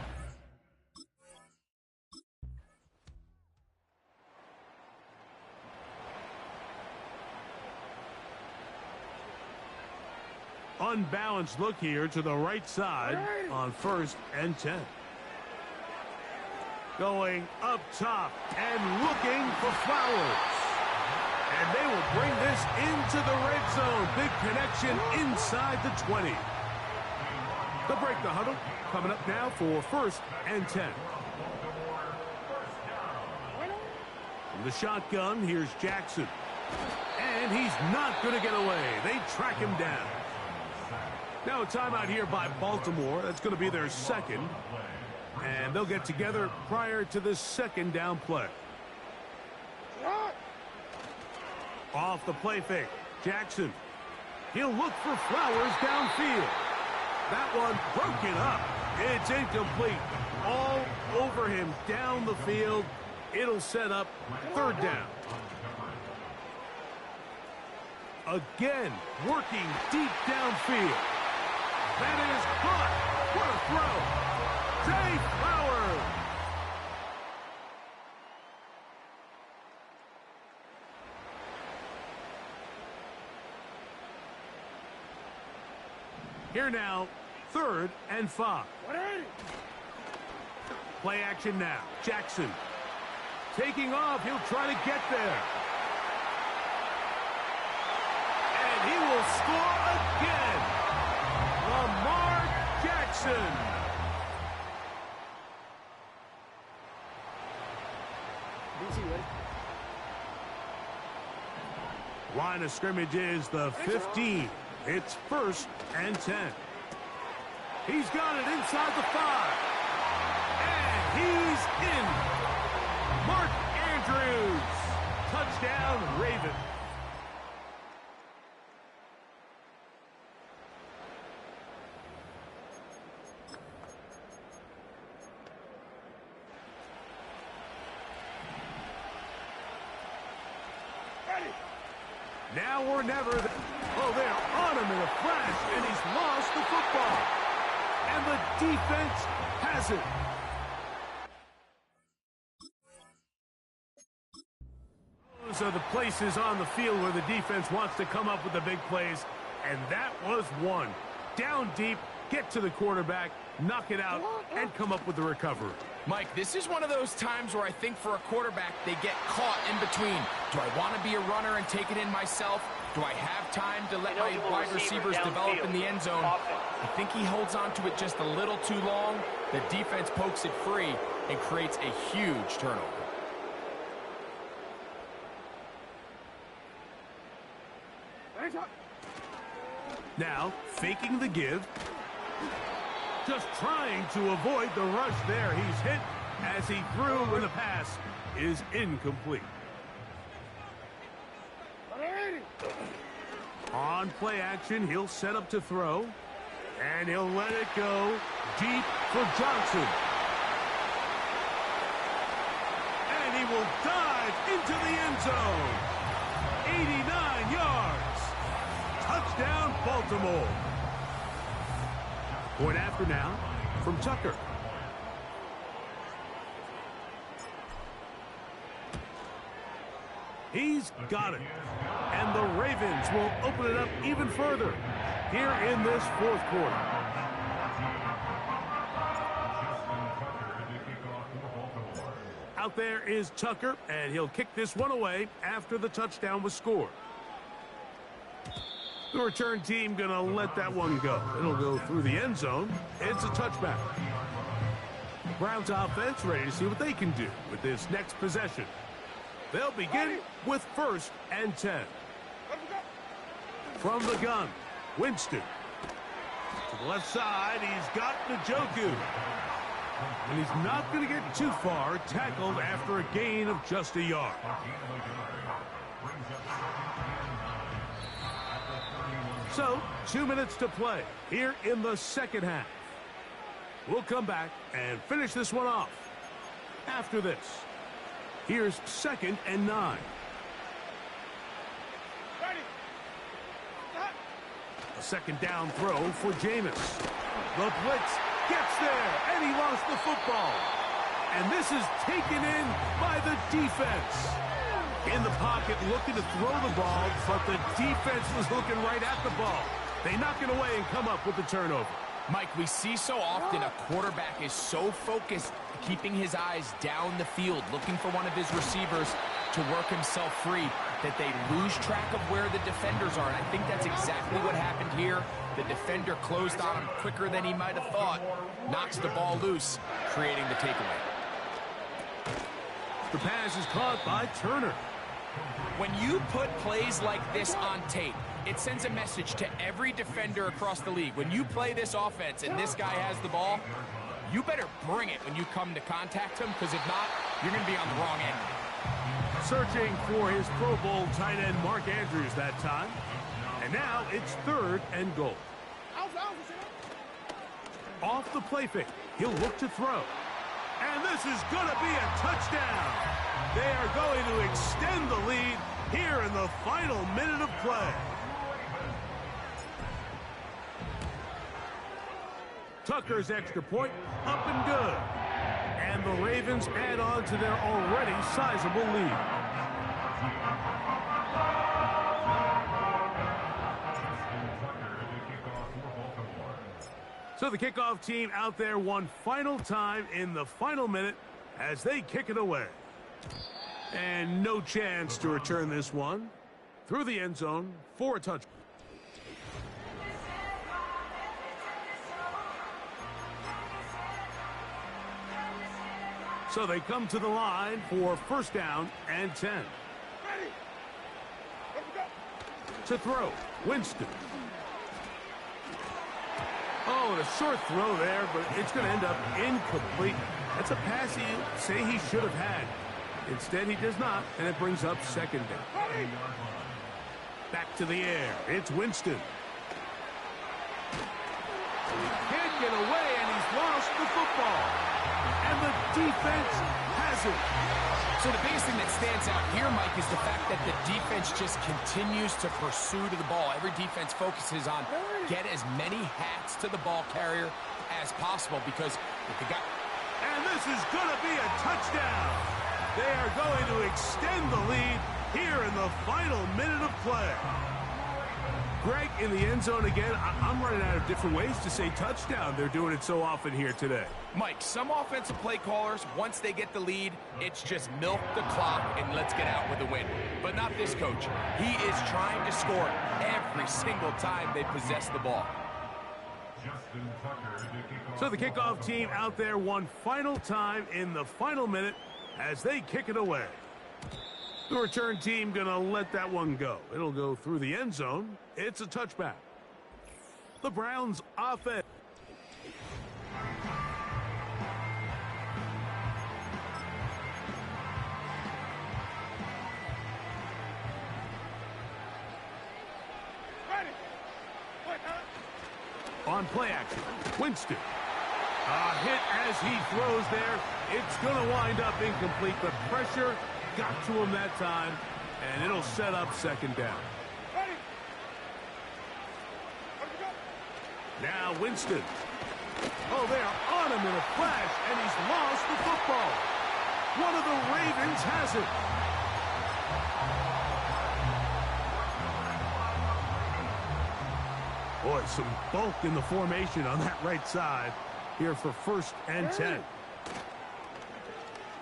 Unbalanced look here to the right side on 1st and 10. Going up top and looking for Flowers. And they will bring this into the red zone. Big connection inside the 20. They'll break the huddle. Coming up now for 1st and 10. From the shotgun, here's Jackson. And he's not going to get away. They track him down. Now a timeout here by Baltimore. That's going to be their 2nd. And they'll get together prior to the 2nd down play. Off the play fake. Jackson. He'll look for Flowers downfield. That one broken up. It's incomplete. All over him down the field. It'll set up third down. Again, working deep downfield. That is caught. What a throw. Zay Flowers. Here now, 3rd and 5. Play action now. Jackson. Taking off. He'll try to get there. And he will score again. Lamar Jackson. Line of scrimmage is the 15. It's 1st and 10. He's got it inside the 5. And he's in. Mark Andrews. Touchdown, Ravens. Now or never. Oh, they're on him in a flash, and he's lost the football. And the defense has it. Those are the places on the field where the defense wants to come up with the big plays, and that was one. Down deep, get to the quarterback, knock it out, and come up with the recovery. Mike, this is one of those times where I think for a quarterback, they get caught in between. Do I want to be a runner and take it in myself? Do I have time to let my wide receivers develop in the end zone? I think he holds on to it just a little too long. The defense pokes it free and creates a huge turnover. Now, faking the give. Just trying to avoid the rush there. He's hit as he threw when the pass is incomplete. On play action, he'll set up to throw. And he'll let it go deep for Johnson. And he will dive into the end zone. 89 yards. Touchdown, Baltimore. Point after now from Tucker. He's got it. And the Ravens will open it up even further here in this 4th quarter. Out there is Tucker, and he'll kick this one away after the touchdown was scored. The return team going to let that one go. It'll go through the end zone. It's a touchback. Browns offense ready to see what they can do with this next possession. They'll begin with 1st and 10. From the gun, Winston. To the left side, he's got Njoku. And he's not going to get too far, tackled after a gain of just a yard. So, 2 minutes to play here in the 2nd half. We'll come back and finish this one off after this. Here's 2nd and 9. A 2nd down throw for Jameis. The blitz gets there, and he lost the football. And this is taken in by the defense. In the pocket, looking to throw the ball, but the defense was looking right at the ball. They knock it away and come up with the turnover. Mike, we see so often a quarterback is so focused, keeping his eyes down the field, looking for one of his receivers to work himself free, that they lose track of where the defenders are. And I think that's exactly what happened here. The defender closed on him quicker than he might have thought, knocks the ball loose, creating the takeaway. The pass is caught by Turner. When you put plays like this on tape, it sends a message to every defender across the league. When you play this offense and this guy has the ball, you better bring it when you come to contact him, because if not, you're going to be on the wrong end. Searching for his Pro Bowl tight end Mark Andrews that time. And now it's 3rd and goal. Off the play fake. He'll look to throw. And this is going to be a touchdown. They are going to extend the lead here in the final minute of play. Tucker's extra point, up and good. And the Ravens add on to their already sizable lead. So the kickoff team out there one final time in the final minute as they kick it away. And no chance to return this one through the end zone for a touchdown. So they come to the line for 1st down and 10. To throw, Winston. Oh, and a short throw there, but it's going to end up incomplete. That's a pass he say he should have had. Instead, he does not, and it brings up 2nd down. Back to the air. It's Winston. Can't get away, and he's lost the football. And the defense has it. So the biggest thing that stands out here, Mike, is the fact that the defense just continues to pursue to the ball. Every defense focuses on get as many hats to the ball carrier as possible because if they got... And this is going to be a touchdown. They are going to extend the lead here in the final minute of play. Greg, in the end zone again, I'm running out of different ways to say touchdown. They're doing it so often here today. Mike, some offensive play callers, once they get the lead, it's just milk the clock and let's get out with a win. But not this coach. He is trying to score every single time they possess the ball. So the kickoff team out there one final time in the final minute as they kick it away. The return team going to let that one go. It'll go through the end zone. It's a touchback. The Browns offense. On play action, Winston. A hit as he throws there. It's going to wind up incomplete, but pressure got to him that time, and it'll set up 2nd down. Now Winston. Oh, they are on him in a flash, and he's lost the football. One of the Ravens has it. Boy, some bulk in the formation on that right side here for 1st and 10.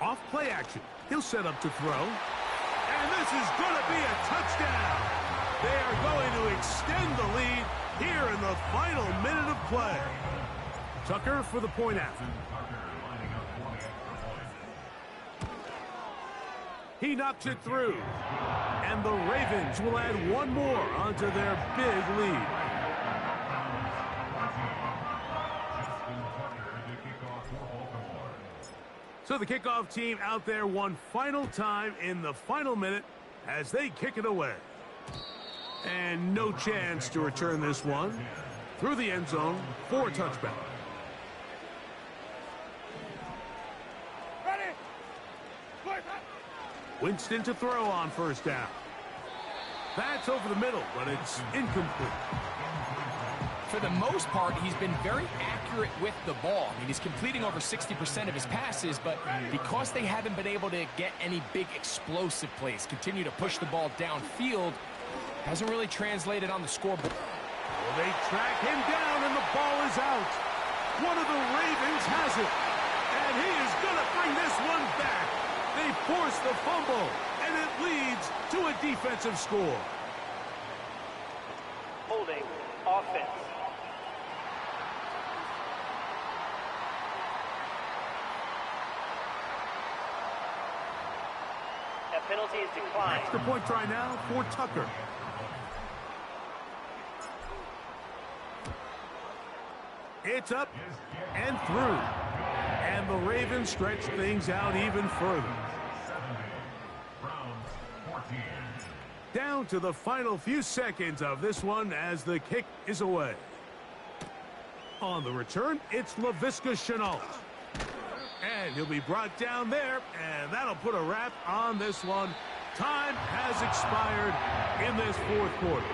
Off play action. He'll set up to throw. And this is going to be a touchdown. They are going to extend the lead here in the final minute of play. Tucker for the point after. He knocks it through. And the Ravens will add one more onto their big lead. So the kickoff team out there one final time in the final minute as they kick it away. And no chance to return this one through the end zone for a touchback. Winston to throw on 1st down. That's over the middle, but it's incomplete. For the most part, he's been very accurate with the ball. I mean, he's completing over 60% of his passes, but because they haven't been able to get any big explosive plays, continue to push the ball downfield, hasn't really translated on the scoreboard. Well, they track him down, and the ball is out. One of the Ravens has it, and he is going to bring this one back. They force the fumble, and it leads to a defensive score. Holding offense. That penalty is declined. Extra point try now for Tucker. It's up and through. And the Ravens stretch things out even further. Down to the final few seconds of this one as the kick is away. On the return, it's Laviska Shenault. And he'll be brought down there, and that'll put a wrap on this one. Time has expired in this fourth quarter.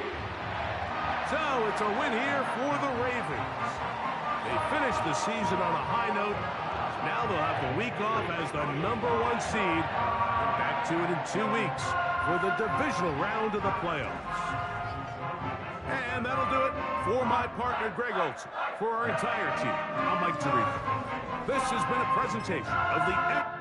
So it's a win here for the Ravens. They finished the season on a high note. Now they'll have the week off as the #1 seed. And back to it in 2 weeks for the divisional round of the playoffs. And that'll do it for my partner, Greg Olson. For our entire team, I'm Mike Tirico. This has been a presentation of the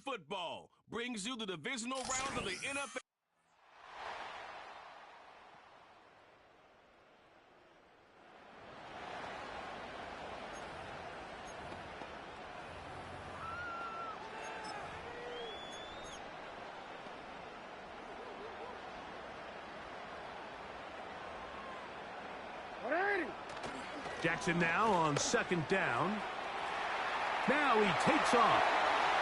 Football brings you the divisional round of the NFL. Jackson now on second down. Now he takes off.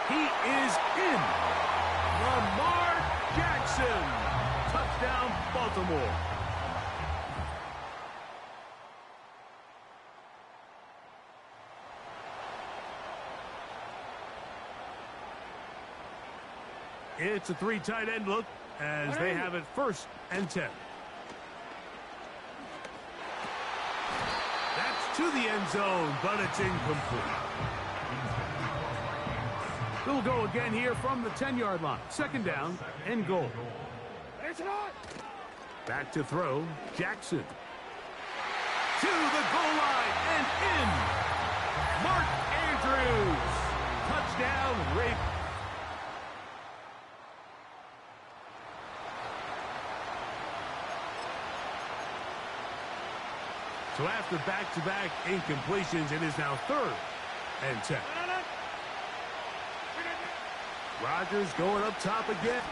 He is in. Lamar Jackson. Touchdown, Baltimore. It's a three tight end look as they have it 1st and 10. That's to the end zone, but it's incomplete. We'll go again here from the 10-yard line. 2nd down and goal. Back to throw, Jackson. To the goal line and in. Mark Andrews. Touchdown, Ravens. So after back-to-back incompletions, it is now 3rd and 10. Rodgers going up top again.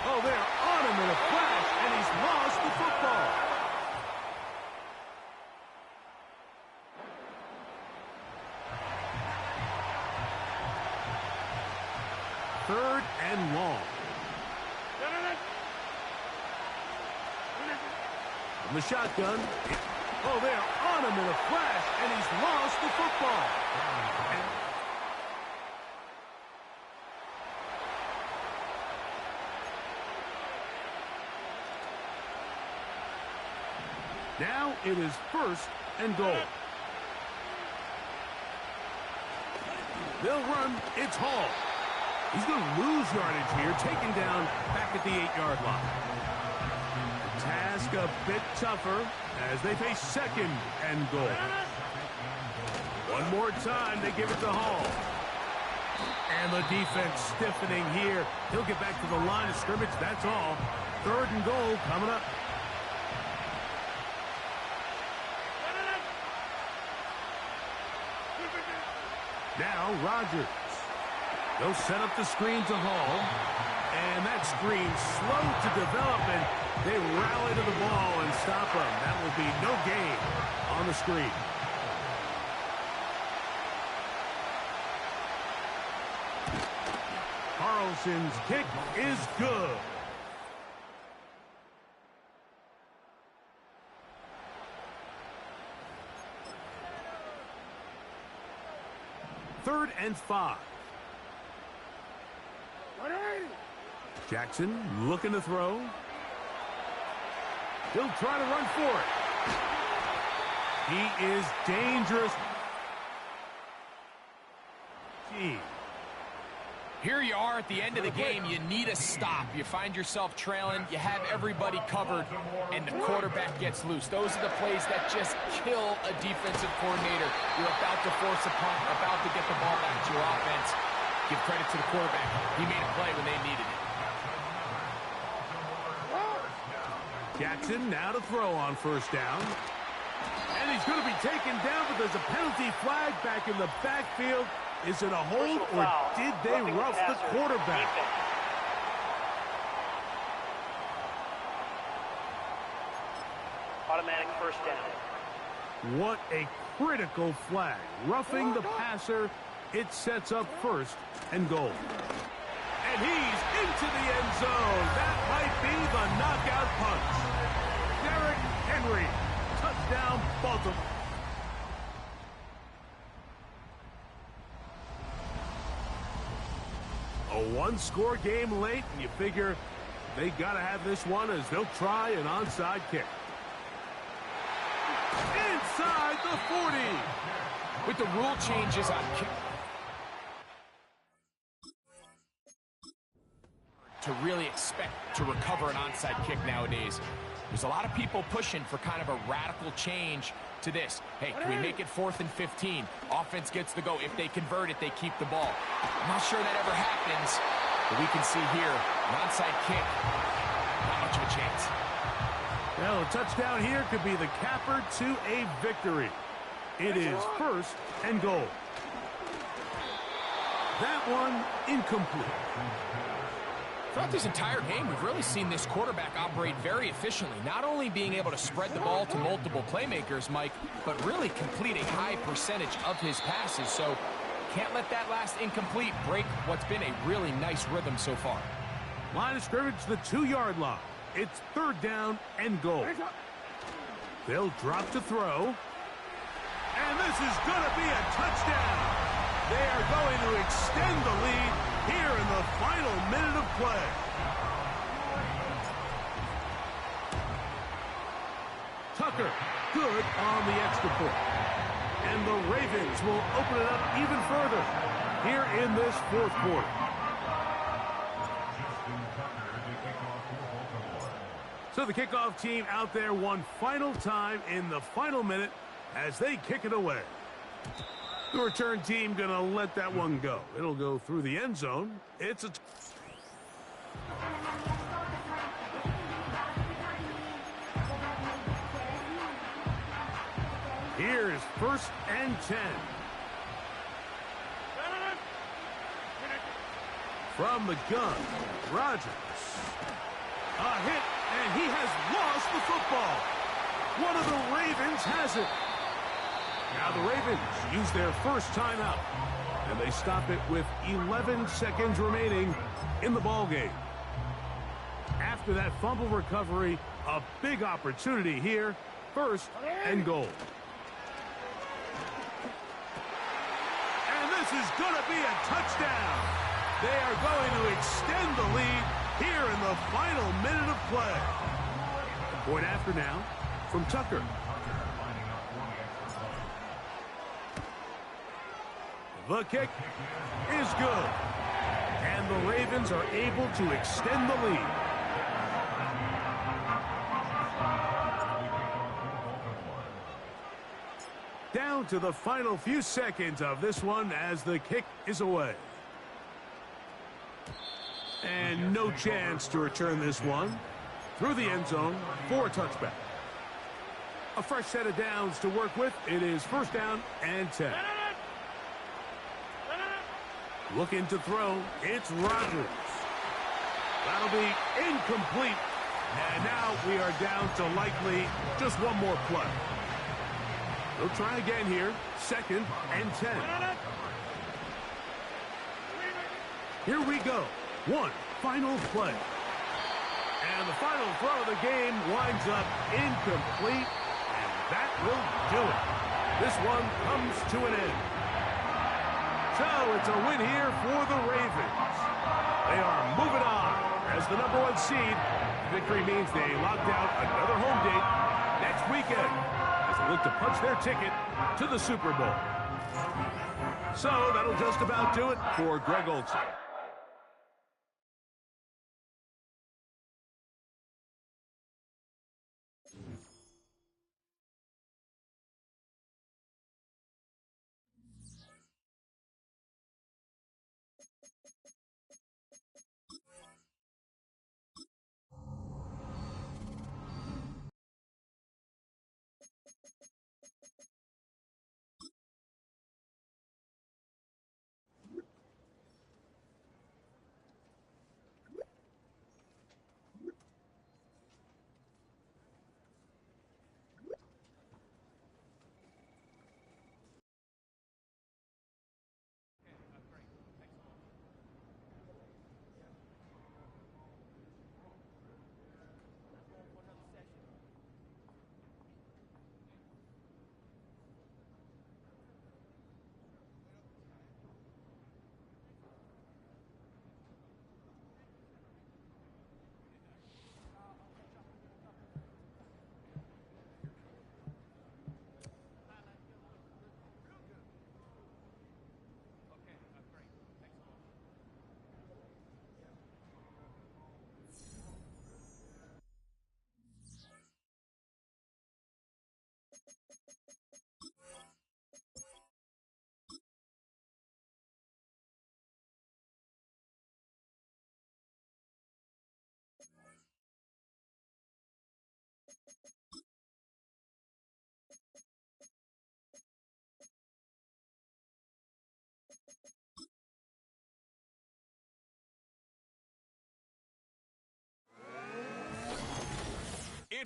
Oh, they're on him in a flash, and he's lost the football. Third and long. From the shotgun. Oh, they're on him in a flash, and he's lost the football. Now it is 1st and goal. They'll run. It's Hall. He's going to lose yardage here, taken down back at the 8-yard line. The task a bit tougher as they face 2nd and goal. One more time, they give it to Hall. And the defense stiffening here. He'll get back to the line of scrimmage. That's all. 3rd and goal coming up. Now Rodgers. They'll set up the screen to Hall. And that screen slow to develop, and they rally to the ball and stop him. That will be no gain on the screen. Carlson's kick is good. Third and 5. Jackson looking to throw. He'll try to run for it. He is dangerous. Here you are at the end of the game. You need a stop. You find yourself trailing. You have everybody covered, and the quarterback gets loose. Those are the plays that just kill a defensive coordinator. You're about to force a punt, about to get the ball back to your offense. Give credit to the quarterback. He made a play when they needed it. Jackson now to throw on 1st down. And he's going to be taken down, but there's a penalty flag back in the backfield. Is it a hold, or did they rough the quarterback? Automatic 1st down. What a critical flag. Roughing the passer. It sets up 1st and goal. And he's into the end zone. That might be the knockout punch. Derrick Henry. Touchdown, Baltimore. A one-score game late, and you figure they got to have this one as they'll try an onside kick. Inside the 40. With the rule changes on kick, to really expect to recover an onside kick nowadays. There's a lot of people pushing for kind of a radical change to this. Hey, can we make it 4th and 15? Offense gets the go. If they convert it, they keep the ball. I'm not sure that ever happens, But we can see here, an onside kick, not much of a chance. Well, a touchdown here could be the capper to a victory. It is 1st and goal. That one incomplete. Throughout this entire game, we've really seen this quarterback operate very efficiently, not only being able to spread the ball to multiple playmakers, Mike, but really complete a high percentage of his passes. So can't let that last incomplete break what's been a really nice rhythm so far. Line of scrimmage to the 2-yard line. It's 3rd down and goal. They'll drop to throw. And this is going to be a touchdown. They are going to extend the lead here in the final minute of play. Tucker, good on the extra point. And the Ravens will open it up even further here in this 4th quarter. So the kickoff team out there one final time in the final minute as they kick it away. The return team going to let that one go. It'll go through the end zone. It's a... Here's 1st and 10. From the gun, Rodgers. A hit, and he has lost the football. One of the Ravens has it. Now the Ravens use their first timeout, and they stop it with 11 seconds remaining in the ballgame. After that fumble recovery, a big opportunity here, 1st and goal. And this is going to be a touchdown. They are going to extend the lead here in the final minute of play. Point after now from Tucker. The kick is good. And the Ravens are able to extend the lead. Down to the final few seconds of this one as the kick is away. And no chance to return this one through the end zone for a touchback. A fresh set of downs to work with. It is 1st down and 10. Looking to throw. It's Rodgers. That'll be incomplete. And now we are down to likely just one more play. They'll try again here. 2nd and 10. Here we go. One final play. And the final throw of the game winds up incomplete. And that will do it. This one comes to an end. So it's a win here for the Ravens. They are moving on as the #1 seed. Victory means they locked out another home date next weekend as they look to punch their ticket to the Super Bowl. So that'll just about do it for Greg Olsen.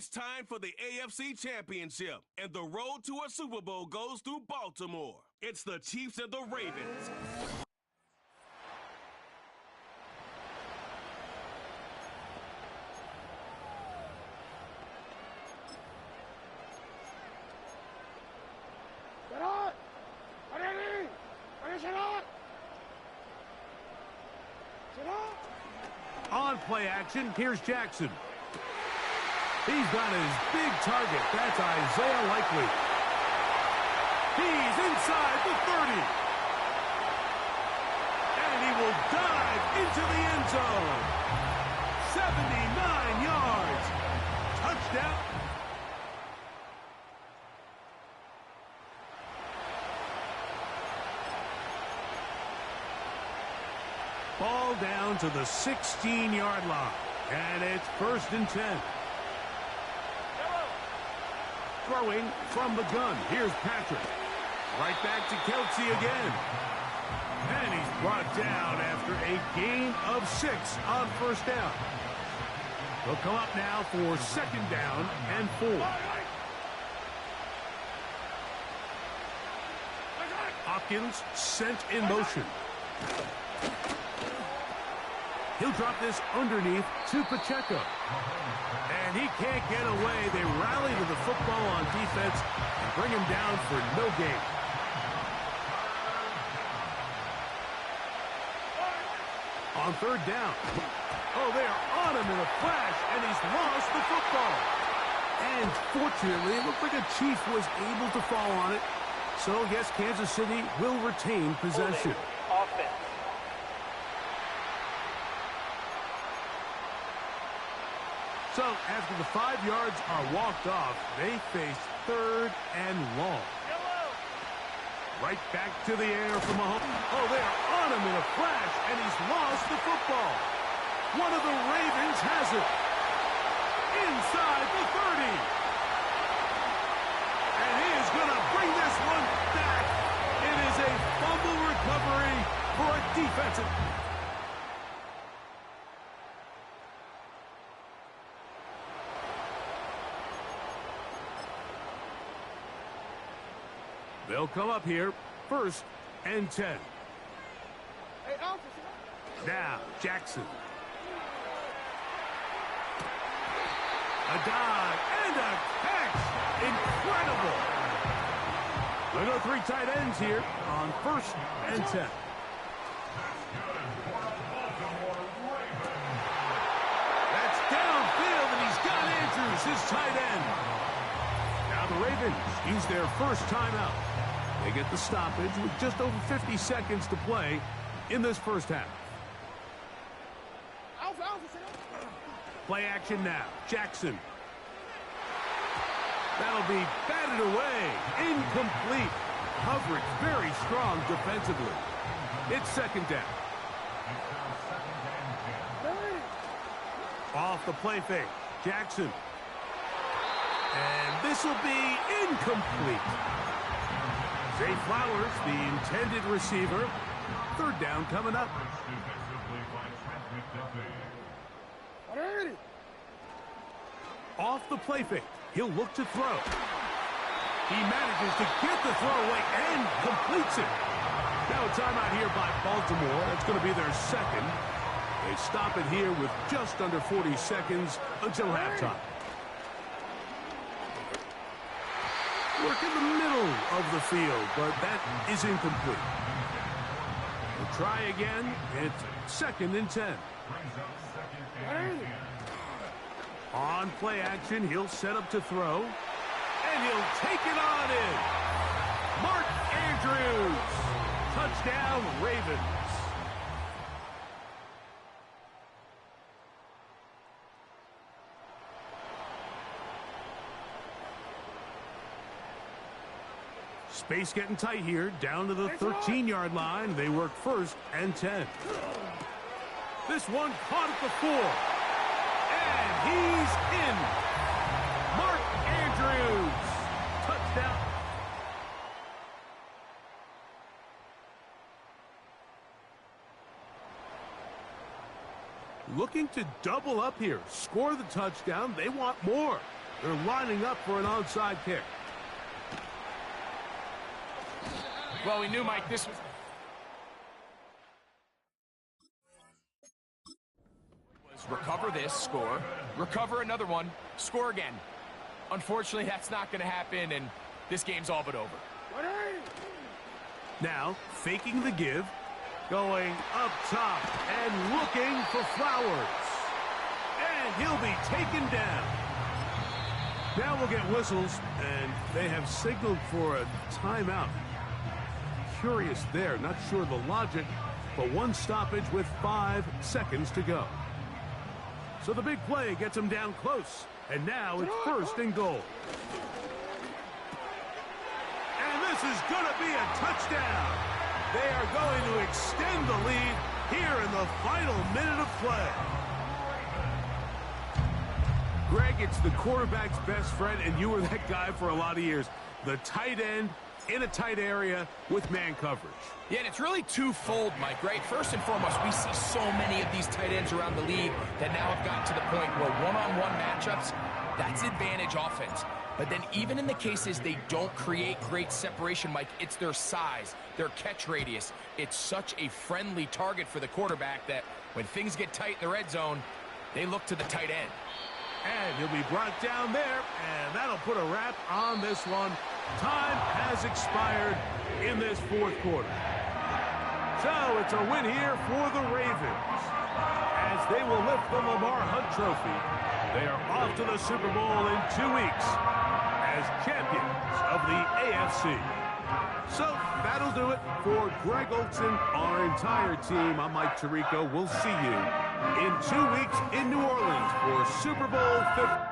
It's time for the AFC Championship, and the road to a Super Bowl goes through Baltimore. It's the Chiefs and the Ravens. On play action, here's Jackson. He's got his big target. That's Isaiah Likely. He's inside the 30. And he will dive into the end zone. 79 yards. Touchdown. Ball down to the 16-yard line. And it's 1st and 10. Throwing from the gun. Here's Patrick. Right back to Kelsey again. And he's brought down after a gain of 6 on 1st down. They'll come up now for 2nd down and 4. Hopkins sent in motion. He'll drop this underneath to Pacheco. And he can't get away. They rally to the football on defense and bring him down for no gain. On 3rd down. Oh, they are on him in a flash, and he's lost the football. And fortunately, it looked like a Chief was able to fall on it. So, yes, Kansas City will retain possession. Offense. So, after the 5 yards are walked off, they face 3rd and long. Right back to the air from Mahomes. Oh, they are on him in a flash, and he's lost the football. One of the Ravens has it. Inside the 30. And he is going to bring this one back. It is a fumble recovery for a defensive. They'll come up here, 1st and 10. Now, Jackson. A dive and a catch. Incredible. There go 3 tight ends here on 1st and 10. That's downfield, and he's got Andrews, his tight end. Now the Ravens use their first timeout. They get the stoppage with just over 50 seconds to play in this 1st half. Play action now. Jackson. That'll be batted away. Incomplete. Coverage very strong defensively. It's 2nd down. Off the play fake. Jackson. And this will be incomplete. Zay Flowers, the intended receiver. 3rd down coming up. Off the play fake. He'll look to throw. He manages to get the throw away and completes it. Now a timeout here by Baltimore. That's going to be their 2nd. They stop it here with just under 40 seconds until halftime. Work in the middle of the field, but that is incomplete. We'll try again. It's 2nd and 10. On play action, he'll set up to throw. And he'll take it on in. Mark Andrews. Touchdown, Ravens. Space getting tight here, down to the 13-yard line. They work 1st and 10. This one caught at the 4. And he's in. Mark Andrews. Touchdown. Looking to double up here. Score the touchdown. They want more. They're lining up for an onside kick. Well, we knew, Mike, this was... Recover this, score. Recover another one, score again. Unfortunately, that's not going to happen, and this game's all but over. Now, faking the give, going up top and looking for Flowers. And he'll be taken down. Now we'll get whistles, and they have signaled for a timeout. Curious there, not sure the logic, but one stoppage with 5 seconds to go. So the big play gets him down close, and now it's first and goal. And this is going to be a touchdown. They are going to extend the lead here in the final minute of play. Greg, it's the quarterback's best friend, and you were that guy for a lot of years. The tight end in a tight area with man coverage. Yeah, and it's really twofold, Mike, right? First and foremost, we see so many of these tight ends around the league that now have gotten to the point where one-on-one matchups, that's advantage offense. But then even in the cases they don't create great separation, Mike, it's their size, their catch radius. It's such a friendly target for the quarterback that when things get tight in the red zone, they look to the tight end. And he'll be brought down there, and that'll put a wrap on this one. Time has expired in this fourth quarter. So it's a win here for the Ravens, as they will lift the Lamar Hunt Trophy. They are off to the Super Bowl in 2 weeks as champions of the AFC. So that'll do it for Greg Olson, our entire team. I'm Mike Tirico. We'll see you in 2 weeks in New Orleans for Super Bowl 50.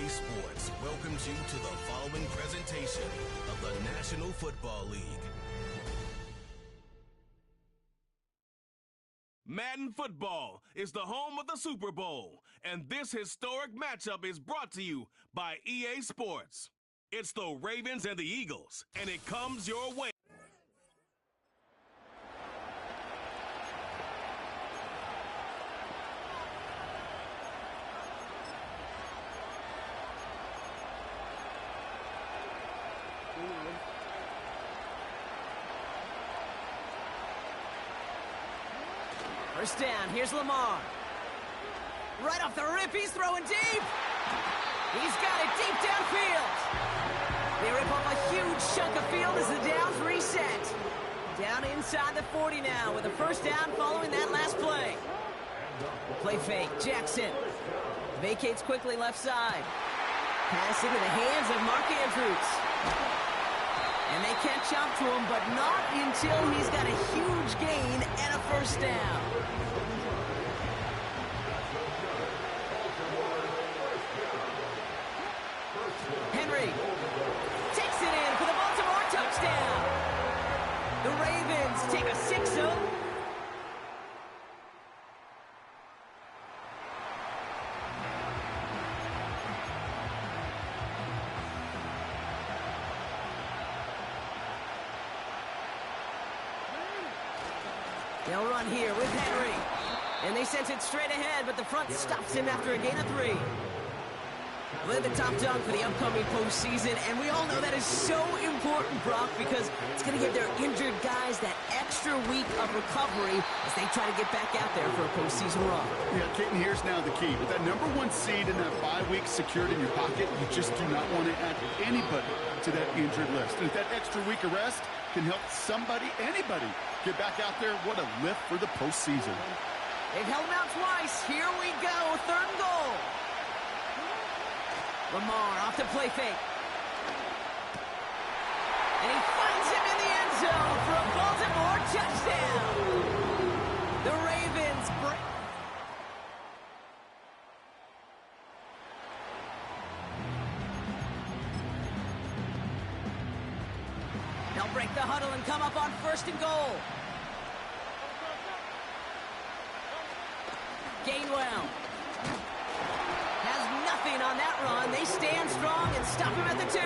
Sports welcomes you to the following presentation of the National Football League. Madden Football is the home of the Super Bowl, and this historic matchup is brought to you by EA Sports. It's the Ravens and the Eagles, and it comes your way. First down, here's Lamar. Right off the rip, he's throwing deep. He's got it deep downfield. They rip off a huge chunk of field as the downs reset. Down inside the 40 now with a first down following that last play. Play fake, Jackson. Vacates quickly left side. Pass into the hands of Mark Andrews. And they catch up to him, but not until he's got a huge gain and a first down. Henry takes it in for the Baltimore touchdown. The Ravens take a 6-0. They'll run here with Henry. And they sent it straight ahead, but the front stops him after a gain of 3. They're the top dog for the upcoming postseason, and we all know that is so important, Brock, because it's going to give their injured guys that extra week of recovery as they try to get back out there for a postseason run. Yeah, Keaton, here's now the key. With that #1 seed and that bye week secured in your pocket, you just do not want to add anybody to that injured list. And if that extra week of rest can help somebody, anybody, get back out there, what a lift for the postseason. They've held him out twice. Here we go, 3rd and goal. Lamar off the play fake. And he finds him in the end zone for a Baltimore touchdown. The Ravens break. They'll break the huddle and come up on 1st and goal. Gainwell has nothing on that run. They stand strong and stop him at the 2.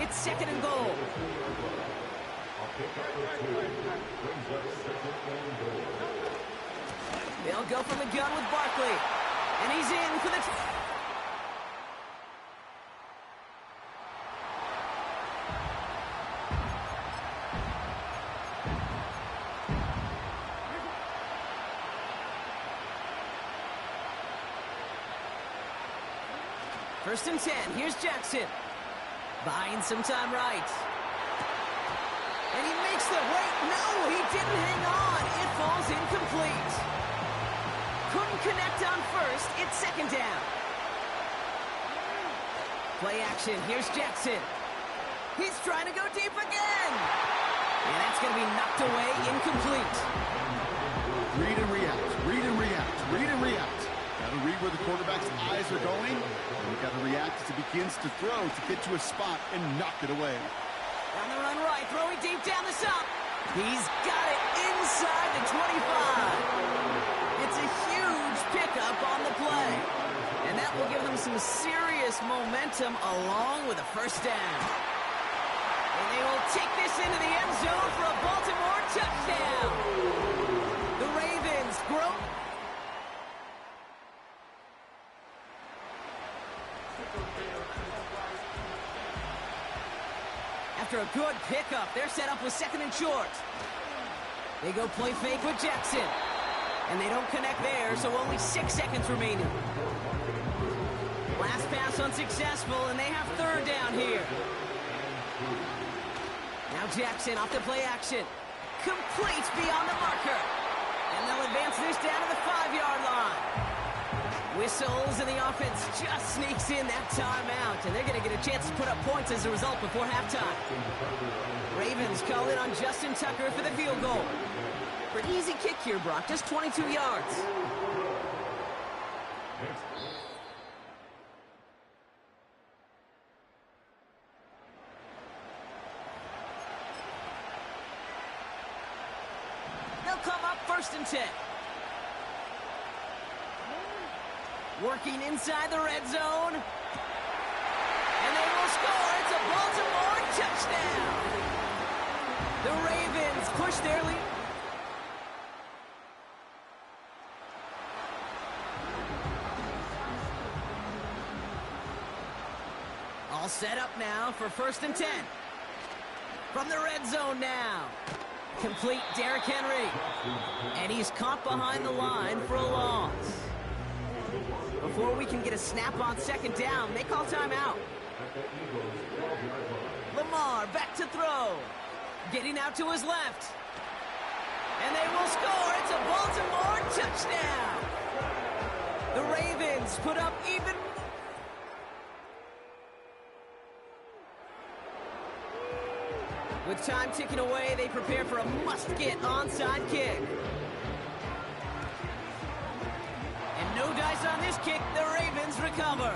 It's 2nd and goal. They'll go from the gun with Barkley. And he's in for the... First and 10. Here's Jackson. Buying some time right. And he makes the... Wait, no, he didn't hang on. It falls incomplete. Couldn't connect on 1st. It's 2nd down. Play action. Here's Jackson. He's trying to go deep again. And that's going to be knocked away, incomplete. Read and react. Read and react. Read and react. Got to read where the quarterback's eyes are going. And you got to react as he begins to throw to get to a spot and knock it away. On the run right, throwing deep down the stump. He's got it inside the 25. It's a huge pickup on the play. And that will give them some serious momentum along with a first down. And they will take this into the end zone for a Baltimore touchdown. The Ravens grow. After a good pickup, they're set up with 2nd and short. They go play fake with Jackson. And they don't connect there, so only 6 seconds remaining. Last pass unsuccessful, and they have 3rd down here. Now Jackson off the play action. Complete beyond the marker. And they'll advance this down to the 5-yard line. Whistles, and the offense just sneaks in that timeout. And they're going to get a chance to put up points as a result before halftime. Ravens call in on Justin Tucker for the field goal. For an easy kick here, Brock, just 22 yards. They'll come up 1st and 10. Working inside the red zone. And they will score. It's a Baltimore touchdown. The Ravens push their lead. All set up now for 1st and 10. From the red zone now. Complete Derrick Henry. And he's caught behind the line for a loss. Before we can get a snap on second down, they call timeout. Lamar back to throw. Getting out to his left. And they will score. It's a Baltimore touchdown. The Ravens put up even. With time ticking away, they prepare for a must-get onside kick. And no dice on this kick. The Ravens recover.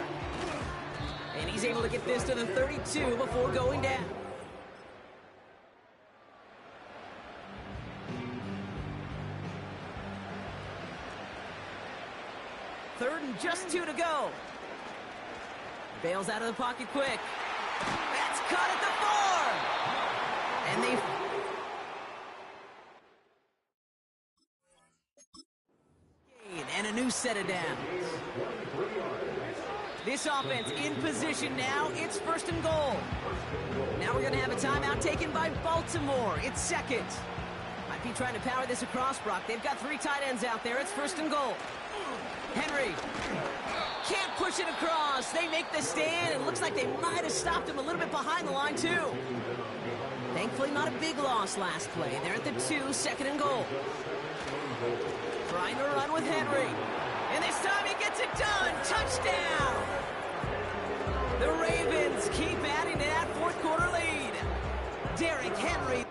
And he's able to get this to the 32 before going down. Third and just 2 to go. Bails out of the pocket quick. That's caught at the 4. And they... And a new set of downs. This offense in position now. It's first and goal. Now we're going to have a timeout taken by Baltimore. It's second. Might be trying to power this across, Brock. They've got 3 tight ends out there. It's first and goal. Henry can't push it across. They make the stand. It looks like they might have stopped him a little bit behind the line, too. Thankfully, not a big loss last play. They're at the 2, second and goal. Trying to run with Henry. And this time he gets it done. Touchdown. The Ravens keep adding to that fourth quarter lead. Derrick Henry.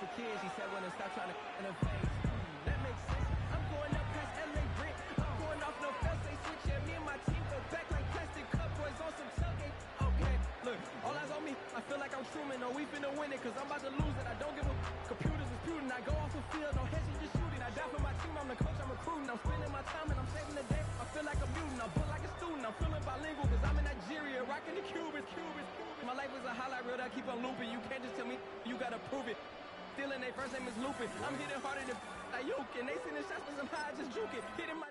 For kids, he said when they stop trying to in the face. That makes sense. I'm going up past LA Brick. I'm going off no fence. They switch and me and my team go back like plastic cup boys on some tailgate. Okay, look, all eyes on me. I feel like I'm Truman. No, we finna win it, cause I'm about to lose it. I don't give a computers disputing. I go off the field, no hedging, just shooting. I die for my team, I'm the coach, I'm recruiting. I'm spending my time and I'm saving the day. I feel like a mutant, I'm built like a student. I'm feeling bilingual, cause I'm in Nigeria, rocking the Cubans. My life is a highlight reel that I keep on looping. You can't just tell me, you gotta prove it. Stealing, their first name is Lupin. I'm hitting harder than Ayuk, and they sending shots for some high, just juke it. Hitting my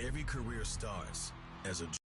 Every career starts as a